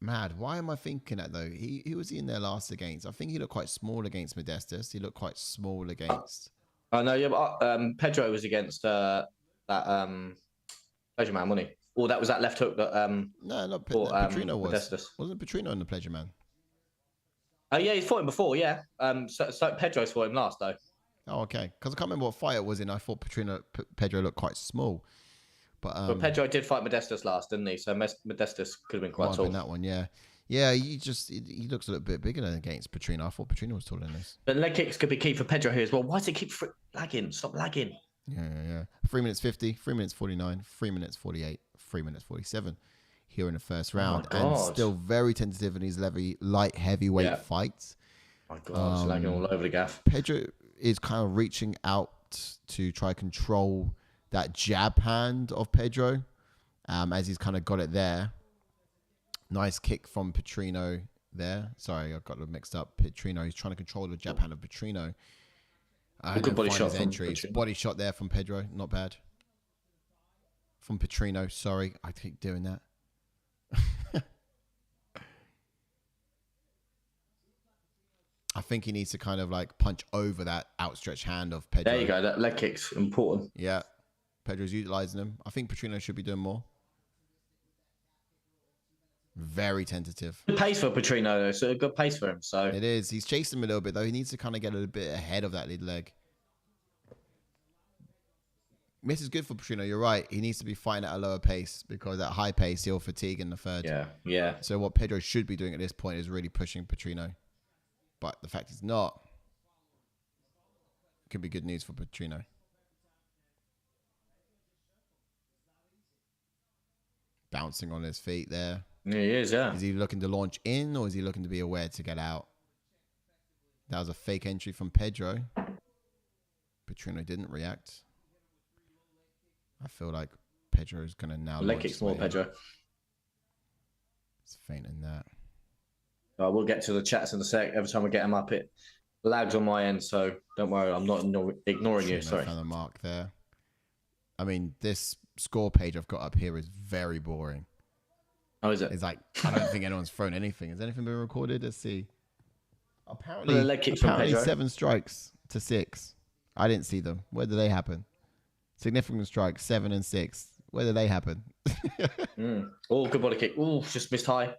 Mad. Why am I thinking that, though? Who was he in there last against? I think he looked quite small against Modestas. He looked quite small against... I know, yeah, but Pedro was against that Pleasure Man, wasn't he? Or that was that left hook that... no, not Petrino was. Modestas. Wasn't Petrino in the Pleasure Man? Oh, yeah, he's fought him before, yeah. So Pedro's fought him last, though. Oh, okay. Because I can't remember what fight it was in. I thought Pedro looked quite small. But Pedro did fight Modestas last, didn't he? So Modestas could have been quite tall. That one, yeah. Yeah, he looks a little bit bigger than against Petrino. I thought Petrino was taller than this. But leg kicks could be key for Pedro here as well. Why does it keep lagging? Stop lagging. Yeah. 3 minutes 50, 3 minutes 49, 3 minutes 48, 3 minutes 47 here in the first round. And still very tentative in his light heavyweight fights. My God, it's lagging all over the gaff. Pedro is kind of reaching out to try to control that jab hand of Pedro, as he's kind of got it there. Nice kick from Petrino there. Sorry, I got it mixed up. Petrino, he's trying to control the jab hand of Petrino. Good body shot from Petrino. Body shot there from Pedro, not bad. From Petrino, sorry, I keep doing that. I think he needs to kind of like punch over that outstretched hand of Pedro. There you go, that leg kick's important. Yeah. Pedro's utilizing them. I think Petrino should be doing more. Very tentative. Good pace for Petrino, though. So a good pace for him. So it is. He's chasing him a little bit, though. He needs to kind of get a little bit ahead of that lead leg. This is good for Petrino. You're right. He needs to be fighting at a lower pace because at high pace, he'll fatigue in the third. Yeah. So what Pedro should be doing at this point is really pushing Petrino. But the fact he's not, could be good news for Petrino. Bouncing on his feet there. Yeah, he is, yeah. Is he looking to launch in or is he looking to be aware to get out? That was a fake entry from Pedro. Petrino didn't react. I feel like Pedro's going to now Leg kicks more, Pedro. It's fainting that. We'll get to the chats in a sec. Every time I get them up, it lags on my end, so don't worry. I'm not ignoring you. Sorry. Found the mark there. I mean, this score page I've got up here is very boring. Oh, is it? It's like, I don't think anyone's thrown anything. Has anything been recorded? Let's see. Apparently, the leg kicks from Pedro. 7 strikes to 6. I didn't see them. Where did they happen? Significant strikes, 7 and 6. Where did they happen? Oh, good body kick. Oh, just missed high.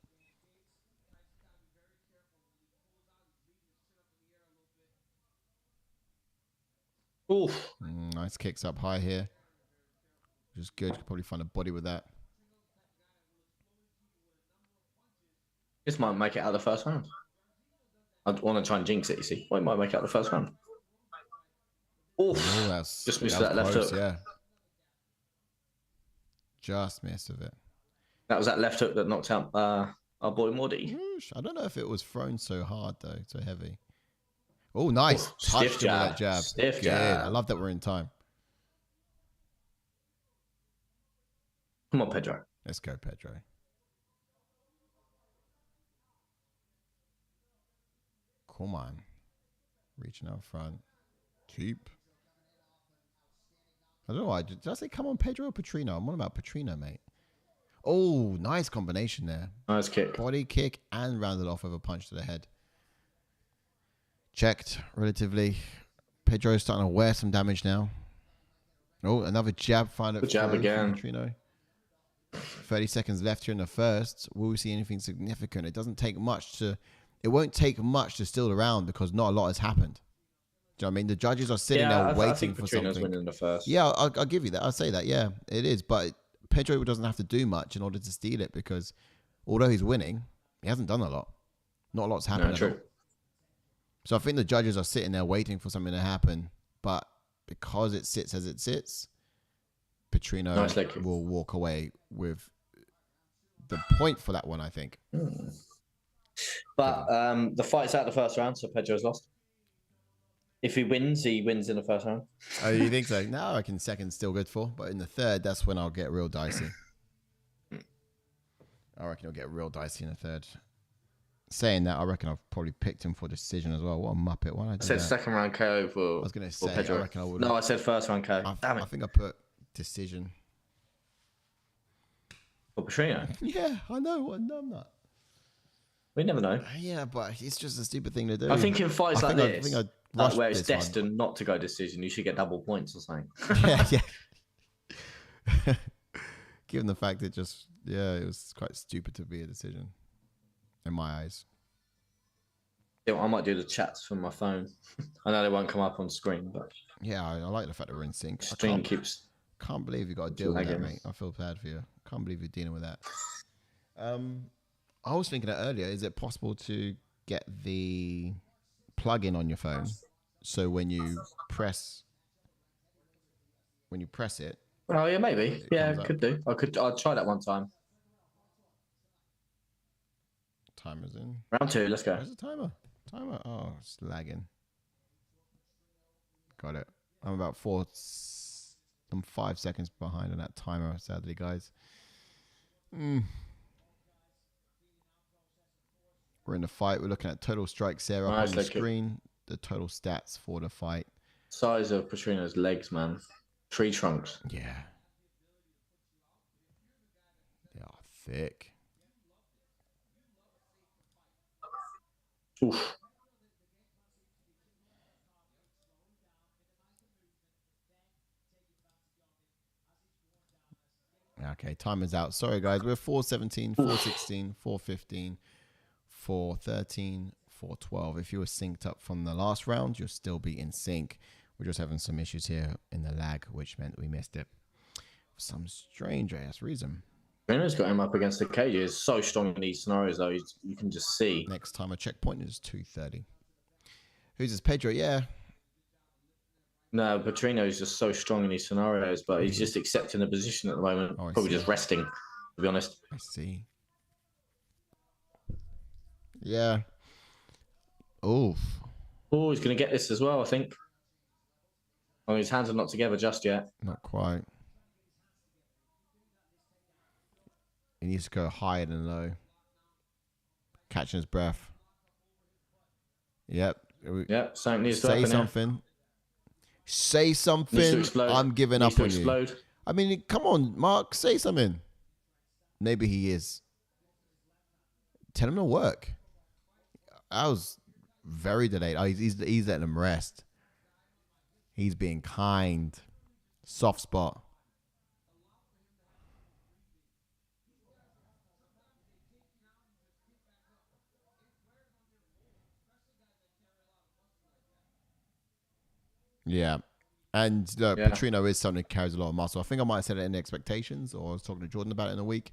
Oof. Nice kicks up high here. Which is good. Could probably find a body with that. This might make it out of the first round. I want to try and jinx it, you see. Well, it might make it out of the first round. Oof. Oh, just missed that left hook. Yeah. Just missed of it. That was that left hook that knocked out our boy Morty. I don't know if it was thrown so hard, though. So heavy. Oh, nice. Touched him with that jab. Stiff Good. jab. I love that we're in time. Come on, Pedro. Let's go, Pedro. Come on. Reaching out front. Keep. I don't know why. Did I say come on, Pedro or Petrino? I'm on about Petrino, mate. Oh, nice combination there. Nice kick. Body kick and rounded off with a punch to the head. Checked relatively. Pedro's starting to wear some damage now. Oh, another jab. Find it. Good jab again. Petrino. 30 seconds left here in the first. Will we see anything significant? It doesn't take much to... It won't take much to steal the round because not a lot has happened. Do you know what I mean? The judges are sitting there waiting for something. Winning the first. Yeah, I'll give you that. I'll say that. Yeah, it is. But Pedro doesn't have to do much in order to steal it because although he's winning, he hasn't done a lot. Not a lot's happened. No, true. So I think the judges are sitting there waiting for something to happen. But because it sits as it sits, Petrino will walk away with the point for that one, I think. But the fight's out the first round, so Pedro's lost. If he wins in the first round. Oh, you think so? No, I reckon second's still good for. But in the third, that's when I'll get real dicey. I reckon I'll get real dicey in the third. Saying that, I reckon I've probably picked him for decision as well. What a muppet. Why did I do said that? second round KO for I was going to say, Pedro. I reckon I would. No, I said first round KO. Damn it. I think I put decision. For Petrino? Yeah, I know. I'm not. We never know. Yeah, but it's just a stupid thing to do. I think in fights like this, where it's destined one. not to go decision, you should get double points or something. yeah. Given the fact it was quite stupid to be a decision in my eyes. Yeah, I might do the chats from my phone. I know they won't come up on screen, but yeah, I like the fact that we're in sync. Screen keeps. Can't believe you got to deal with that, mate. I feel bad for you. Can't believe you're dealing with that. I was thinking that earlier. Is it possible to get the plug-in on your phone so when you press it? Oh yeah, maybe. Yeah, could do. I'll try that one time. Timer's in. Round 2. Let's go. Where's the timer? Oh, it's lagging. Got it. I'm 5 seconds behind on that timer, sadly, guys. We're in the fight. We're looking at total strikes there up on the screen. The total stats for the fight. Size of Petrino's legs, man. Tree trunks. Yeah. They are thick. Oof. Okay, timer's out. Sorry, guys. We're 4:17, 4:16, 4:15, 4:13, 4:12. If you were synced up from the last round, you'll still be in sync. We're just having some issues here in the lag, which meant we missed it for some strange ass reason. Petrino's got him up against the cage. He's so strong in these scenarios, though. You can just see. Next time a checkpoint is 2:30. Who's this? Pedro? Yeah. No, Petrino is just so strong in these scenarios, but he's just accepting the position at the moment. Probably just resting, to be honest. I see. Yeah. Oof. Oh, he's going to get this as well, I think. Oh, his hands are not together just yet. Not quite. He needs to go higher than low. Catching his breath. Yep. Yep. Something needs to Say happen something. Say something. Needs to explode. I'm giving Needs up to on explode. you. I mean, come on, Mark. Say something. Maybe he is. Tell him to work. I was very delayed. Oh, he's letting him rest. He's being kind. Soft spot. Yeah. And look, Petrino is someone who carries a lot of muscle. I think I might have said it in the expectations, or I was talking to Jordan about it in a week.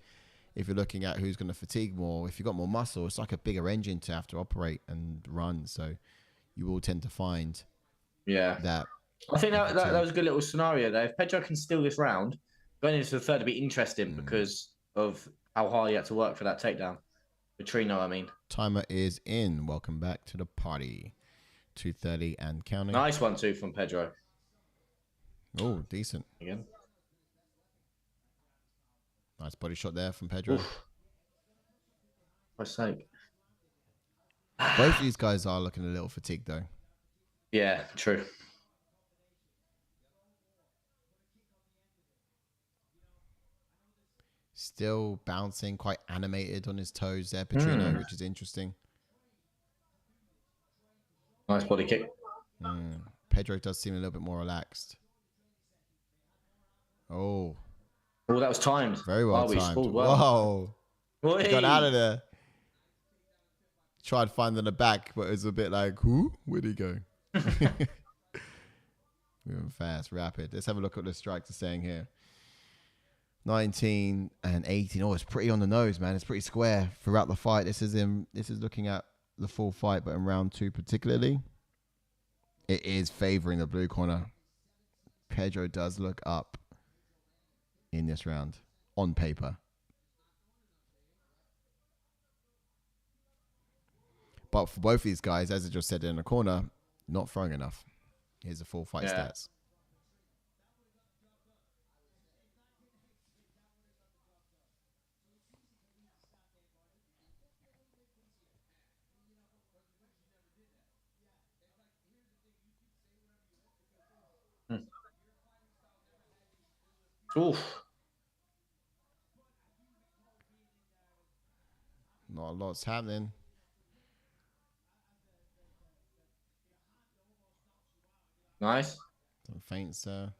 If you're looking at who's going to fatigue more, if you've got more muscle, it's like a bigger engine to have to operate and run. So you will tend to find that. I think that was a good little scenario there. If Pedro can steal this round, going into the third would be interesting because of how hard he had to work for that takedown. Petrino, I mean. Timer is in. Welcome back to the party. 2:30 and counting. Nice 1-2 from Pedro. Oh, decent. Again. Nice body shot there from Pedro. For sake. Both of these guys are looking a little fatigued, though. Yeah, true. Still bouncing, quite animated on his toes there, Petrino, which is interesting. Nice body kick. Pedro does seem a little bit more relaxed. Oh, that was timed. Very well timed. Whoa. He got out of there. Tried finding the back, but it was a bit like, who? Where'd he go? Moving fast, rapid. Let's have a look at the strikes are saying here. 19 and 18. Oh, it's pretty on the nose, man. It's pretty square throughout the fight. This is looking at the full fight, but in round 2 particularly, it is favoring the blue corner. Pedro does look up in this round on paper. But for both these guys, as I just said in the corner, not throwing enough. Here's the full fight stats. Oof. Not a lot's happening. Nice. Some feints there.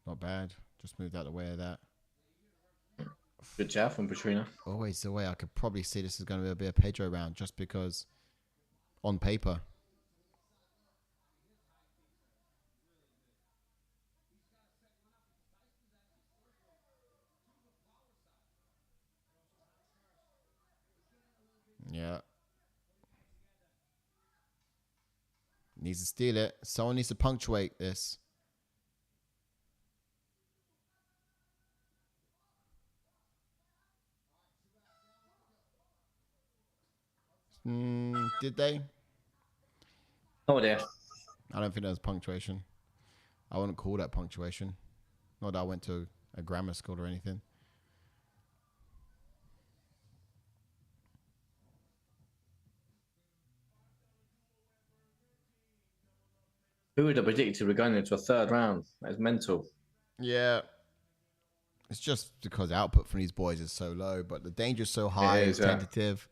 Not bad. Just moved out of the way of that. Good job from Petrino. Always the way. I could probably see this is going to be a Pedro round just because on paper. Yeah. Needs to steal it. Someone needs to punctuate this. Did they? Oh dear. I don't think that was punctuation. I wouldn't call that punctuation. Not that I went to a grammar school or anything. Who would have predicted we're going into a third round? That's mental. Yeah. It's just because output from these boys is so low, but the danger's so high, it's tentative.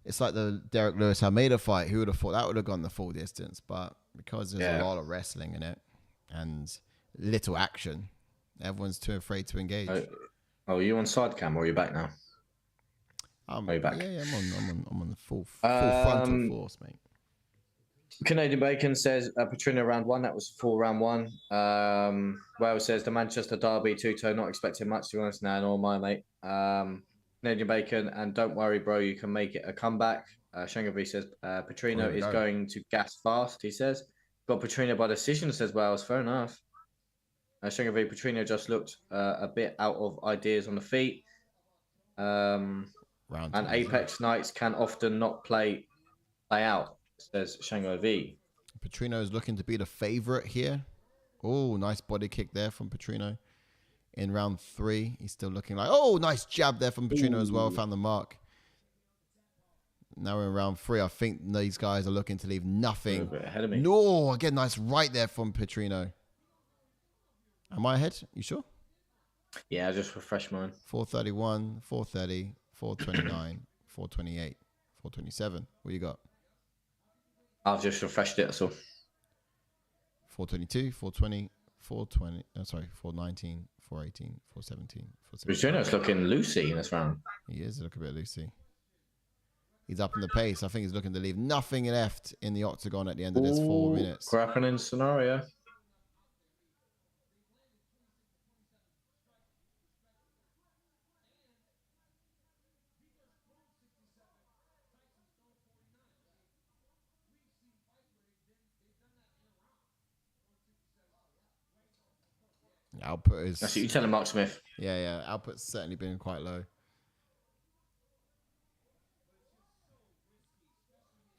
It's like the Derek Lewis Almeida fight. Who would have thought that would have gone the full distance? But because there's a lot of wrestling in it and little action, everyone's too afraid to engage. Are you on side cam or are you back now? Are you back? Yeah, I'm on the full frontal force, mate. Canadian Bacon says Petrino round 1. That was full round 1. Wales says the Manchester Derby two-toe. Not expecting much, to be honest. Now, nor my mate. Canadian Bacon, and don't worry, bro, you can make it a comeback. Shangavi says Petrino is going to gas fast. He says got Petrino by decision. Says Wales. Fair enough. Shangavi, Petrino just looked a bit out of ideas on the feet. And Apex nights can often not play out. Says Shango V. Petrino is looking to be the favorite here. Oh, nice body kick there from Petrino in round 3. He's still looking like, oh, nice jab there from Petrino as well. Found the mark. Now we're in round 3. I think these guys are looking to leave nothing. A little bit ahead of me. No, again, nice right there from Petrino. Am I ahead? You sure? Yeah, I just refreshed mine. 431, 430, 429, 428, 427. What you got? I've just refreshed it, so 422, 420, 420. Sorry, 419, 418, 417, 417. Petrino's looking loosey in this round. He is looking a bit loosey. He's up in the pace. I think he's looking to leave nothing left in the octagon at the end of this 4 minutes. Grappling scenario. Output is... That's what you tell him, Mark Smith. Yeah. Output's certainly been quite low.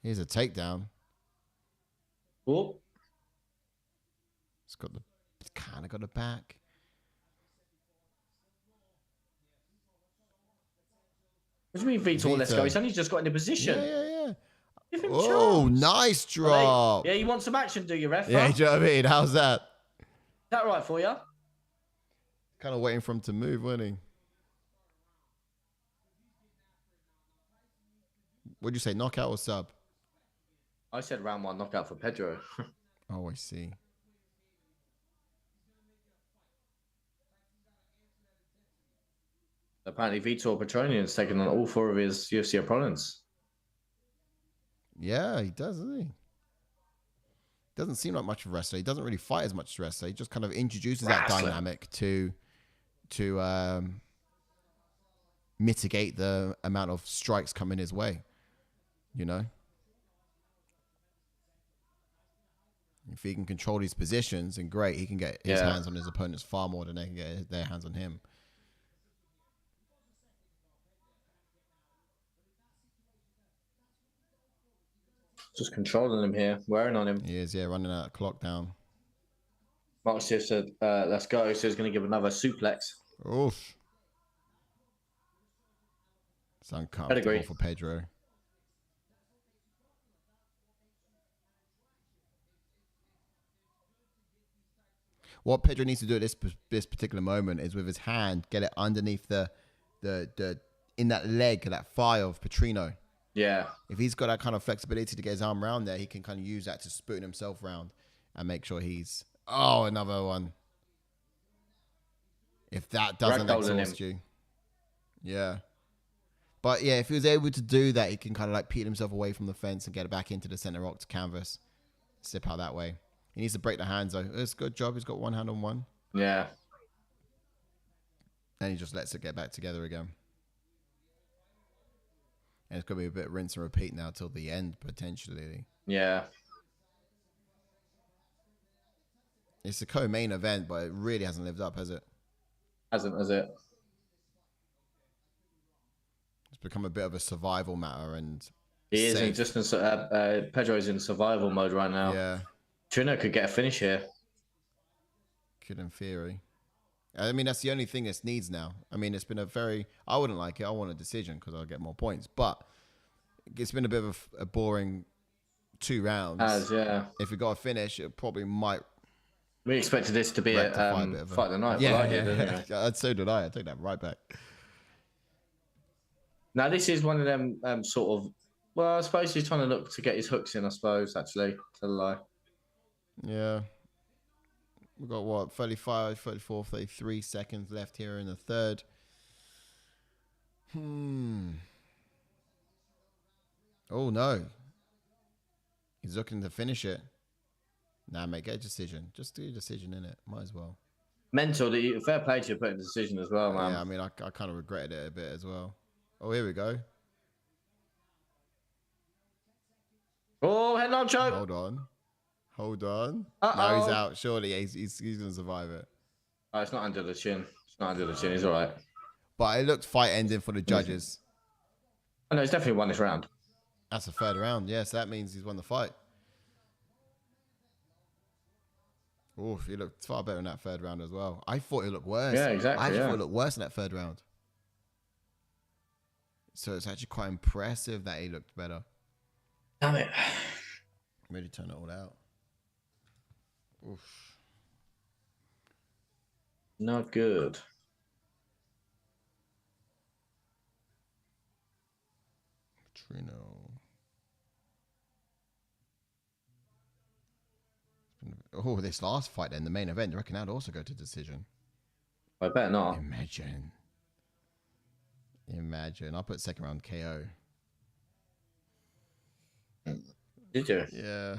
Here's a takedown. Oh. It's kind of got the back. What do you mean, Vitor? Let's go. He's only just got in a position. Yeah. Give him Oh, chance. nice drop. Yeah, you want some action, do you, ref? Yeah, do you know what I mean? How's that? Is that right for you? Kind of waiting for him to move, wasn't he? What'd you say, knockout or sub? I said round 1 knockout for Pedro. Oh, I see. Apparently, Vitor Petronian's taken on all 4 of his UFC opponents. Yeah, he does, doesn't he? Doesn't seem like much of a wrestler. He doesn't really fight as much as a wrestler. He just kind of introduces that dynamic to mitigate the amount of strikes coming his way. You know? If he can control his positions, and great, he can get his hands on his opponents far more than they can get their hands on him. Just controlling him here, wearing on him. He is, running out of clock down. Mark Smith said, let's go. So he's going to give another suplex. Oof. It's uncomfortable for Pedro. What Pedro needs to do at this particular moment is with his hand, get it underneath the in that leg, that thigh of Petrino. Yeah. If he's got that kind of flexibility to get his arm around there, he can kind of use that to spoon himself around and make sure he's... Oh, another one. If that doesn't exhaust you. Yeah. But yeah, if he was able to do that, he can kind of like peel himself away from the fence and get it back into the center rock to canvas. Slip out that way. He needs to break the hands though. It's a good job. He's got one hand on one. Yeah. Then he just lets it get back together again. And it's going to be a bit rinse and repeat now till the end, potentially. Yeah. It's a co-main event, but it really hasn't lived up, has it? Hasn't, has it? It's become a bit of a survival matter, and he is in just Pedro's in survival mode right now. Yeah. Petrino could get a finish here. Could in theory. I mean, that's the only thing this needs now. I mean, it's been a very... I wouldn't like it. I want a decision because I'll get more points. But it's been a bit of a boring 2 rounds. Yeah. If we got a finish, it probably might... We expected this to be a fight of the night. Yeah. So did I. I take that right back. Now, this is one of them sort of... Well, I suppose he's trying to look to get his hooks in, I suppose, actually. Tell a lie. Yeah. We've got, what, 35, 34, 33 seconds left here in the third. Oh, no. He's looking to finish it. Nah, mate, get a decision. Just do a decision, innit? Might as well. Mental. Fair play to you putting a decision as well, man. Yeah, I mean, I kind of regretted it a bit as well. Oh, here we go. Oh, head on choke. Hold on. Uh-oh. Now he's out. Surely he's going to survive it. Oh, it's not under the chin. It's not under the chin. He's all right. But it looked fight ending for the judges. Oh, no, he's definitely won this round. That's a third round. Yes, that means he's won the fight. Oh, he looked far better in that third round as well. I thought it looked worse. Yeah, exactly. I actually thought it looked worse in that third round. So it's actually quite impressive that he looked better. Damn it. Really turn it all out. Oof. Not good. Petrino. Oh, this last fight then, the main event. I reckon that'd also go to decision. I bet not. Imagine. I'll put second round KO. Did you? Yeah.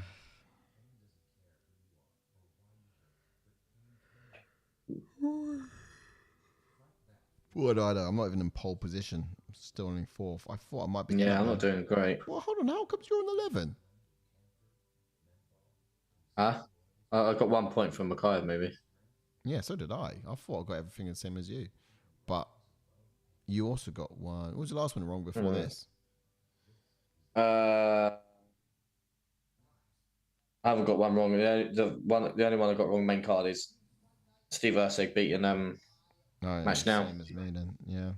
What do I do? I'm not even in pole position. I'm still only fourth. I thought I might be. Yeah, I'm not doing great. Well, hold on. How comes you're on 11? Huh? I got 1 point from Mokaev, maybe. Yeah, so did I. I thought I got everything the same as you. But you also got one. What was the last one wrong before this? I haven't got one wrong. The only one I got wrong main card is Steve Erceg beating match now. Same as me then. Yeah.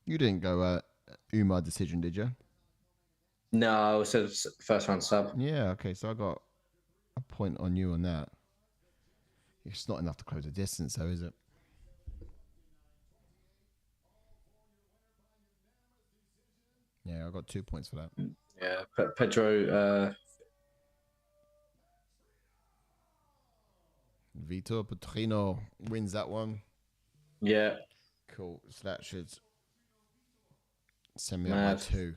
You didn't go Umar decision, did you? No, it says first round sub. Yeah, okay. So I got a point on you on that. It's not enough to close the distance, though, is it? Yeah, I got 2 points for that. Yeah, Pedro. Vitor Petrino wins that one. Yeah. Cool. So that should send me up by 2.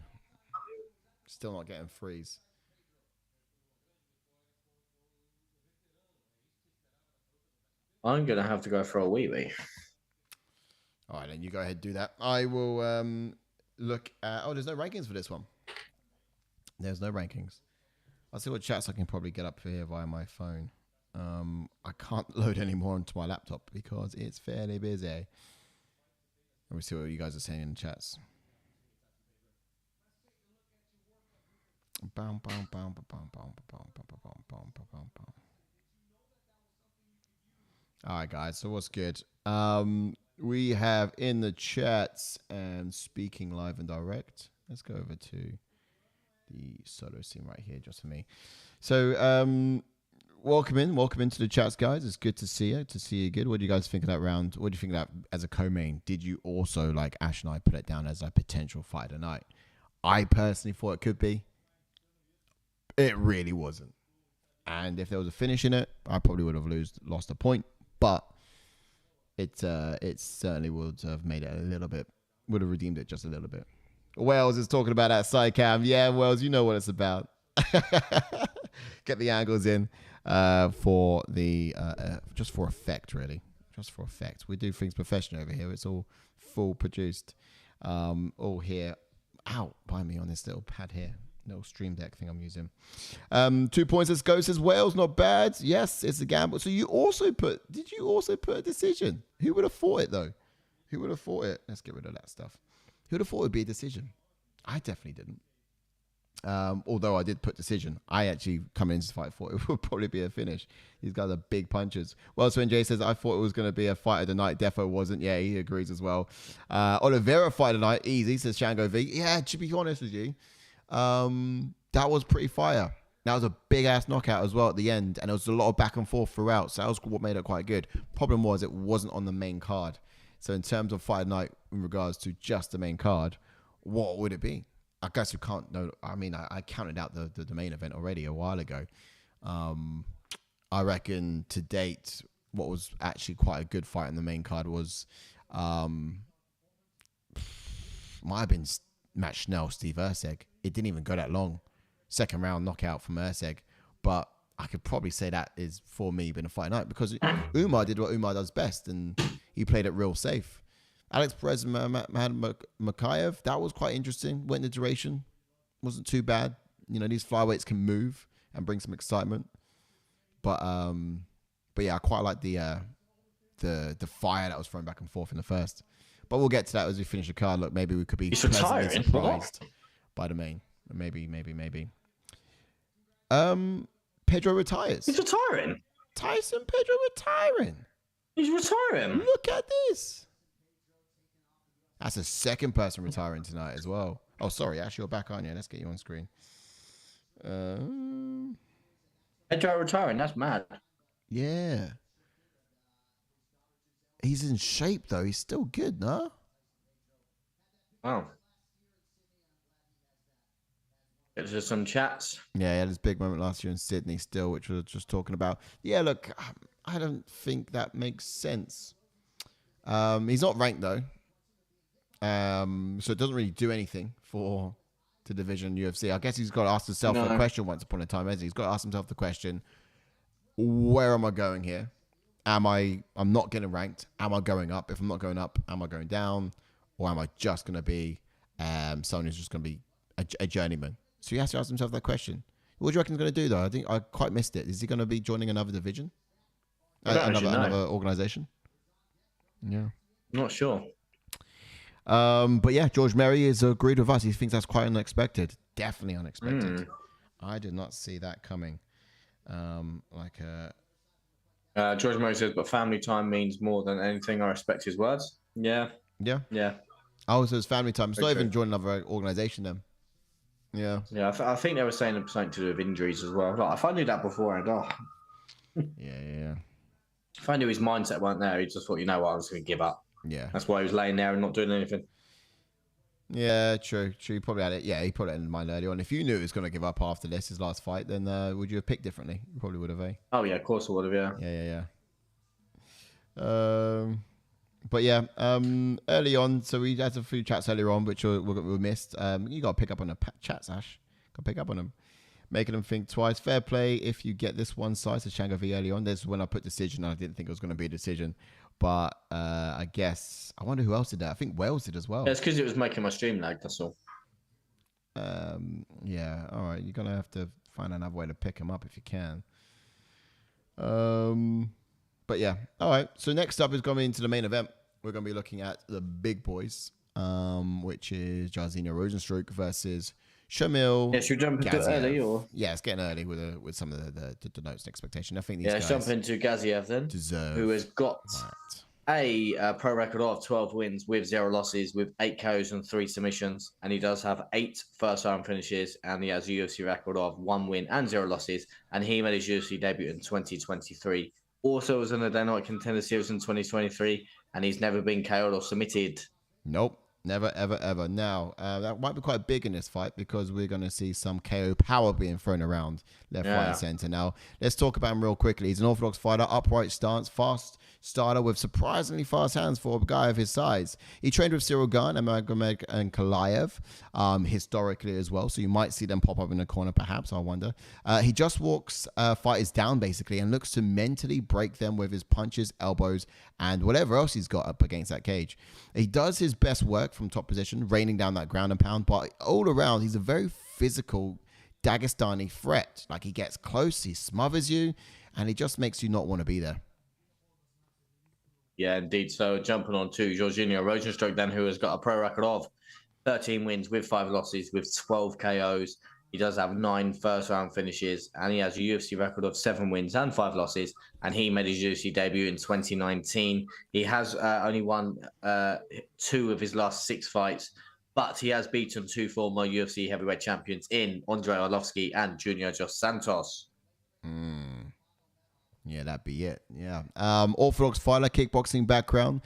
Still not getting threes. I'm gonna have to go for a wee. All right, then you go ahead and do that. I will look at. Oh, there's no rankings for this one. There's no rankings. I'll see what chats I can probably get up here via my phone. I can't load any more onto my laptop because it's fairly busy. Let me see what you guys are saying in the chats. All right, guys. So what's good? We have in the chats and speaking live and direct. Let's go over to the solo scene right here, just for me. So, welcome into the chats, guys. It's good to see you. To see you good. What do you guys think of that round? What do you think of that as a co-main? Did you also, like Ash and I, put it down as a potential fight of the night? I personally thought it could be. It really wasn't. And if there was a finish in it, I probably would have lost a point. But it certainly would have made it a little bit, would have redeemed it just a little bit. Wells is talking about that side cam. Yeah, Wells, you know what it's about. Get the angles in for the just for effect, really. Just for effect. We do things professional over here. It's all full produced. All here. Ow, by me on this little pad here. Little stream deck thing I'm using. 2 points. Let's go. Says Wales, not bad. Yes, it's a gamble. So did you also put a decision? Who would have thought it though? Who would have thought it? Let's get rid of that stuff. Who would have thought it would be a decision? I definitely didn't. Although I did put decision. I actually come into the fight thought it would probably be a finish. These guys are big punchers. Well, so when Jay says I thought it was going to be a fight of the night, Defo wasn't. Yeah, he agrees as well. Oliveira fight of the night, easy, says Shango V. Yeah, to be honest with you, that was pretty fire. That was a big ass knockout as well at the end, and there was a lot of back and forth throughout. So that was what made it quite good. Problem was it wasn't on the main card. So in terms of fight night, in regards to just the main card, what would it be? I guess you can't know. I mean, I counted out the main event already a while ago. I reckon to date, what was actually quite a good fight in the main card was, might have been match Schnell, Steve Erceg. It didn't even go that long. Second round knockout from Erceg. But I could probably say that is, for me, been a fight night because Umar did what Umar does best and he played it real safe. Alex Perez and Mokaev, that was quite interesting. Went the duration. Wasn't too bad. You know, these flyweights can move and bring some excitement. But yeah, I quite like the fire that was thrown back and forth in the first. But we'll get to that as we finish the card. Look, maybe we could be He's pleasantly retiring. surprised by the main. Maybe. Pedro retires. He's retiring. Tyson Pedro retiring. He's retiring. Look at this. That's the second person retiring tonight as well. Oh, sorry. Ash, you're back, aren't you? Let's get you on screen. Pedro retiring. That's mad. Yeah. He's in shape, though. He's still good, no? Oh. Get to some chats. Yeah, he had his big moment last year in Sydney still, which we were just talking about. Yeah, look, I don't think that makes sense. He's not ranked, though. So it doesn't really do anything for the division UFC. I guess he's got to ask himself a question once upon a time, hasn't he? He's got to ask himself the question, where am I going here? I'm not getting ranked. Am I going up? If I'm not going up, am I going down? Or am I just going to be someone who's just going to be a journeyman? So he has to ask himself that question. What do you reckon he's going to do, though? I think I quite missed it. Is he going to be joining another division? Another organization? Yeah. Not sure. But yeah, George Merry is agreed with us. He thinks that's quite unexpected. Definitely unexpected. I did not see that coming. George Merry says, but family time means more than anything. I respect his words. Yeah. Oh, so it's family time. It's not even joining another organization then. Yeah. Yeah, I think they were saying something to do with injuries as well. Like, if I knew that beforehand, Yeah. If I knew his mindset weren't there, he just thought, you know what, I'm just going to give up. Yeah. That's why he was laying there and not doing anything. Yeah, true. He probably had it. Yeah, he put it in mind early on. If you knew he was going to give up after this, his last fight, then would you have picked differently? You probably would have, eh? Oh, yeah, of course I would have, Yeah. But yeah, early on, so we had a few chats earlier on, which we missed. You got to pick up on the chats, Ash. Got to pick up on them. Making them think twice. Fair play if you get this one side to Shango V early on. This is when I put decision. I didn't think it was going to be a decision. But I guess, I wonder who else did that. I think Wales did as well. Yeah, it's because it was making my stream lag, that's all. Yeah, all right. You're going to have to find another way to pick him up if you can. But yeah, all right. So next up is going into the main event. We're going to be looking at the big boys, which is Jairzinho Rozenstruik versus Shamil. Yeah, should we jump into it early? Or? Yeah, it's getting early with some of the notes and expectation. I think these guys jump into Gaziev then, who has got a pro record of 12 wins with 0 losses, with 8 KOs and 3 submissions, and he does have 8 first-round finishes, and he has a UFC record of 1 win and 0 losses, and he made his UFC debut in 2023. Also was in the Dynamite Contender Series in 2023, and he's never been KO'd or submitted. Nope. Never, ever, ever. Now, that might be quite big in this fight because we're going to see some KO power being thrown around left, right, and center. Now, let's talk about him real quickly. He's an orthodox fighter, upright stance, fast starter with surprisingly fast hands for a guy of his size. He trained with Cyril Gane and Nurmagomedov and Mokaev historically as well, so you might see them pop up in the corner perhaps, I wonder. He just walks fighters down basically and looks to mentally break them with his punches, elbows, and whatever else he's got up against that cage. He does his best work from top position, raining down that ground and pound, but all around he's a very physical Dagestani threat. Like, he gets close, he smothers you, and he just makes you not want to be there. Yeah, indeed. So jumping on to Jairzinho Rozenstruik then, who has got a pro record of 13 wins with 5 losses with 12 KOs. He does have 9 first-round finishes, and he has a UFC record of 7 wins and 5 losses, and he made his UFC debut in 2019. He has only won 2 of his last 6 fights, but he has beaten 2 former UFC heavyweight champions in Andrei Arlovski and Junior Dos Santos. Yeah, that'd be it. Yeah. Orthodox fighter, kickboxing background,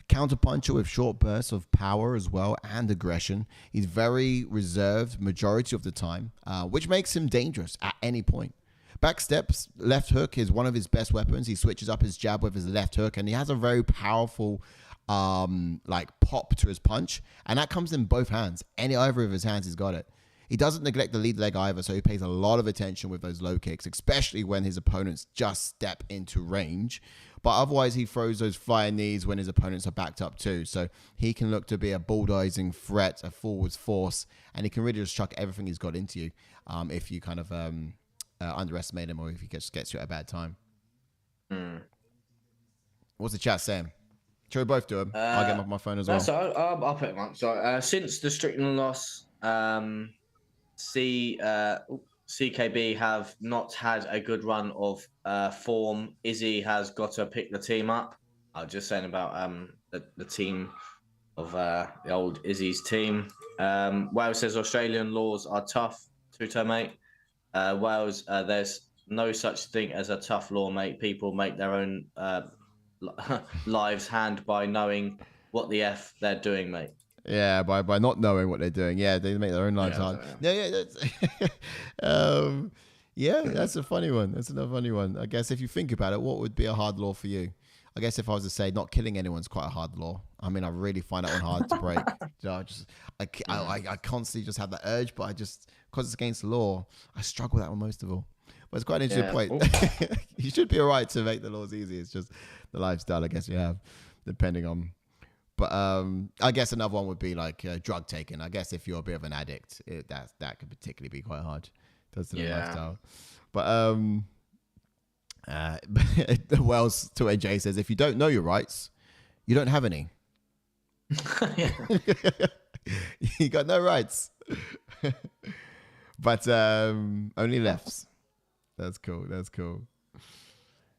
counterpuncher with short bursts of power as well and aggression. He's very reserved majority of the time, which makes him dangerous at any point. Back steps, left hook is one of his best weapons. He switches up his jab with his left hook, and he has a very powerful pop to his punch, and that comes in both hands. Either of his hands, he's got it. He doesn't neglect the lead leg either, so he pays a lot of attention with those low kicks, especially when his opponents just step into range. But otherwise, he throws those flying knees when his opponents are backed up too. So he can look to be a bulldozing threat, a forwards force, and he can really just chuck everything he's got into you if you kind of underestimate him or if he just gets you at a bad time. What's the chat saying? Shall we both do them? I'll get them off my phone as well. So I'll put them up. So since the Strickland loss, CKB have not had a good run of form. Izzy has got to pick the team up. I was just saying about the team of the old Izzy's team. Wales says Australian laws are tough. Tuto, mate. Wales, there's no such thing as a tough law, mate. People make their own lives hand by knowing what the F they're doing, mate. Yeah, by not knowing what they're doing. Yeah, they make their own lives hard. Yeah, that's yeah, that's a funny one. That's another funny one. I guess if you think about it, what would be a hard law for you? I guess if I was to say not killing anyone's quite a hard law. I mean, I really find that one hard to break. I constantly just have that urge, but because it's against the law, I struggle with that one most of all. But it's quite an interesting point. You should be all right to make the laws easy. It's just the lifestyle, I guess, you have, depending on. But I guess another one would be like drug taking. I guess if you're a bit of an addict, that could particularly be quite hard. That's the lifestyle. But Wells to AJ says, if you don't know your rights, you don't have any. You got no rights. But only lefts. That's cool. That's cool.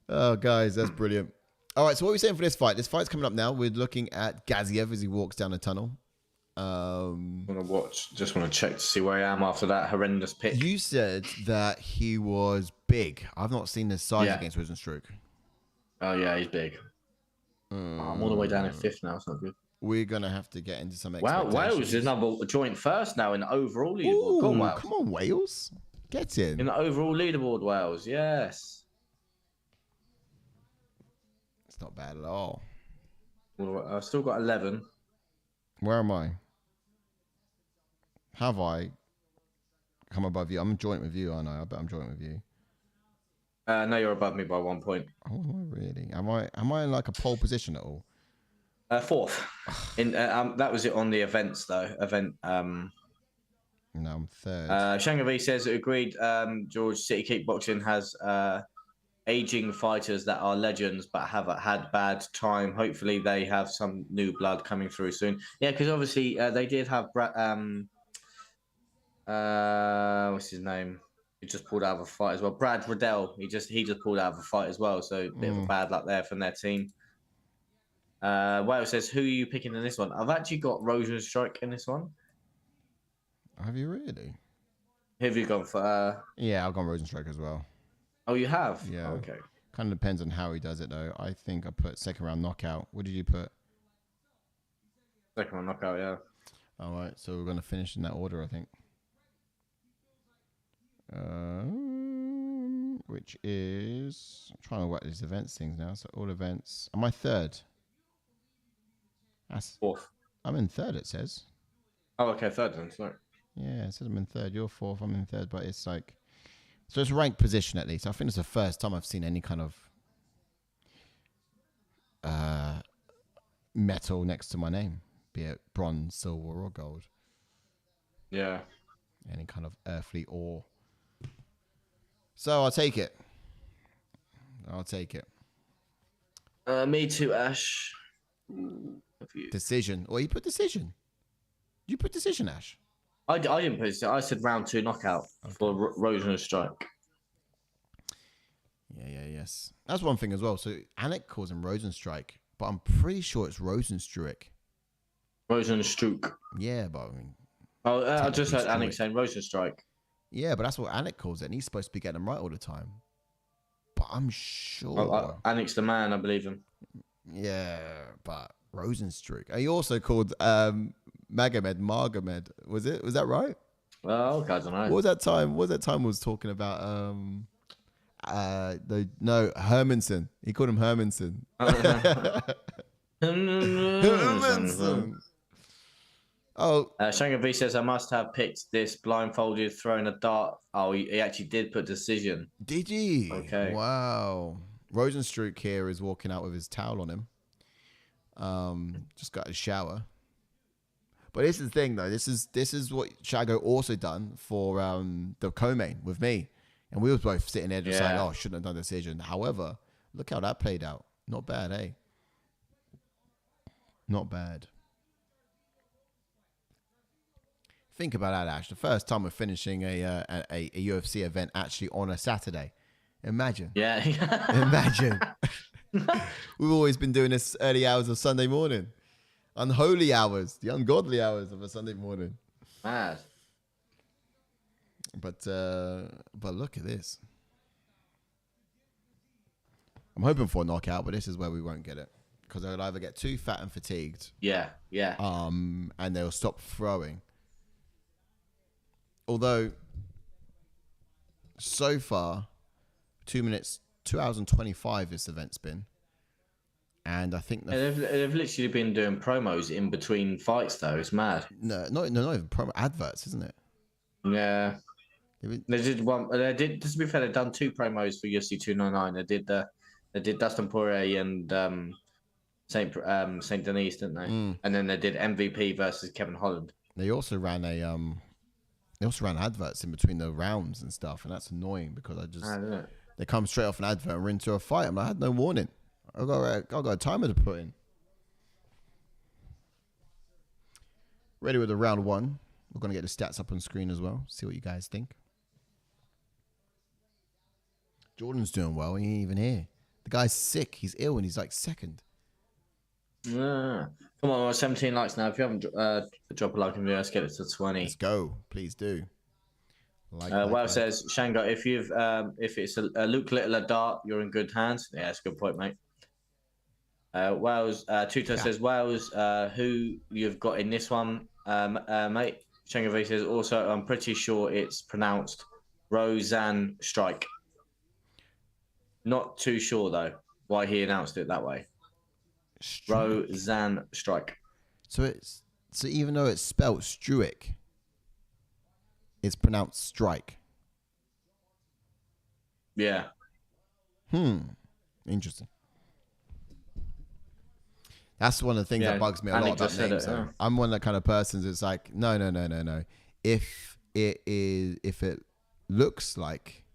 Oh, guys, that's brilliant. All right, so what are we saying for this fight? This fight's coming up now. We're looking at Gaziev as he walks down the tunnel. I'm gonna watch. Just want to check to see where I am after that horrendous pick. You said that he was big. I've not seen his size against Rozenstruik. Oh yeah, he's big. I'm all the way down in 5th now. It's not good. We're gonna have to get into some. Wow, Wales is number joint first now in the overall leaderboard. Come on, Wales. Come on, Wales. Get in the overall leaderboard, Wales. Yes. It's not bad at all. Well, I've still got 11. Where am I? Have I come above you? I'm joint with you, aren't I? I bet I'm joint with you. No, you're above me by 1 point. Oh, am I really? Am I in like a pole position at all? 4th. In that was it on the events though. No, I'm 3rd. Shangavi says agreed. George, City Kickboxing has aging fighters that are legends but have had bad time. Hopefully they have some new blood coming through soon. Yeah, because obviously they did have what's his name? He just pulled out of a fight as well. Brad Riddell. He just pulled out of a fight as well. So a bit of a bad luck there from their team. Wales says, who are you picking in this one? I've actually got Rozenstruik in this one. Have you really? Who have you gone for? Yeah, I've gone Rozenstruik as well. Oh, you have? Yeah. Oh, okay. Kind of depends on how he does it, though. I think I put 2nd round knockout. What did you put? 2nd round knockout, yeah. All right, so we're going to finish in that order, I think. Which is... I'm trying to work these events things now. So all events... Am I 3rd? That's 4th. I'm in 3rd, it says. Oh, okay, 3rd then. Sorry. Yeah, it says I'm in 3rd. You're 4th. I'm in 3rd, but it's like... So it's ranked position at least. I think it's the first time I've seen any kind of metal next to my name, be it bronze, silver, or gold. Yeah. Any kind of earthly ore. So I'll take it. I'll take it. Me too, Ash. Decision. Or you put decision. You put decision, Ash. I didn't put it. I said round 2 knockout for Rozenstruik. Yes. That's one thing as well. So Anik calls him Rozenstruik, but I'm pretty sure it's Rozenstruik. Rozenstruik. Yeah, but I mean... I just heard Anik saying Rozenstruik. Yeah, but that's what Anik calls it, and he's supposed to be getting them right all the time. But I'm sure... Anik's the man, I believe him. Yeah, but Rozenstruik. He also called Magomed. Was that right? Well, I don't know. What was that time? Was talking about Hermanson. He called him Hermanson. Hermanson. Oh, Shanga V says I must have picked this blindfolded, thrown a dart. Oh, he actually did put decision. Did he? Okay. Wow. Rozenstruik here is walking out with his towel on him. Just got a shower. But this is the thing, though. This is what Shago also done for the co-main with me, and we were both sitting there just saying, "Oh, shouldn't have done the decision." However, look how that played out. Not bad, eh? Not bad. Think about that, Ash. The first time we're finishing a UFC event actually on a Saturday. Imagine. Yeah. Imagine. We've always been doing this early hours of Sunday morning. Unholy hours. The ungodly hours of a Sunday morning. Mad. But look at this. I'm hoping for a knockout, but this is where we won't get it. Because they'll either get too fat and fatigued. Yeah. And they'll stop throwing. Although, so far, 2 hours and 25 this event's been. And I think they've literally been doing promos in between fights, though. It's mad. No, not even promo, adverts, isn't it? Yeah. They did one. They did. To be fair, they've done 2 promos for UFC 299. They did Dustin Poirier and Saint Denis, didn't they? And then they did MVP versus Kevin Holland. They also ran adverts in between the rounds and stuff, and that's annoying because they come straight off an advert and we're into a fight. I had no warning. I got a timer to put in. Ready with the round 1. We're gonna get the stats up on screen as well. See what you guys think. Jordan's doing well. He ain't even here. The guy's sick. He's ill and he's like second. Yeah. Come on, 17 likes now. If you haven't dropped a like in the video, let's get it to 20. Let's go. Please do. Says, Shango, if it's a Luke Littler dart, you're in good hands. Yeah, that's a good point, mate. Tutor says, Wales, who you've got in this one, mate? Shango V says, also, I'm pretty sure it's pronounced Rozenstruik. Not too sure, though, why he announced it that way. Rozenstruik. So even though it's spelled Struik, it's pronounced strike. Yeah. Interesting. That's one of the things that bugs me a lot about names. I'm one of that kind of person that's like, no. If it looks like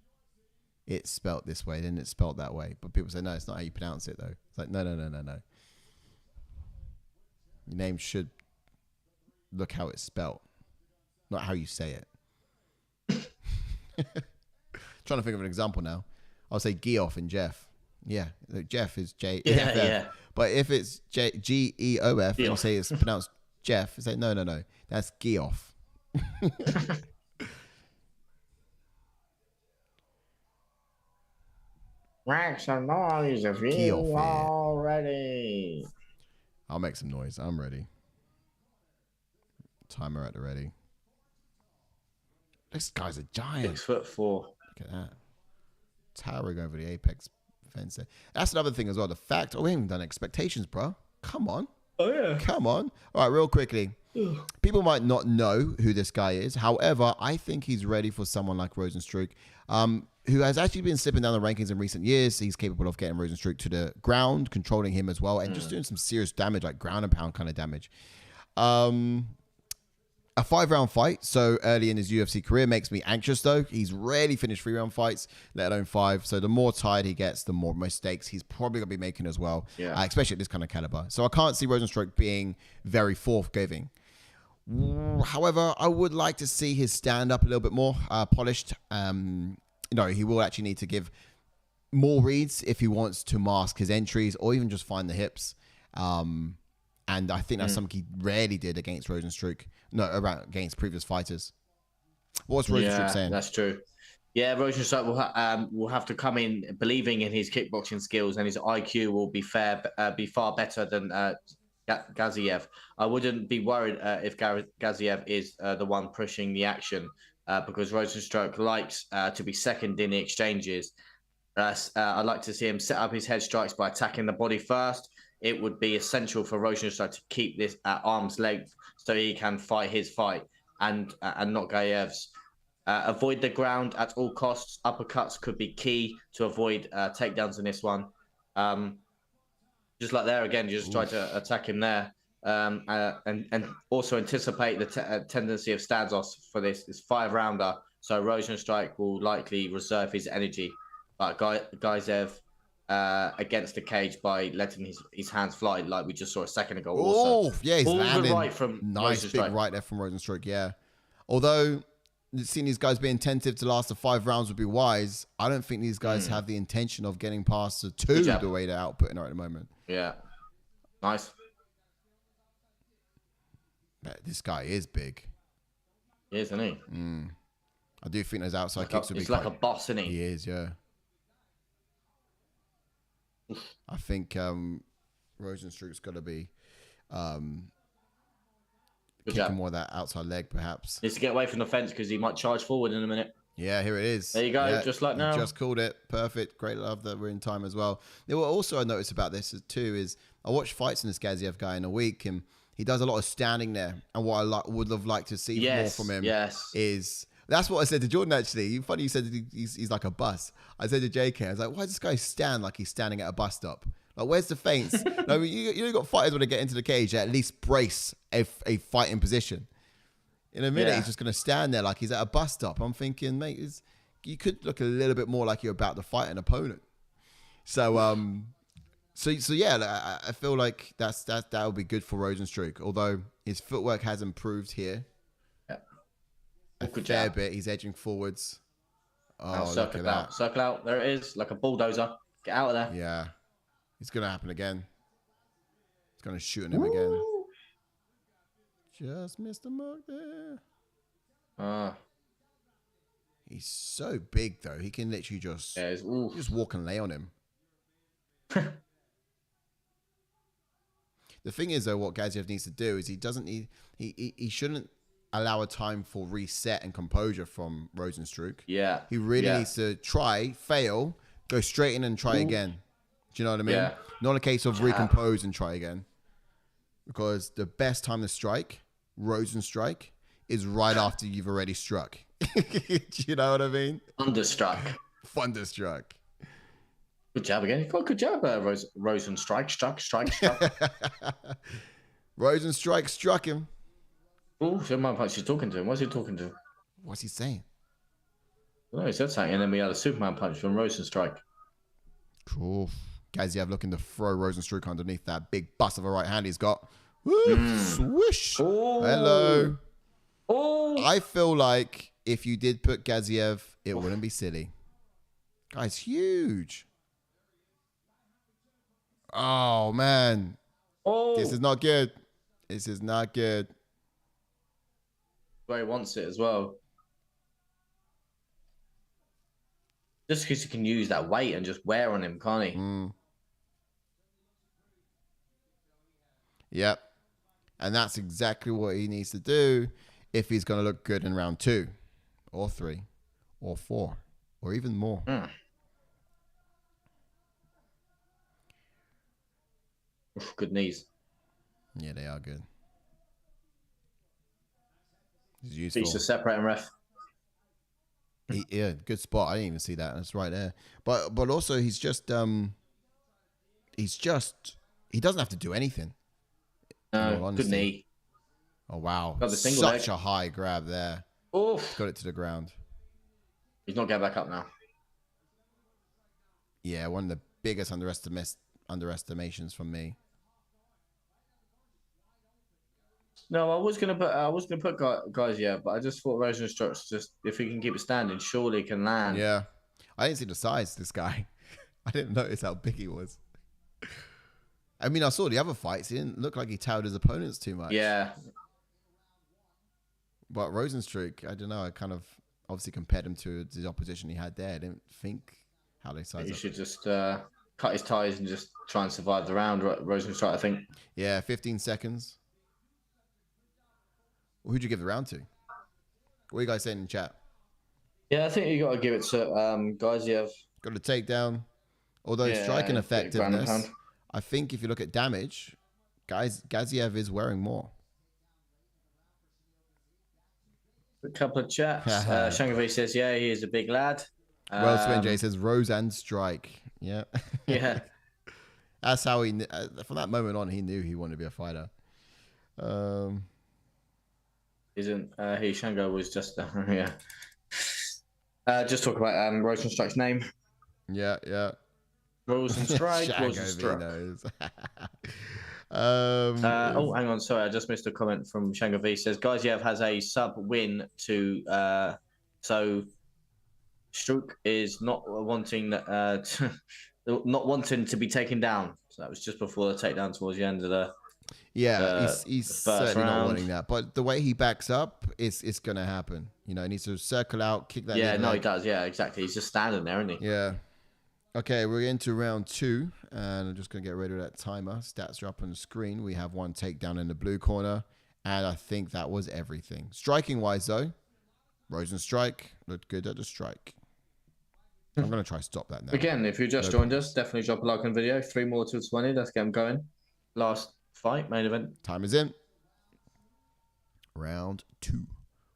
it's spelt this way, then it's spelt that way. But people say, no, it's not how you pronounce it, though. It's like, no. Your name should look how it's spelt, not how you say it. Trying to think of an example now. I'll say Geoff and Jeff. Yeah, Jeff is J. Yeah. But if it's Geof and you say it's pronounced Jeff, it's like, no. That's Geoff. Make some noise if you are ready. I'll make some noise. I'm ready. Timer at the ready. This guy's a giant. 6'4". Look at that. Towering over the apex fence there. That's another thing as well. The fact, we haven't done expectations, bro. Come on. Oh, yeah. Come on. All right, real quickly. People might not know who this guy is. However, I think he's ready for someone like Rozenstruik, who has actually been slipping down the rankings in recent years. He's capable of getting Rozenstruik to the ground, controlling him as well, and just doing some serious damage, like ground and pound kind of damage. A 5-round fight so early in his UFC career makes me anxious, though. He's rarely finished 3-round fights, let alone 5. So the more tired he gets, the more mistakes he's probably going to be making as well, especially at this kind of caliber. So I can't see Rozenstruik being very forthgiving. However, I would like to see his stand-up a little bit more polished. He will actually need to give more reads if he wants to mask his entries or even just find the hips. And I think that's something he rarely did against Rozenstruik. No, against previous fighters. What's Rozenstruik saying? That's true. Yeah, Rozenstruik will have to come in believing in his kickboxing skills, and his IQ will be far better than Gaziev. I wouldn't be worried if Gaziev is the one pushing the action, because Rozenstruik likes to be second in the exchanges. I'd like to see him set up his head strikes by attacking the body first. It would be essential for Rozenstruik to keep this at arm's length so he can fight his fight and not Gazev's. Avoid the ground at all costs. Uppercuts could be key to avoid takedowns in this one. Just like there again, you just try to attack him there, and also anticipate the tendency of standoffs for this 5-rounder. So Rozenstruik will likely reserve his energy, but Gaziev against the cage by letting his hands fly, like we just saw a second ago. Oh, Also, yeah, he's all landing. the right from Nice big Rozenstruik. right there from Rozenstruik, yeah. Although, seeing these guys being tentative to last the 5 rounds would be wise, I don't think these guys have the intention of getting past the 2 the way they're outputting right at the moment. Yeah. Nice. But this guy is big. He is, isn't he? I do think those outside kicks would be He's like a boss, isn't he? He is, yeah. I think Rozenstruik's got to be kicking more of that outside leg, perhaps. Needs to get away from the fence because he might charge forward in a minute. Yeah, here it is. There you go, yeah, just like now. Just called it. Perfect. Great love that we're in time as well. What also I noticed about this too is I watched fights in this Gaziev guy in a week, and he does a lot of standing there. And what I would have liked to see more from him is... That's what I said to Jordan, actually. Funny you said that he's like a bus. I said to JK, I was like, why does this guy stand like he's standing at a bus stop? Like, where's the feints? I mean, you got fighters when they get into the cage that at least brace a fighting position. In a minute, he's just going to stand there like he's at a bus stop. I'm thinking, mate, you could look a little bit more like you're about to fight an opponent. So yeah, I feel like that would be good for Rozenstruik. Although his footwork has improved here. A fair bit. He's edging forwards. Oh, look at that. Circle out. There it is. Like a bulldozer. Get out of there. Yeah. It's going to happen again. It's going to shoot him again. Just missed the mark there. He's so big, though. He can literally just walk and lay on him. The thing is, though, what Gaziev needs to do is he shouldn't allow a time for reset and composure from Rozenstruik. Yeah. He really needs to try, fail, go straight in and try again. Do you know what I mean? Yeah. Not a case of recompose and try again. Because the best time to strike, Rozenstruik, is right after you've already struck. Do you know what I mean? Thunderstruck. Good jab again. Good jab, Rozenstruik. Struck. Rozenstruik struck him. Oh, Superman Punch. He's talking to him. What's he talking to? What's he saying? No, he said something, and then we had a Superman Punch from Rozenstruik. Cool. Gaziev looking to throw Rozenstruik underneath that big bust of a right hand he's got. Woo, swish. Oh. Hello. Oh. I feel like if you did put Gaziev, it wouldn't be silly. Guy's huge. Oh, man. Oh. This is not good. This is not good. Where he wants it as well. Just because he can use that weight and just wear on him, can't he? Yep. And that's exactly what he needs to do if he's going to look good in round 2 or 3 or 4 or even more. Oof, good knees. Yeah, they are good. He's useful. He's a separating ref. Yeah, good spot. I didn't even see that. That's right there. But also he doesn't have to do anything. No, good knee. Oh wow. Such a high grab there. Oof. Got it to the ground. He's not getting back up now. Yeah, one of the biggest underestimations from me. No, I was gonna put guys, but I just thought Rozenstruik just if he can keep it standing, surely he can land. Yeah, I didn't see the size of this guy. I didn't notice how big he was. I mean, I saw the other fights. He didn't look like he towered his opponents too much. Yeah. But Rozenstruik, I don't know. I kind of obviously compared him to the opposition he had there. I didn't think how they sized up. He should just cut his ties and just try and survive the round. Rozenstruik, I think. Yeah, 15 seconds. Well, who'd you give the round to? What are you guys saying in chat? Yeah, I think you got to give it to Gaziev. Got a takedown. Although striking effectiveness, I think if you look at damage, Gaziev is wearing more. A couple of chats. Shangavi says, yeah, he is a big lad. Well, Swinjay says, Rozenstruik. Yeah. Yeah. That's how from that moment on, he knew he wanted to be a fighter. Shango was just just talk about Rozenstruik's name. Yeah. Rozenstruik. Shango Rozenstruik. knows. Hang on. Sorry, I just missed a comment from Shango V. Says Gaziev has a sub win to. So Struik is not wanting not wanting to be taken down. So that was just before the takedown towards the end of the. He's first certainly round. not wanting that. But the way he backs up, it's going to happen. You know, he needs to circle out, kick that. Yeah, no, he does. Yeah, exactly. He's just standing there, isn't he? Yeah. Okay, we're into round 2, and I'm just going to get rid of that timer. Stats are up on the screen. We have one takedown in the blue corner, and I think that was everything. Striking-wise, though, Rozenstruik looked good at the strike. I'm going to try to stop that now. Again, if you just joined us, definitely drop a like on the video. 3 more to 20. Let's get them going. Last fight, main event. Time is in. Round 2.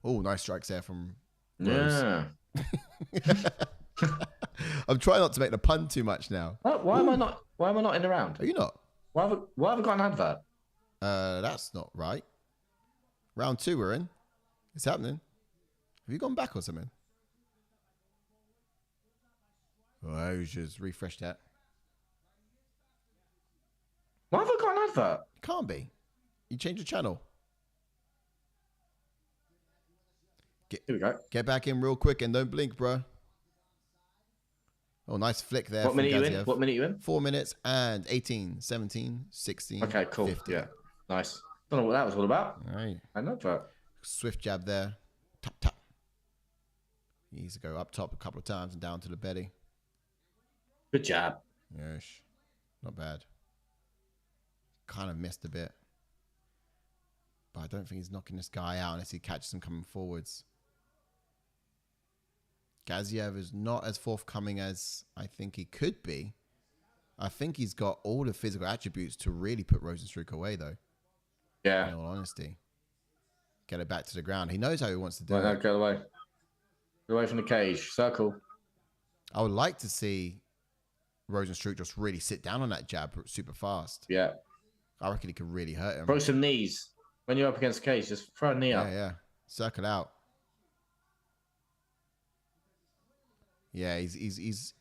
Oh, nice strikes there from Rose. Yeah. I'm trying not to make the pun too much now. Oh, why am I not? Why am I not in the round? Are you not? Why have I got an advert? That's not right. Round 2 we're in. It's happening. Have you gone back or something? Oh, I just refresh that. Why have I got an advert? Can't be. You change the channel. Here we go. Get back in real quick and don't blink, bro. Oh, nice flick there. What minute are you in? What minute are you in? 4 minutes and 18, 17, 16. Okay, cool. 50. Yeah, nice. Don't know what that was all about. All right. I know that. Swift jab there. Tap, tap. He needs to go up top a couple of times and down to the belly. Good job. Yes. Not bad. Kind of missed a bit. But I don't think he's knocking this guy out unless he catches him coming forwards. Gaziev is not as forthcoming as I think he could be. I think he's got all the physical attributes to really put Rozenstruik away, though. Yeah. In all honesty. Get it back to the ground. He knows how he wants to do Right, now, it. get away. Get away from the cage. Circle. I would like to see Rozenstruik just really sit down on that jab super fast. Yeah. I reckon he could really hurt him. Throw some knees. When you're up against the cage, just throw a knee up. Yeah. Circle out. Yeah, he's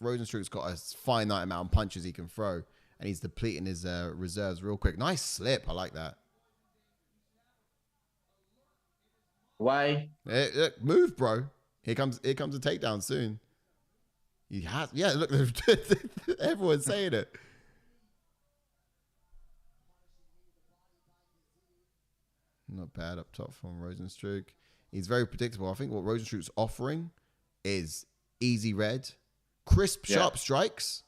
Rozenstruik's got a finite amount of punches he can throw, and he's depleting his reserves real quick. Nice slip. I like that. Away. Hey, look, move, bro. Here comes a takedown soon. He has. Yeah, look, everyone's saying it. Not bad up top from Rozenstruik. He's very predictable. I think what Rozenstruik's offering is easy red, crisp, sharp strikes,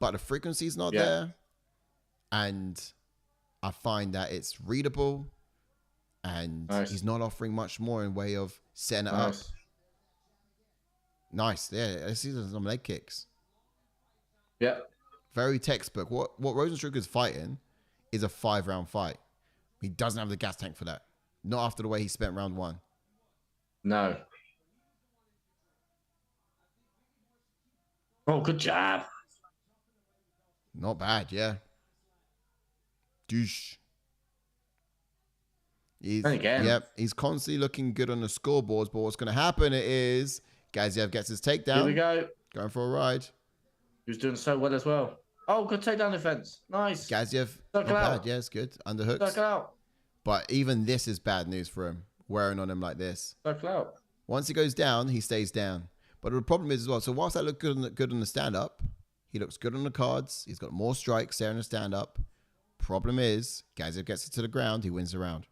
but the frequency's not there. And I find that it's readable, and he's not offering much more in way of setting it up. Nice. Yeah, I see some leg kicks. Yeah. Very textbook. What Rozenstruik is fighting is a 5-round fight. He doesn't have the gas tank for that. Not after the way he spent round 1. No. Oh, good job. Not bad, yeah. Douche. He's constantly looking good on the scoreboards, but what's going to happen is Gaziev gets his takedown. Here we go. Going for a ride. He was doing so well as well. Oh, good takedown defense. Nice. Gaziev, not bad. Yeah, it's good. Underhooks. Circle out. But even this is bad news for him, wearing on him like this. Circle out. Once he goes down, he stays down. But the problem is as well, so whilst that looked good on the stand-up, he looks good on the cards. He's got more strikes there in the stand-up. Problem is, Gaziev gets it to the ground, he wins the round.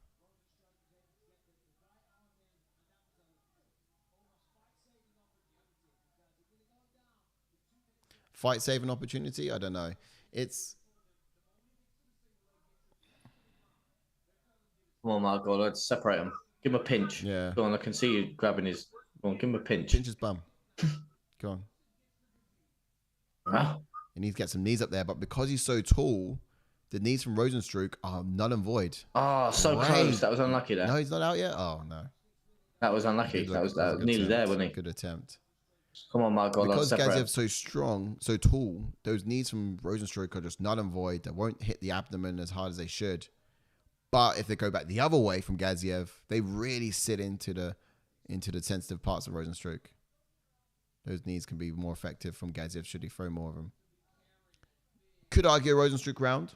Fight saving opportunity? I don't know. It's... Come on, Mark. Let's separate him. Give him a pinch. Yeah. Go on, I can see you grabbing his... Go on, give him a pinch. Pinch his bum. Go on. Wow. He needs to get some knees up there, but because he's so tall, the knees from Rozenstruik are null and void. Oh, so close. That was unlucky there. No, he's not out yet? Oh, no. That was unlucky. That was nearly there, wasn't he? Good attempt. Come on, Mark. Because Gaziev's so strong, so tall, those knees from Rozenstruik are just null and void. They won't hit the abdomen as hard as they should. But if they go back the other way from Gaziev, they really sit into the sensitive parts of Rozenstruik. Those knees can be more effective from Gaziev should he throw more of them. Could argue a Rozenstruik round,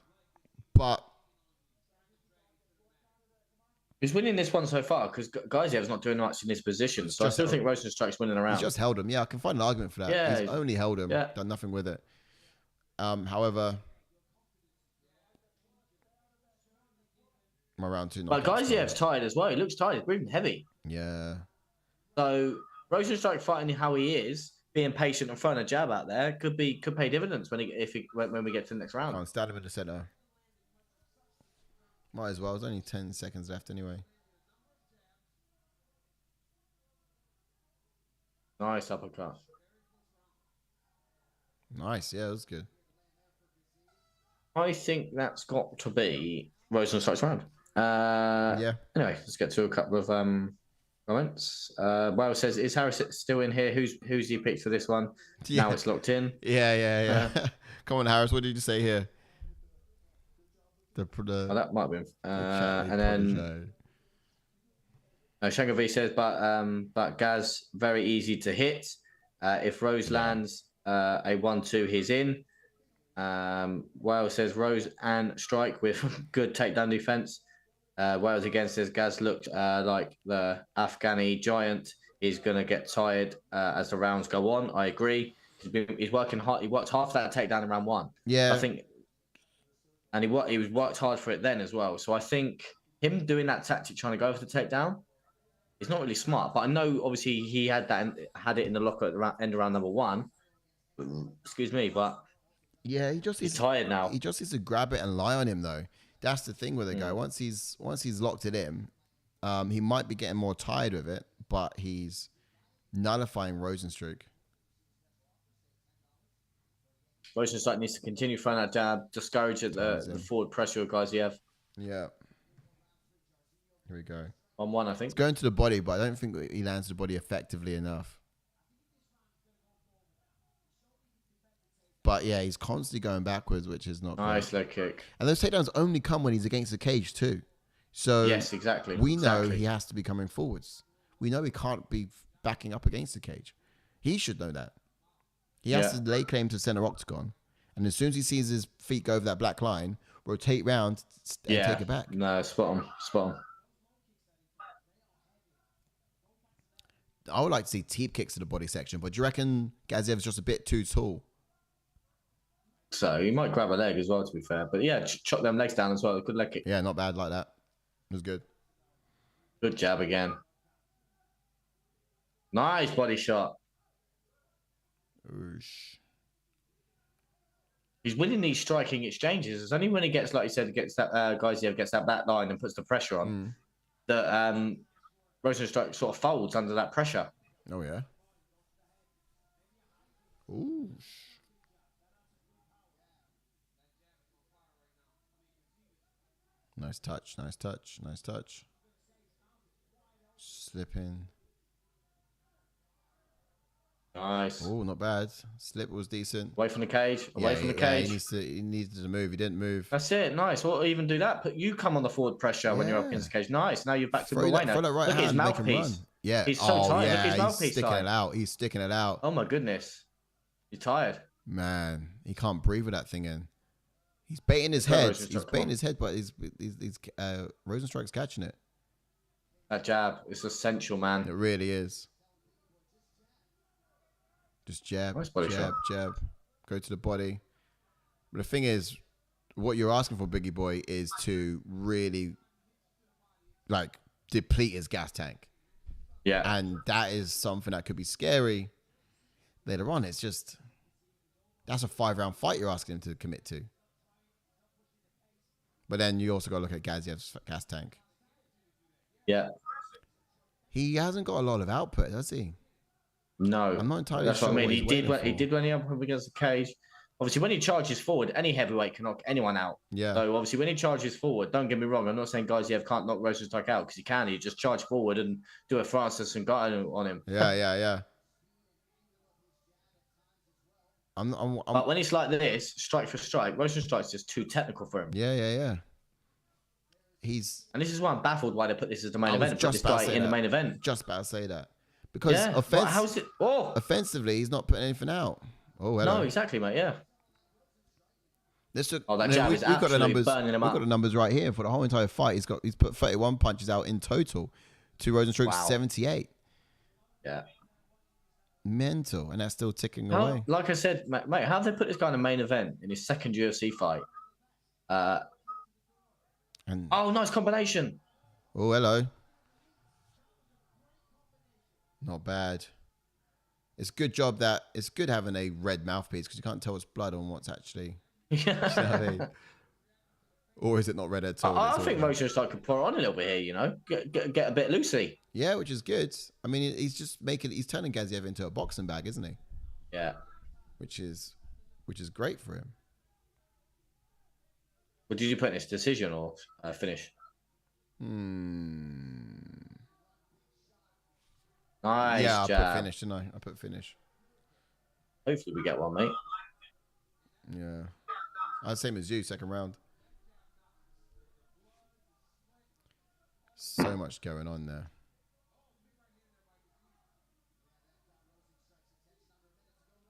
but he's winning this one so far because Gaziev's not doing much in this position. So I still think Rozenstruik's winning around. He's just held him. Yeah, I can find an argument for that. Yeah, he's only held him, done nothing with it. However, my round 2. But Gaziev's tired as well. He looks tired. He's breathing heavy. Yeah. So Rozenstruik fighting how he is, being patient and throwing a jab out there could pay dividends when we get to the next round. Come on, stand him in the center. Might as well. There's only 10 seconds left anyway. Nice uppercut. Nice. Yeah, that was good. I think that's got to be Rozenstruik's round. Yeah. Anyway, let's get to a couple of comments. Well says, is Harris still in here? Who's you picked for this one? Yeah. Now it's locked in. Yeah. Come on, Harris. What did you say here? That might have been. And then Shango V says, but Gaz very easy to hit. If Rose lands a 1-2, he's in. Wales says Rose and strike with good takedown defense. Wales again says Gaz looked like the Afghani giant. He's gonna get tired as the rounds go on. I agree. He's working hard. He worked half that takedown in round 1. Yeah, I think. And he was worked hard for it then as well. So I think him doing that tactic, trying to go for the takedown, is not really smart. But I know obviously he had it in the locker at the end of round number 1. Excuse me, but yeah, he's tired now. He just needs to grab it and lie on him though. That's the thing with the guy. Once he's locked it in, he might be getting more tired with it, but he's nullifying Rozenstruik. Rozenstruik needs to continue throwing that jab, discourage the forward pressure of Gaziev. Yeah. Here we go. On 1, I think. It's going to the body, but I don't think he lands the body effectively enough. But yeah, he's constantly going backwards, which is not nice good. Leg kick. And those takedowns only come when he's against the cage too. So yes, exactly. We know he has to be coming forwards. We know he can't be backing up against the cage. He should know that. He has to lay claim to center octagon. And as soon as he sees his feet go over that black line, rotate round and take it back. No, spot on. I would like to see teep kicks to the body section, but do you reckon Gaziev's just a bit too tall? So he might grab a leg as well, to be fair. But yeah, chop them legs down as well. Good leg kick. Yeah, not bad like that. It was good. Good jab again. Nice body shot. Oosh. He's winning these striking exchanges. It's only when he gets, like you said, gets that Gaziev gets that back line and puts the pressure on that Rozenstruik sort of folds under that pressure. Oh yeah. Ooh. Nice touch. Slipping. Nice. Oh, not bad. Slip was decent. Away from the cage. Away from the cage. He needed to move. He didn't move. That's it. Nice. Or even do that. But you come on the forward pressure when you're up against the cage. Nice. Now you're back to the way now. Throw that right Look at his hand, make him run. mouthpiece. Yeah. He's so tired. Look at his mouthpiece. He's sticking it out. He's sticking it out. Oh my goodness. He's tired. Man, he can't breathe with that thing in. He's baiting his head. He's baiting his head, but he's Rozenstruik's catching it. That jab is essential, man. It really is. Just jab, nice body shot. jab. Go to the body. But the thing is, what you're asking for, Biggie Boy, is to really, like, deplete his gas tank. Yeah. And that is something that could be scary later on. It's just, that's a 5-round fight you're asking him to commit to. But then you also got to look at Gaziev's gas tank. Yeah. He hasn't got a lot of output, does he? No. I'm not entirely That's sure. What I mean. He did when he up against the cage. Obviously, when he charges forward, any heavyweight can knock anyone out. Yeah. So obviously, when he charges forward, don't get me wrong. I'm not saying Gaziev can't knock Rozenstruik out because he can. He just charge forward and do a Francis and Ngannou on him. Yeah. But when it's like this, strike for strike, Rozenstruik's just too technical for him. Yeah. And this is why I'm baffled why they put this as the main event. Put this guy in the main event. Just about to say that. Because Yeah. But how's it? Oh, offensively, he's not putting anything out. Oh, hello. no, exactly, mate. Yeah. Let's look. Oh, that jab is we've got the absolutely numbers. burning him We've up. got the numbers right here for the whole entire fight. He's put 31 punches out in total to Rozenstruik's Wow. 78. Yeah. Mental, and that's still ticking away. Like I said, mate, how have they put this guy in a main event in his second UFC fight? And Oh, nice combination. oh, hello. Not bad. It's good job that it's good having a red mouthpiece because you can't tell what's blood on what's actually. Yeah. You know what I mean? Or is it not red at all? I think Rozenstruik could pour on a little bit here, you know, get a bit loosey. Yeah, which is good. I mean, he's turning Gaziev into a boxing bag, isn't he? Yeah. Which is great for him. What did you put in this, decision or finish? Nice Yeah, jab. I put finish, didn't I? I put finish. Hopefully we get one, mate. Yeah. Same as you, second round. So much going on there.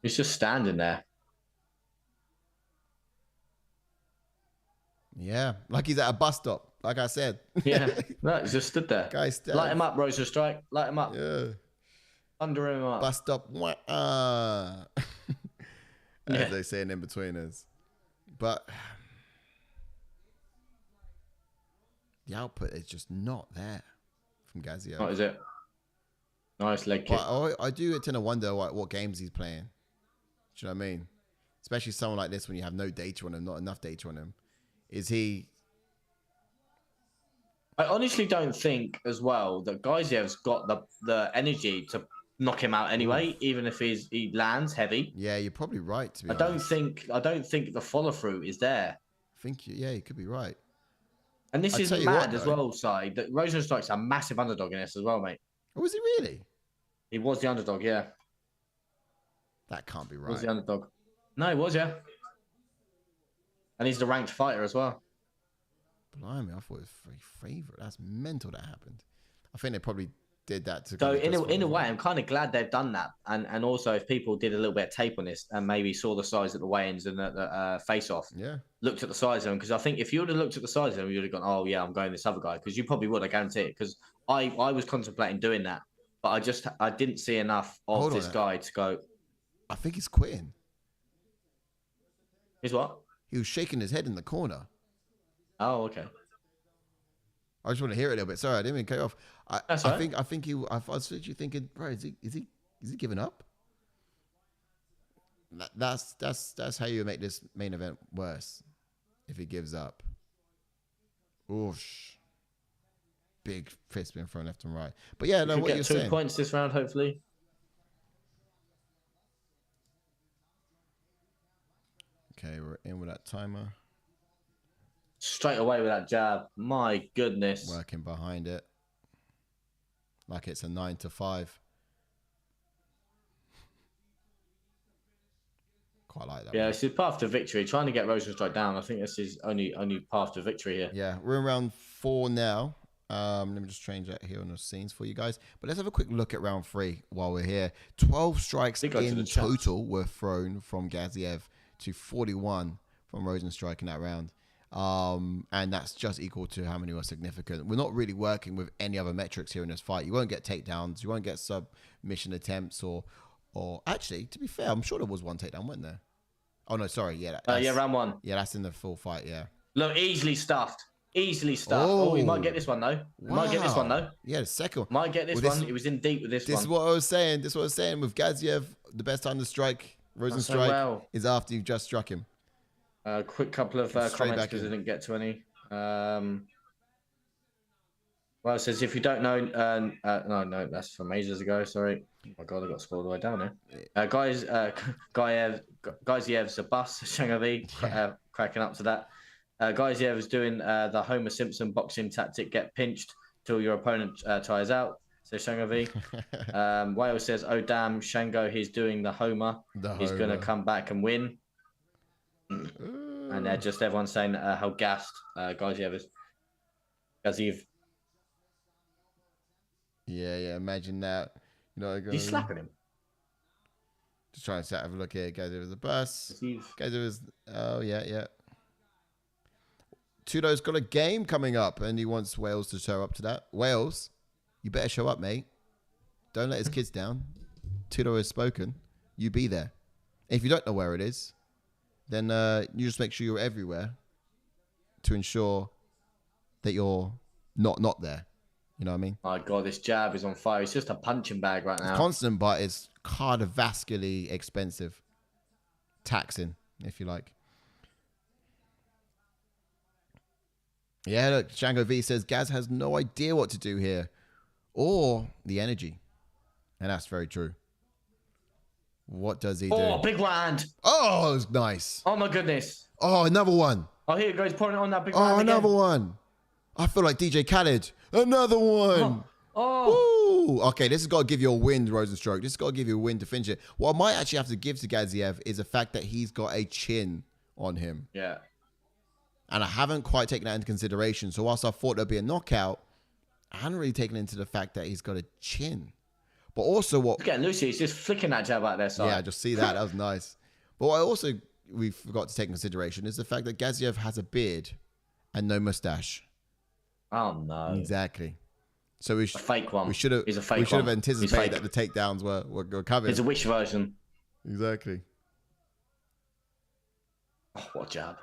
He's just standing there. Yeah, like he's at a bus stop, like I said. Yeah, no, he's just stood there. Guys, light him up, Rozenstruik. Light him up. Yeah. Under him up. Bus stop. As they say in In-Betweeners. But the output is just not there from Gaziev. What is it? Nice leg kick. But I do tend to wonder what games he's playing. Do you know what I mean? Especially someone like this when you have no data on him, not enough data on him. Is he... I honestly don't think as well that Gaziev's got the energy to knock him out anyway, even if he lands heavy. Yeah, you're probably right. To be I don't think the follow through is there. I think you could be right. And this is mad as well, Si. That Rozenstruik's a massive underdog in this as well, mate. Oh, was he really? He was the underdog, yeah. That can't be right. He was the underdog. No, he was, yeah. And he's the ranked fighter as well. Blimey, I thought it was very favourite. That's mental that happened. I think they probably did that to... So in a way, I'm kind of glad they've done that. And also, if people did a little bit of tape on this and maybe saw the size at the weigh-ins and the face-off, looked at the size of them, because I think if you would have looked at the size of them, you would have gone, oh, yeah, I'm going this other guy, because you probably would, I guarantee it, because I was contemplating doing that, but I didn't see enough of this guy to go... I think he's quitting. He's what? He was shaking his head in the corner. Oh, okay. I just want to hear it a little bit. Sorry, I didn't mean to cut you off. I was literally thinking, bro, is he giving up? That's how you make this main event worse. If he gives up. Oosh. Big fist being thrown left and right. But yeah, no, what you're saying. 2 points this round, hopefully. Okay, we're in with that timer. Straight away with that jab. My goodness. Working behind it. Like it's a 9 to 5. Quite like that. Yeah, one. it's his path to victory. Trying to get Rozenstruik down. I think this is only path to victory here. Yeah, we're in round 4 now. Let me just change that here on the scenes for you guys. But let's have a quick look at round 3 while we're here. 12 strikes in total were thrown from Gaziev to 41 from Rozenstruik in that round. And that's just equal to how many were significant. We're not really working with any other metrics here in this fight. You won't get takedowns. You won't get submission attempts or actually, to be fair, I'm sure there was one takedown, wasn't there? Oh, no, sorry. Yeah, round 1. Yeah, that's in the full fight, yeah. Look, easily stuffed. Easily stuffed. Oh, he might get this one, though. Wow. Might get this one, though. Yeah, the second one. Might get this one. It was in deep with this one. This is what I was saying. This is what I was saying. With Gaziev, the best time to strike Rozenstruik is after you've just struck him. Quick couple of comments because I didn't get to any. Well, it says if you don't know, no, that's from ages ago. Sorry, oh my God, I got scrolled all the way down here. Gaziev's a bus. Shangavi cracking up to that. Gaziev's doing the Homer Simpson boxing tactic: get pinched till your opponent tires out. So Shangavi. Wales says, "Oh damn, Shango, he's doing the Homer. He's gonna come back and win." And just everyone saying how gassed Gaziev is. Gaziev. Yeah, imagine that. You know, He's slapping him. Just trying to have a look here. Gaziev is a bus. Gaziev is. Oh yeah. Tudo's got a game coming up, and he wants Wales to show up to that. Wales, you better show up, mate. Don't let his kids down. Tudo has spoken. You be there. If you don't know where it is, then you just make sure you're everywhere to ensure that you're not there. You know what I mean? My God, this jab is on fire. It's just a punching bag right now. It's constant, but it's cardiovascularly expensive. Taxing, if you like. Yeah, look, Shango V says Gaz has no idea what to do here. Or the energy. And that's very true. What does he do? Oh, big hand. Oh, it's nice. Oh, my goodness. Oh, another one. Oh, here it goes, pouring it on that big hand again. Another one. I feel like DJ Khaled. Another one. Oh. Ooh. Okay, this has got to give you a win, Rozenstruik. This has got to give you a win to finish it. What I might actually have to give to Gaziev is the fact that he's got a chin on him. Yeah. And I haven't quite taken that into consideration. So whilst I thought there'd be a knockout, I hadn't really taken into the fact that he's got a chin. But also what... Look at Lucy. He's just flicking that jab out there. Yeah, I just see that. That was nice. But what I also we forgot to take into consideration is the fact that Gaziev has a beard and no mustache. Oh, no. Exactly. So we a fake one. We should have anticipated that the takedowns were coming. It's a wish version. Exactly. Oh, what a jab.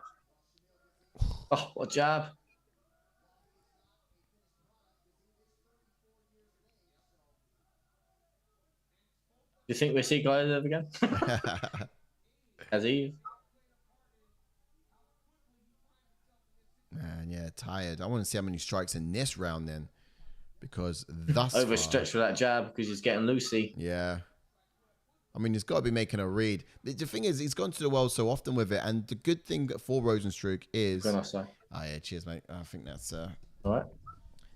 Oh, what a jab. Do you think we'll see guys over again? Gaziev? Man, yeah, tired. I want to see how many strikes in this round then. Because thus overstretched for that jab because he's getting loosey. Yeah. I mean, he's got to be making a read. The thing is, he's gone to the world so often with it. And the good thing for Rozenstruik is... Oh, yeah, cheers, mate. I think that's... All right.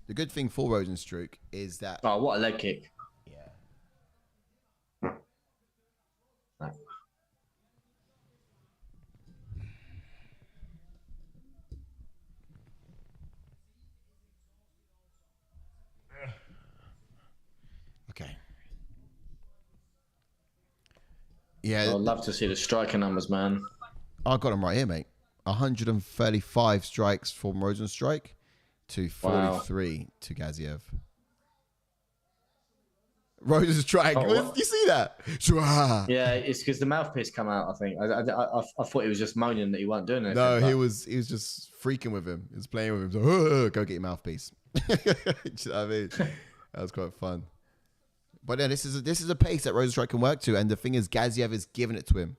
The good thing for Rozenstruik is that... Oh, what a leg kick. Yeah. Right. Okay. Yeah. I'd love to see the striker numbers, man. I got them right here, mate. 135 strikes from Rozenstruik to 43 to Gaziev. Rozenstruik. Oh, you see that? Yeah, it's because the mouthpiece come out, I think. I thought he was just moaning that he wasn't doing it. No, he was just freaking with him. He was playing with him. So, go get your mouthpiece. Do you know what I mean? That was quite fun. But then this is a pace that Rozenstruik can work to. And the thing is, Gaziev is giving it to him.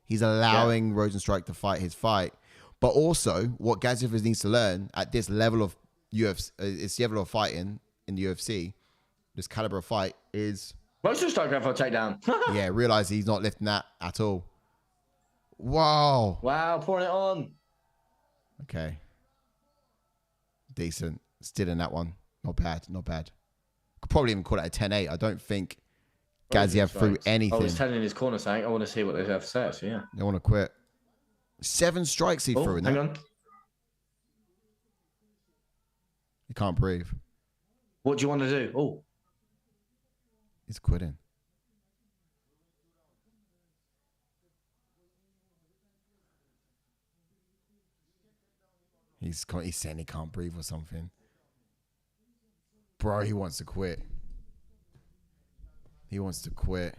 He's allowing Rozenstruik to fight his fight. But also, what Gaziev needs to learn at this level of UFC, this level of fighting in the UFC, this caliber of fight is... Rozenstruik going for a takedown. Yeah, realize he's not lifting that at all. Wow. Wow, pouring it on. Okay. Decent. Still in that one. Not bad. Not bad. Could probably even call it a 10-8. I don't think Gaziev threw anything. I was telling his corner saying, I want to see what they have to say. So yeah. They want to quit. 7 strikes he threw in that. Hang on. He can't breathe. What do you want to do? Oh. He's quitting. He's saying he can't breathe or something. Bro, he wants to quit. He wants to quit.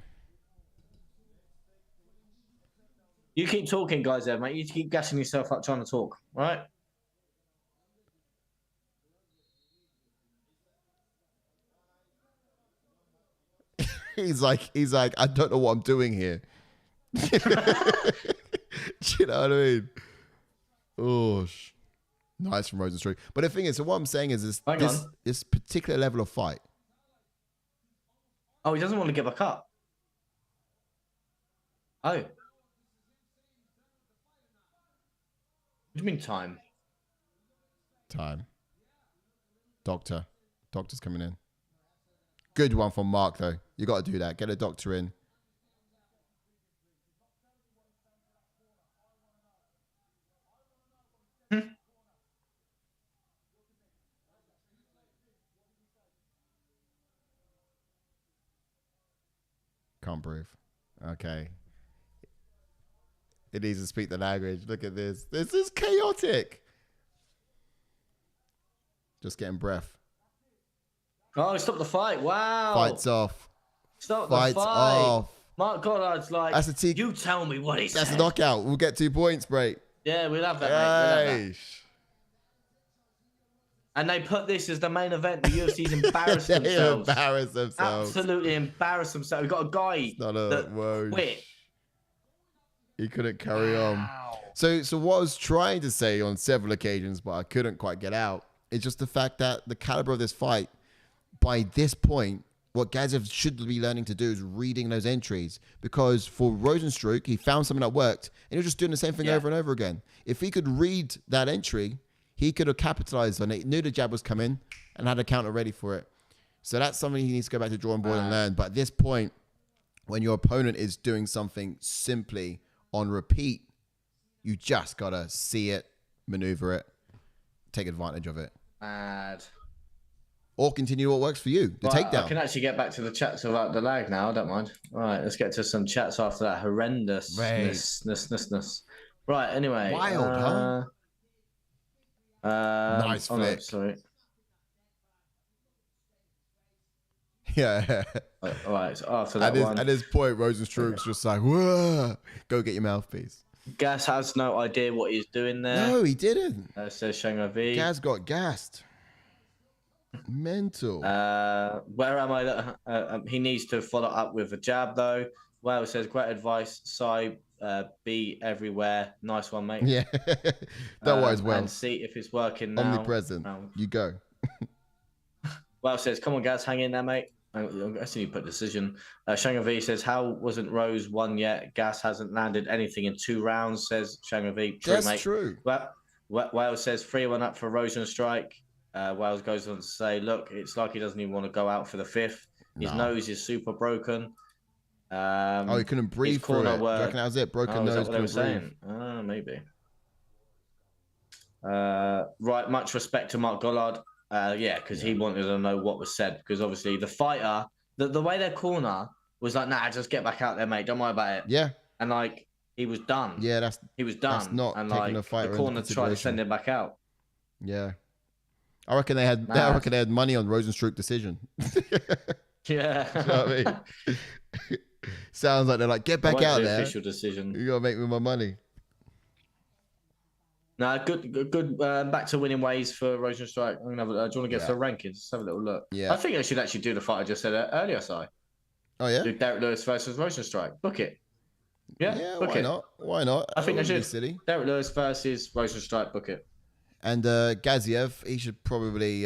You keep talking, guys, there, mate. You keep gassing yourself up trying to talk, all right? He's like, I don't know what I'm doing here. Do you know what I mean? Oh, nice from Rozenstruik. But the thing is, so what I'm saying is this particular level of fight. Oh, he doesn't want to give a cut. Oh. What do you mean time? Time. Doctor's coming in. Good one from Mark, though. You got to do that. Get a doctor in. can't breathe. Okay. It needs to speak the language. Look at this. This is chaotic. Just getting breath. Oh, stop the fight. Wow. Fights off. Stop Fights the fight. off. Mark Goddard's like, That's a T. you tell me what he said. That's a knockout. We'll get 2 points, break. Yeah, we'll have that, mate. We'll have that. Yeesh. And they put this as the main event. The UFC's embarrassed They themselves. embarrass themselves. Absolutely embarrassed themselves. We've got a guy It's not a that word. quit. He couldn't carry on. Wow. So what I was trying to say on several occasions, but I couldn't quite get out, is just the fact that the caliber of this fight, by this point, what Gaziev should be learning to do is reading those entries. Because for Rozenstruik, he found something that worked, and he was just doing the same thing over and over again. If he could read that entry, he could have capitalized on it, knew the jab was coming, and had a counter ready for it. So that's something he needs to go back to the drawing board and learn. But at this point, when your opponent is doing something simply on repeat, you just got to see it, maneuver it, take advantage of it. Mad. Or continue what works for you, the takedown. I can actually get back to the chats about the lag now. I don't mind. All right, let's get to some chats after that horrendousness. Right, anyway. Wild, huh? Nice flick. No, sorry. Yeah. All right, so after that at this point, Rozenstruik's just like, whoa, go get your mouthpiece. Gas has no idea what he's doing there. No, he didn't. Says Shang V. Gaz got gassed. Mental. Where am I? He needs to follow up with a jab, though. Well, it says, great advice, Sai. Be everywhere. Nice one, mate. Yeah. That was well. And see if it's working now. Omnipresent. You go. Well, it says, come on, Gaz, hang in there, mate. I see you put decision. Shang V says, how wasn't Rose won yet? Gas hasn't landed anything in 2 rounds, says Shang V. True, that's mate. true. Wales says 3-1 up for Rozenstruik. Wales goes on to say, look, it's like he doesn't even want to go out for the 5th. His nose is super broken. He couldn't breathe through it. Do you reckon that was it? Broken nose, couldn't breathe. Maybe. Right, much respect to Mark Goddard. Because he wanted to know what was said. Because obviously the fighter, the way their corner was like, nah, just get back out there, mate. Don't worry about it. Yeah. And like, he was done. Yeah, he was done. That's not and taking like, a fighter the corner tried to send him back out. Yeah. I reckon they had money on Rozenstruik decision. Yeah. You know what I mean? Sounds like they're like, get back out there. Official decision. You gotta make me my money. No, good. Back to winning ways for Rozenstruik. I'm gonna have. Do you want to get to the rankings? Let's have a little look. Yeah. I think I should actually do the fight I just said earlier. Si. Oh yeah. Do Derek Lewis versus Rozenstruik. Book it. Yeah. Book why it. not? Why not? I think I should. Silly. Derek Lewis versus Rozenstruik. Book it. And Gaziev, he should probably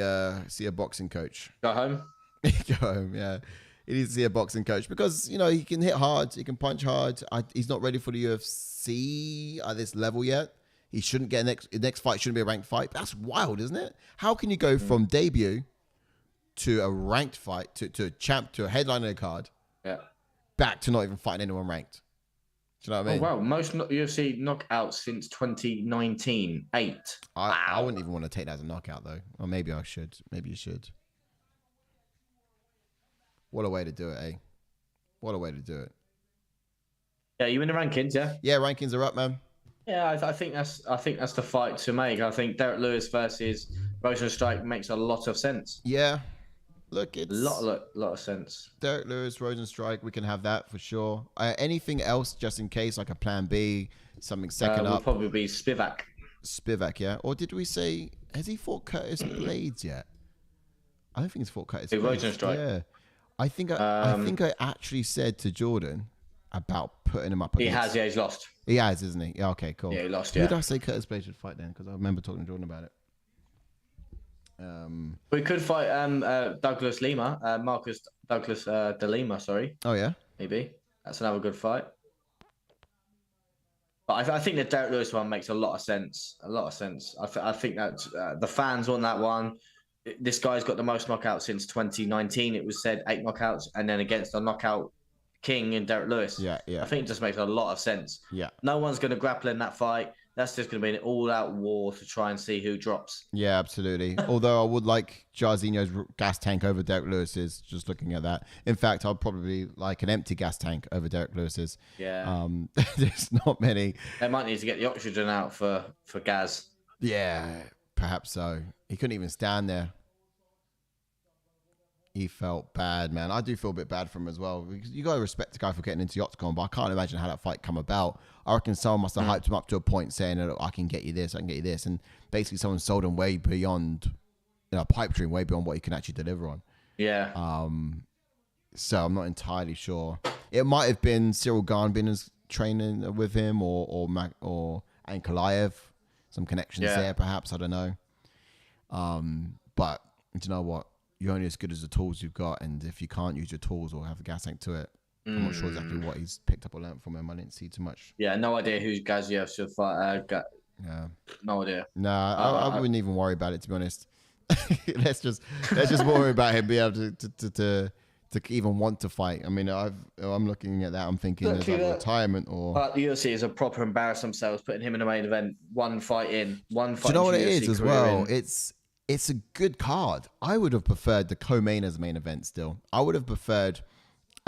see a boxing coach. Go home. Go home. Yeah. He needs to see a boxing coach because, you know, he can hit hard. He can punch hard. He's not ready for the UFC at this level yet. He shouldn't get next fight shouldn't be a ranked fight. That's wild, isn't it? How can you go from debut to a ranked fight to a champ to a headliner card, back to not even fighting anyone ranked? Do you know what I mean? Oh wow, most UFC knockouts since 2019, 8. I wouldn't even want to take that as a knockout though. Or maybe I should. Maybe you should. What a way to do it, eh? What a way to do it. Yeah, you in the rankings, yeah? Yeah, rankings are up, man. Yeah, I think that's the fight to make. I think Derek Lewis versus Rozenstruik makes a lot of sense. Yeah, look, it's lot of sense. Derek Lewis, Rozenstruik, we can have that for sure. Anything else, just in case, like a plan B, something second up? Will probably be Spivak. Spivak, yeah. Or did we say has he fought Curtis Blades yet? I don't think he's fought Curtis Blades. Rozenstruik. Yeah, I think I actually said to Jordan about putting him up. He has, yeah, he's lost. He has, isn't he? Yeah, okay, cool. Yeah, he lost, Who yeah. did I say Curtis Blades should fight then? Because I remember talking to Jordan about it. We could fight Douglas Lima, Marcus Douglas de Lima, sorry. Oh, yeah? Maybe. That's another good fight. But I think the Derek Lewis one makes a lot of sense. A lot of sense. I think that the fans want that one. This guy's got the most knockouts since 2019. It was said 8 knockouts, and then against the knockout king in Derek Lewis. Yeah. I think it just makes a lot of sense. Yeah. No one's going to grapple in that fight. that's just going to be an all-out war to try and see who drops. Yeah, absolutely. Although I would like Jairzinho's gas tank over Derek Lewis's, just looking at that. In fact, I'd probably like an empty gas tank over Derek Lewis's. Yeah. There's not many. They might need to get the oxygen out for Gaz. Yeah, perhaps so. He couldn't even stand there. He felt bad, man. I do feel a bit bad for him as well. Because you got to respect the guy for getting into the octagon, but I can't imagine how that fight come about. I reckon someone must have hyped him up to a point saying, "Look, I can get you this, I can get you this." And basically someone sold him way beyond, a pipe dream, way beyond what he can actually deliver on. Yeah. So I'm not entirely sure. It might have been Cyril Garbin training with him or Ankalaev. Some connections there, perhaps. I don't know. But do you know what? You're only as good as the tools you've got, and if you can't use your tools or have a gas tank to it, I'm not sure exactly what he's picked up or learned from him. I didn't see too much. Yeah, no idea who Gaziev should fight. Yeah, no idea. Nah, I wouldn't even worry about it, to be honest. let's just worry about him being able to even want to fight. I mean, I'm looking at that. I'm thinking there's like retirement or. But the UFC is a proper embarrass themselves putting him in the main event. One fight in. Do you know what it is as well? It's a good card. I would have preferred the co-main as a main event still. I would have preferred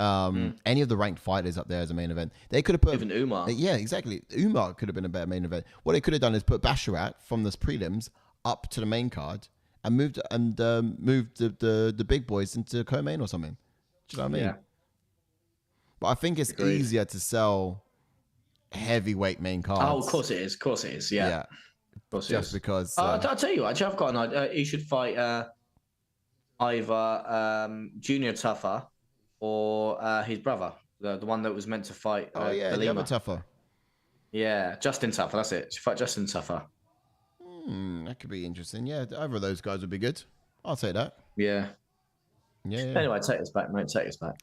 any of the ranked fighters up there as a main event. They could have put... Even Umar. Yeah, exactly. Umar could have been a better main event. What they could have done is put Basharat from the prelims up to the main card and moved the big boys into co-main or something. Do you know what I mean? Yeah. But I think it's easier to sell heavyweight main cards. Oh, of course it is. Of course it is. Yeah. Just because I'll tell you, actually, I've got an idea. He should fight either Junior Tougher or his brother, the one that was meant to fight. the other Tougher. Yeah, Justin Tougher. That's it. Should fight Justin Tougher. That could be interesting. Yeah, either of those guys would be good. I'll take that. Yeah. Yeah. Anyway, take us back, mate. Take us back.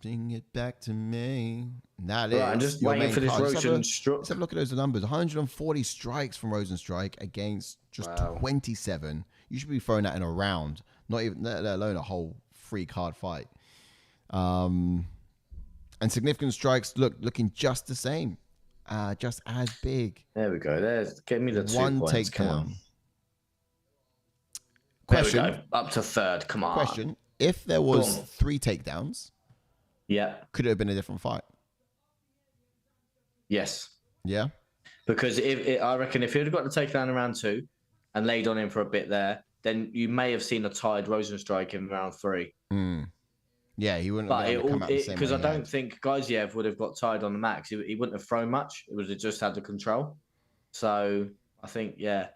Bring it back to me. That right, I'm just waiting for this Rozenstruik. Let's have a look at those numbers. 140 strikes from Rozenstruik against just 27. You should be throwing that in a round, not even let alone a whole 3-card fight. And significant strikes looking just the same, just as big. There we go. There's give me the 2 one points. takedown. Question. There we go. Up to third. Come on. Question: if there was 3 takedowns, could it have been a different fight? Yes. Yeah. Because I reckon if he'd have got the takedown in round 2 and laid on him for a bit there, then you may have seen a tied Rozenstruik in round 3. Yeah, he wouldn't have come out the same way. Because I don't think Gaziev would have got tied on the max. He wouldn't have thrown much. It would have just had the control. So I think, yeah.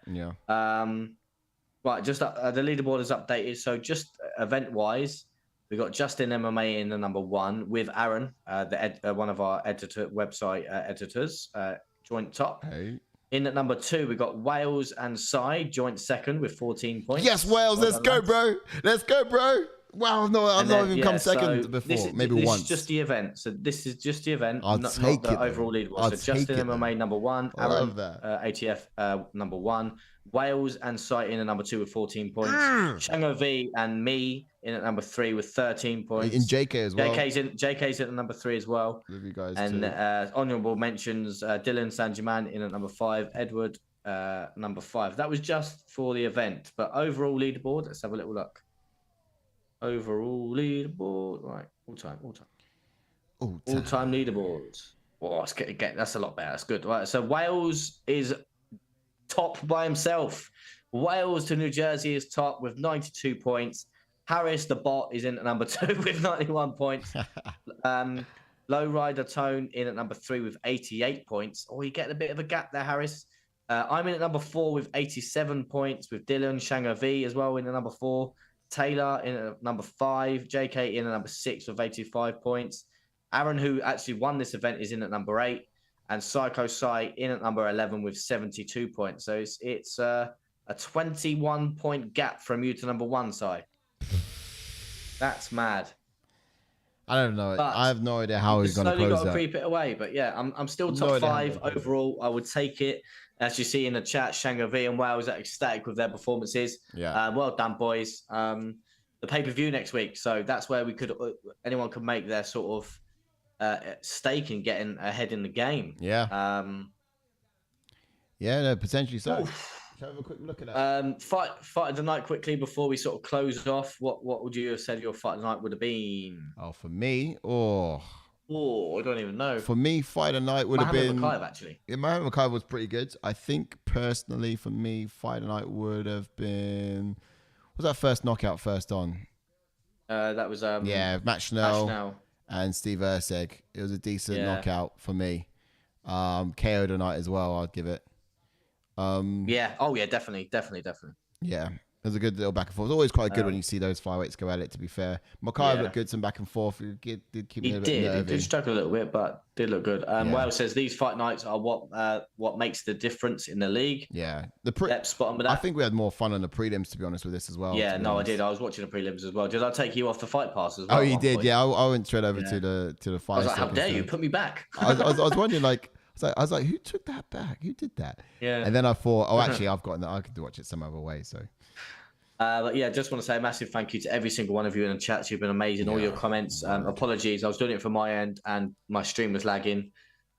Right, just the leaderboard is updated. So just event-wise, we got Justin MMA in the number 1 with Aaron, one of our website editors, joint top. Hey. In at number 2, we got Wales and Sai, joint second with 14 points. Yes, Wales, let's go, bro. Let's go, bro. Wow, no, I've not even come second before. Maybe once. This is just the event. So this is just the event, not the overall leaderboard. So Justin MMA number 1, Aaron ATF number 1, Wales and Sai in at number 2 with 14 points. Shango V and me in at number 3 with 13 points. In JK as well. JK's in at number 3 as well. Love you guys and honourable mentions: Dylan Sanjiman in at number 5, Edward number 5. That was just for the event, but overall leaderboard. Let's have a little look. Overall leaderboard, right? All time leaderboard. Oh, that's a lot better. That's good. Right. So Wales is top by himself. Wales to New Jersey is top with 92 points. Harris, the bot, is in at number 2 with 91 points. Lowrider Tone in at number 3 with 88 points. Oh, you get a bit of a gap there, Harris. I'm in at number 4 with 87 points with Dylan Shango V as well in at number 4. Taylor in at number 5, JK in at number 6 with 85 points. Aaron, who actually won this event, is in at number 8, and Psycho Sai in at number 11 with 72 points. So it's a 21-point gap from you to number 1, Sai. That's mad. I don't know. I have no idea how he's going to close that. Slowly got to creep it away, but yeah, I'm still top 5 overall. I would take it. As you see in the chat, Shango V and Wales are ecstatic with their performances. Yeah. Well done, boys. The pay-per-view next week. So that's where anyone could make their sort of stake in getting ahead in the game. Yeah. Yeah, no, potentially so. Oof. Let's have a quick look at that. Fight of the night quickly before we sort of close off. What would you have said your fight of the night would have been? Oh, for me, I don't even know. for me, fight of the night would have been Mokaev, actually. Yeah, Mokaev was pretty good. I think personally, for me, fight of the night would have been. What was that first knockout first on? That was Matt Schnell and Steve Erceg. It was a decent knockout for me. KO tonight as well, I'd give it. Yeah. Oh yeah, definitely. Yeah. It was a good little back and forth. It's always quite good when you see those flyweights go at it, to be fair. Mokaev looked good, some back and forth. It did keep me a bit nervy. He did struggle a little bit, but did look good. Wales says these fight nights are what makes the difference in the league. Yeah. Spot on with that. I think we had more fun on the prelims, to be honest, with this as well. Yeah, no, I did. I was watching the prelims as well. Did I take you off the fight pass as well? Oh, you did? Point? Yeah, I went straight over to the fight. I was like, how dare you put me back? I was wondering, like, I was like, who took that back? Who did that? Yeah. And then I thought, oh, actually, I've gotten that. I could watch it some other way. So. But yeah, just want to say a massive thank you to every single one of you in the chats. You've been amazing. All your comments. Apologies, I was doing it from my end and my stream was lagging.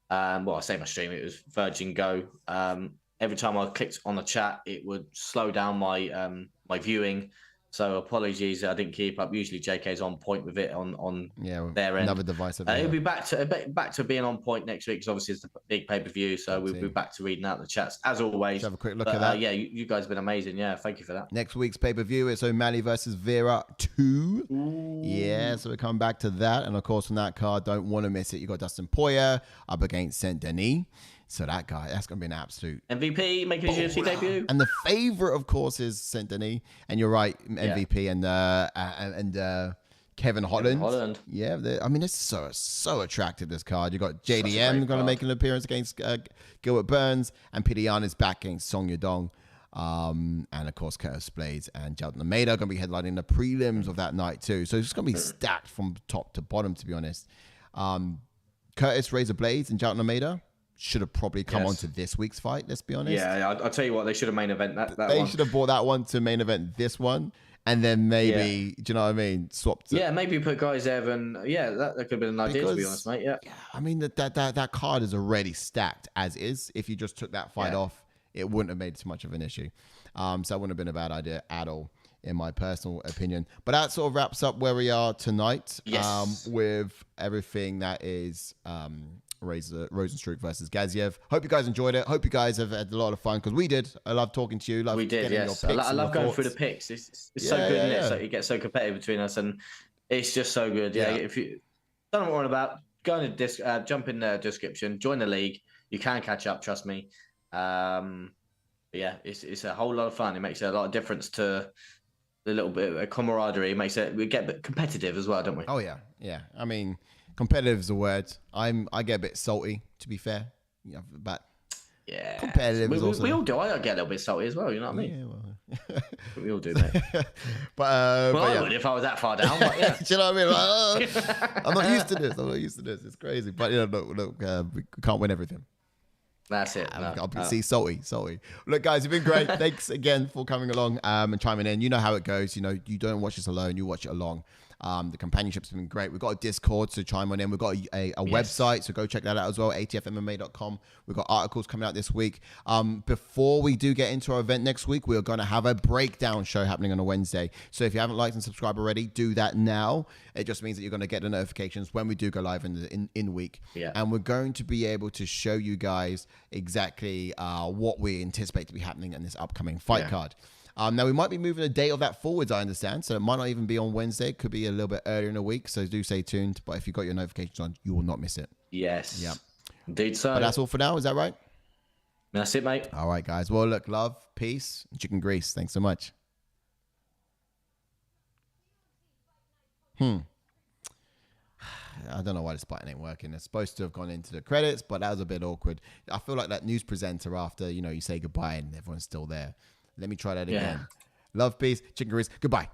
Well, I say my stream, it was Virgin Go. Every time I clicked on the chat, it would slow down my my viewing. So apologies, I didn't keep up. Usually JK's on point with it on their end. Another device. It'll be back to being on point next week because obviously it's the big pay-per-view. So we'll be back to reading out the chats as always. Let's have a quick look at that. Yeah, you guys have been amazing. Yeah, thank you for that. Next week's pay-per-view is O'Malley versus Vera 2. Ooh. Yeah, so we're coming back to that. And of course, from that card, don't want to miss it. You got Dustin Poirier up against Saint Denis. So that guy, that's going to be an absolute MVP, making his UFC debut. And the favorite, of course, is Saint Denis. And you're right, MVP and Kevin Holland. Yeah, I mean, it's so attractive, this card. You got JDM going to make an appearance against Gilbert Burns, and Pidian is back against Song Yadong. And of course, Curtis Blades and Jairzinho are going to be headlining the prelims of that night too. So it's going to be stacked from top to bottom, to be honest. Curtis Razor Blades and Jairzinho should have probably come on to this week's fight, let's be honest. Yeah, I'll tell you what, they should have main event that They one. should have brought that one to main event this one, and then maybe, do you know what I mean, swapped it. Yeah, maybe put Gaziev and, that could have been an idea, to be honest, mate, yeah. I mean, that card is already stacked as is. If you just took that fight off, it wouldn't have made too much of an issue. So that wouldn't have been a bad idea at all, in my personal opinion. But that sort of wraps up where we are tonight with everything that is... Rozenstruik versus Gaziev. Hope you guys enjoyed it. Hope you guys have had a lot of fun, because we did. I love talking to you. We did, yes. I love going through the picks. It's so good, isn't it? So it gets so competitive between us, and it's just so good. Yeah. If you don't know what we're on about, go in the jump in the description, join the league. You can catch up, trust me. It's a whole lot of fun. It makes a lot of difference to the little bit of camaraderie. It makes we get a bit competitive as well, don't we? Oh yeah. I mean, competitive is a word. I get a bit salty, to be fair. But competitive is also... We all do. I get a little bit salty as well, you know what I mean? Yeah, well... we all do, mate. I would if I was that far down, but yeah. Do you know what I mean? I'm not used to this. It's crazy. But, look, we can't win everything. That's it. See, salty. Look, guys, you've been great. Thanks again for coming along and chiming in. You know how it goes. You don't watch this alone. You watch it along. The companionship's been great. We've got a Discord, so chime on in. We've got a website, so go check that out as well, atfmma.com. We've got articles coming out this week. Before we do get into our event next week, we're going to have a breakdown show happening on a Wednesday. So if you haven't liked and subscribed already, do that now. It just means that you're going to get the notifications when we do go live in week. Yeah. And we're going to be able to show you guys exactly what we anticipate to be happening in this upcoming fight card. Now, we might be moving the date of that forwards, I understand. So it might not even be on Wednesday. It could be a little bit earlier in the week. So do stay tuned. But if you've got your notifications on, you will not miss it. Yes. Yeah. Indeed so. But that's all for now. Is that right? That's it, mate. All right, guys. Well, look, love, peace, and chicken grease. Thanks so much. I don't know why this button ain't working. It's supposed to have gone into the credits, but that was a bit awkward. I feel like that news presenter after, you say goodbye and everyone's still there. Let me try that again. Love, peace, chicken grease. Goodbye.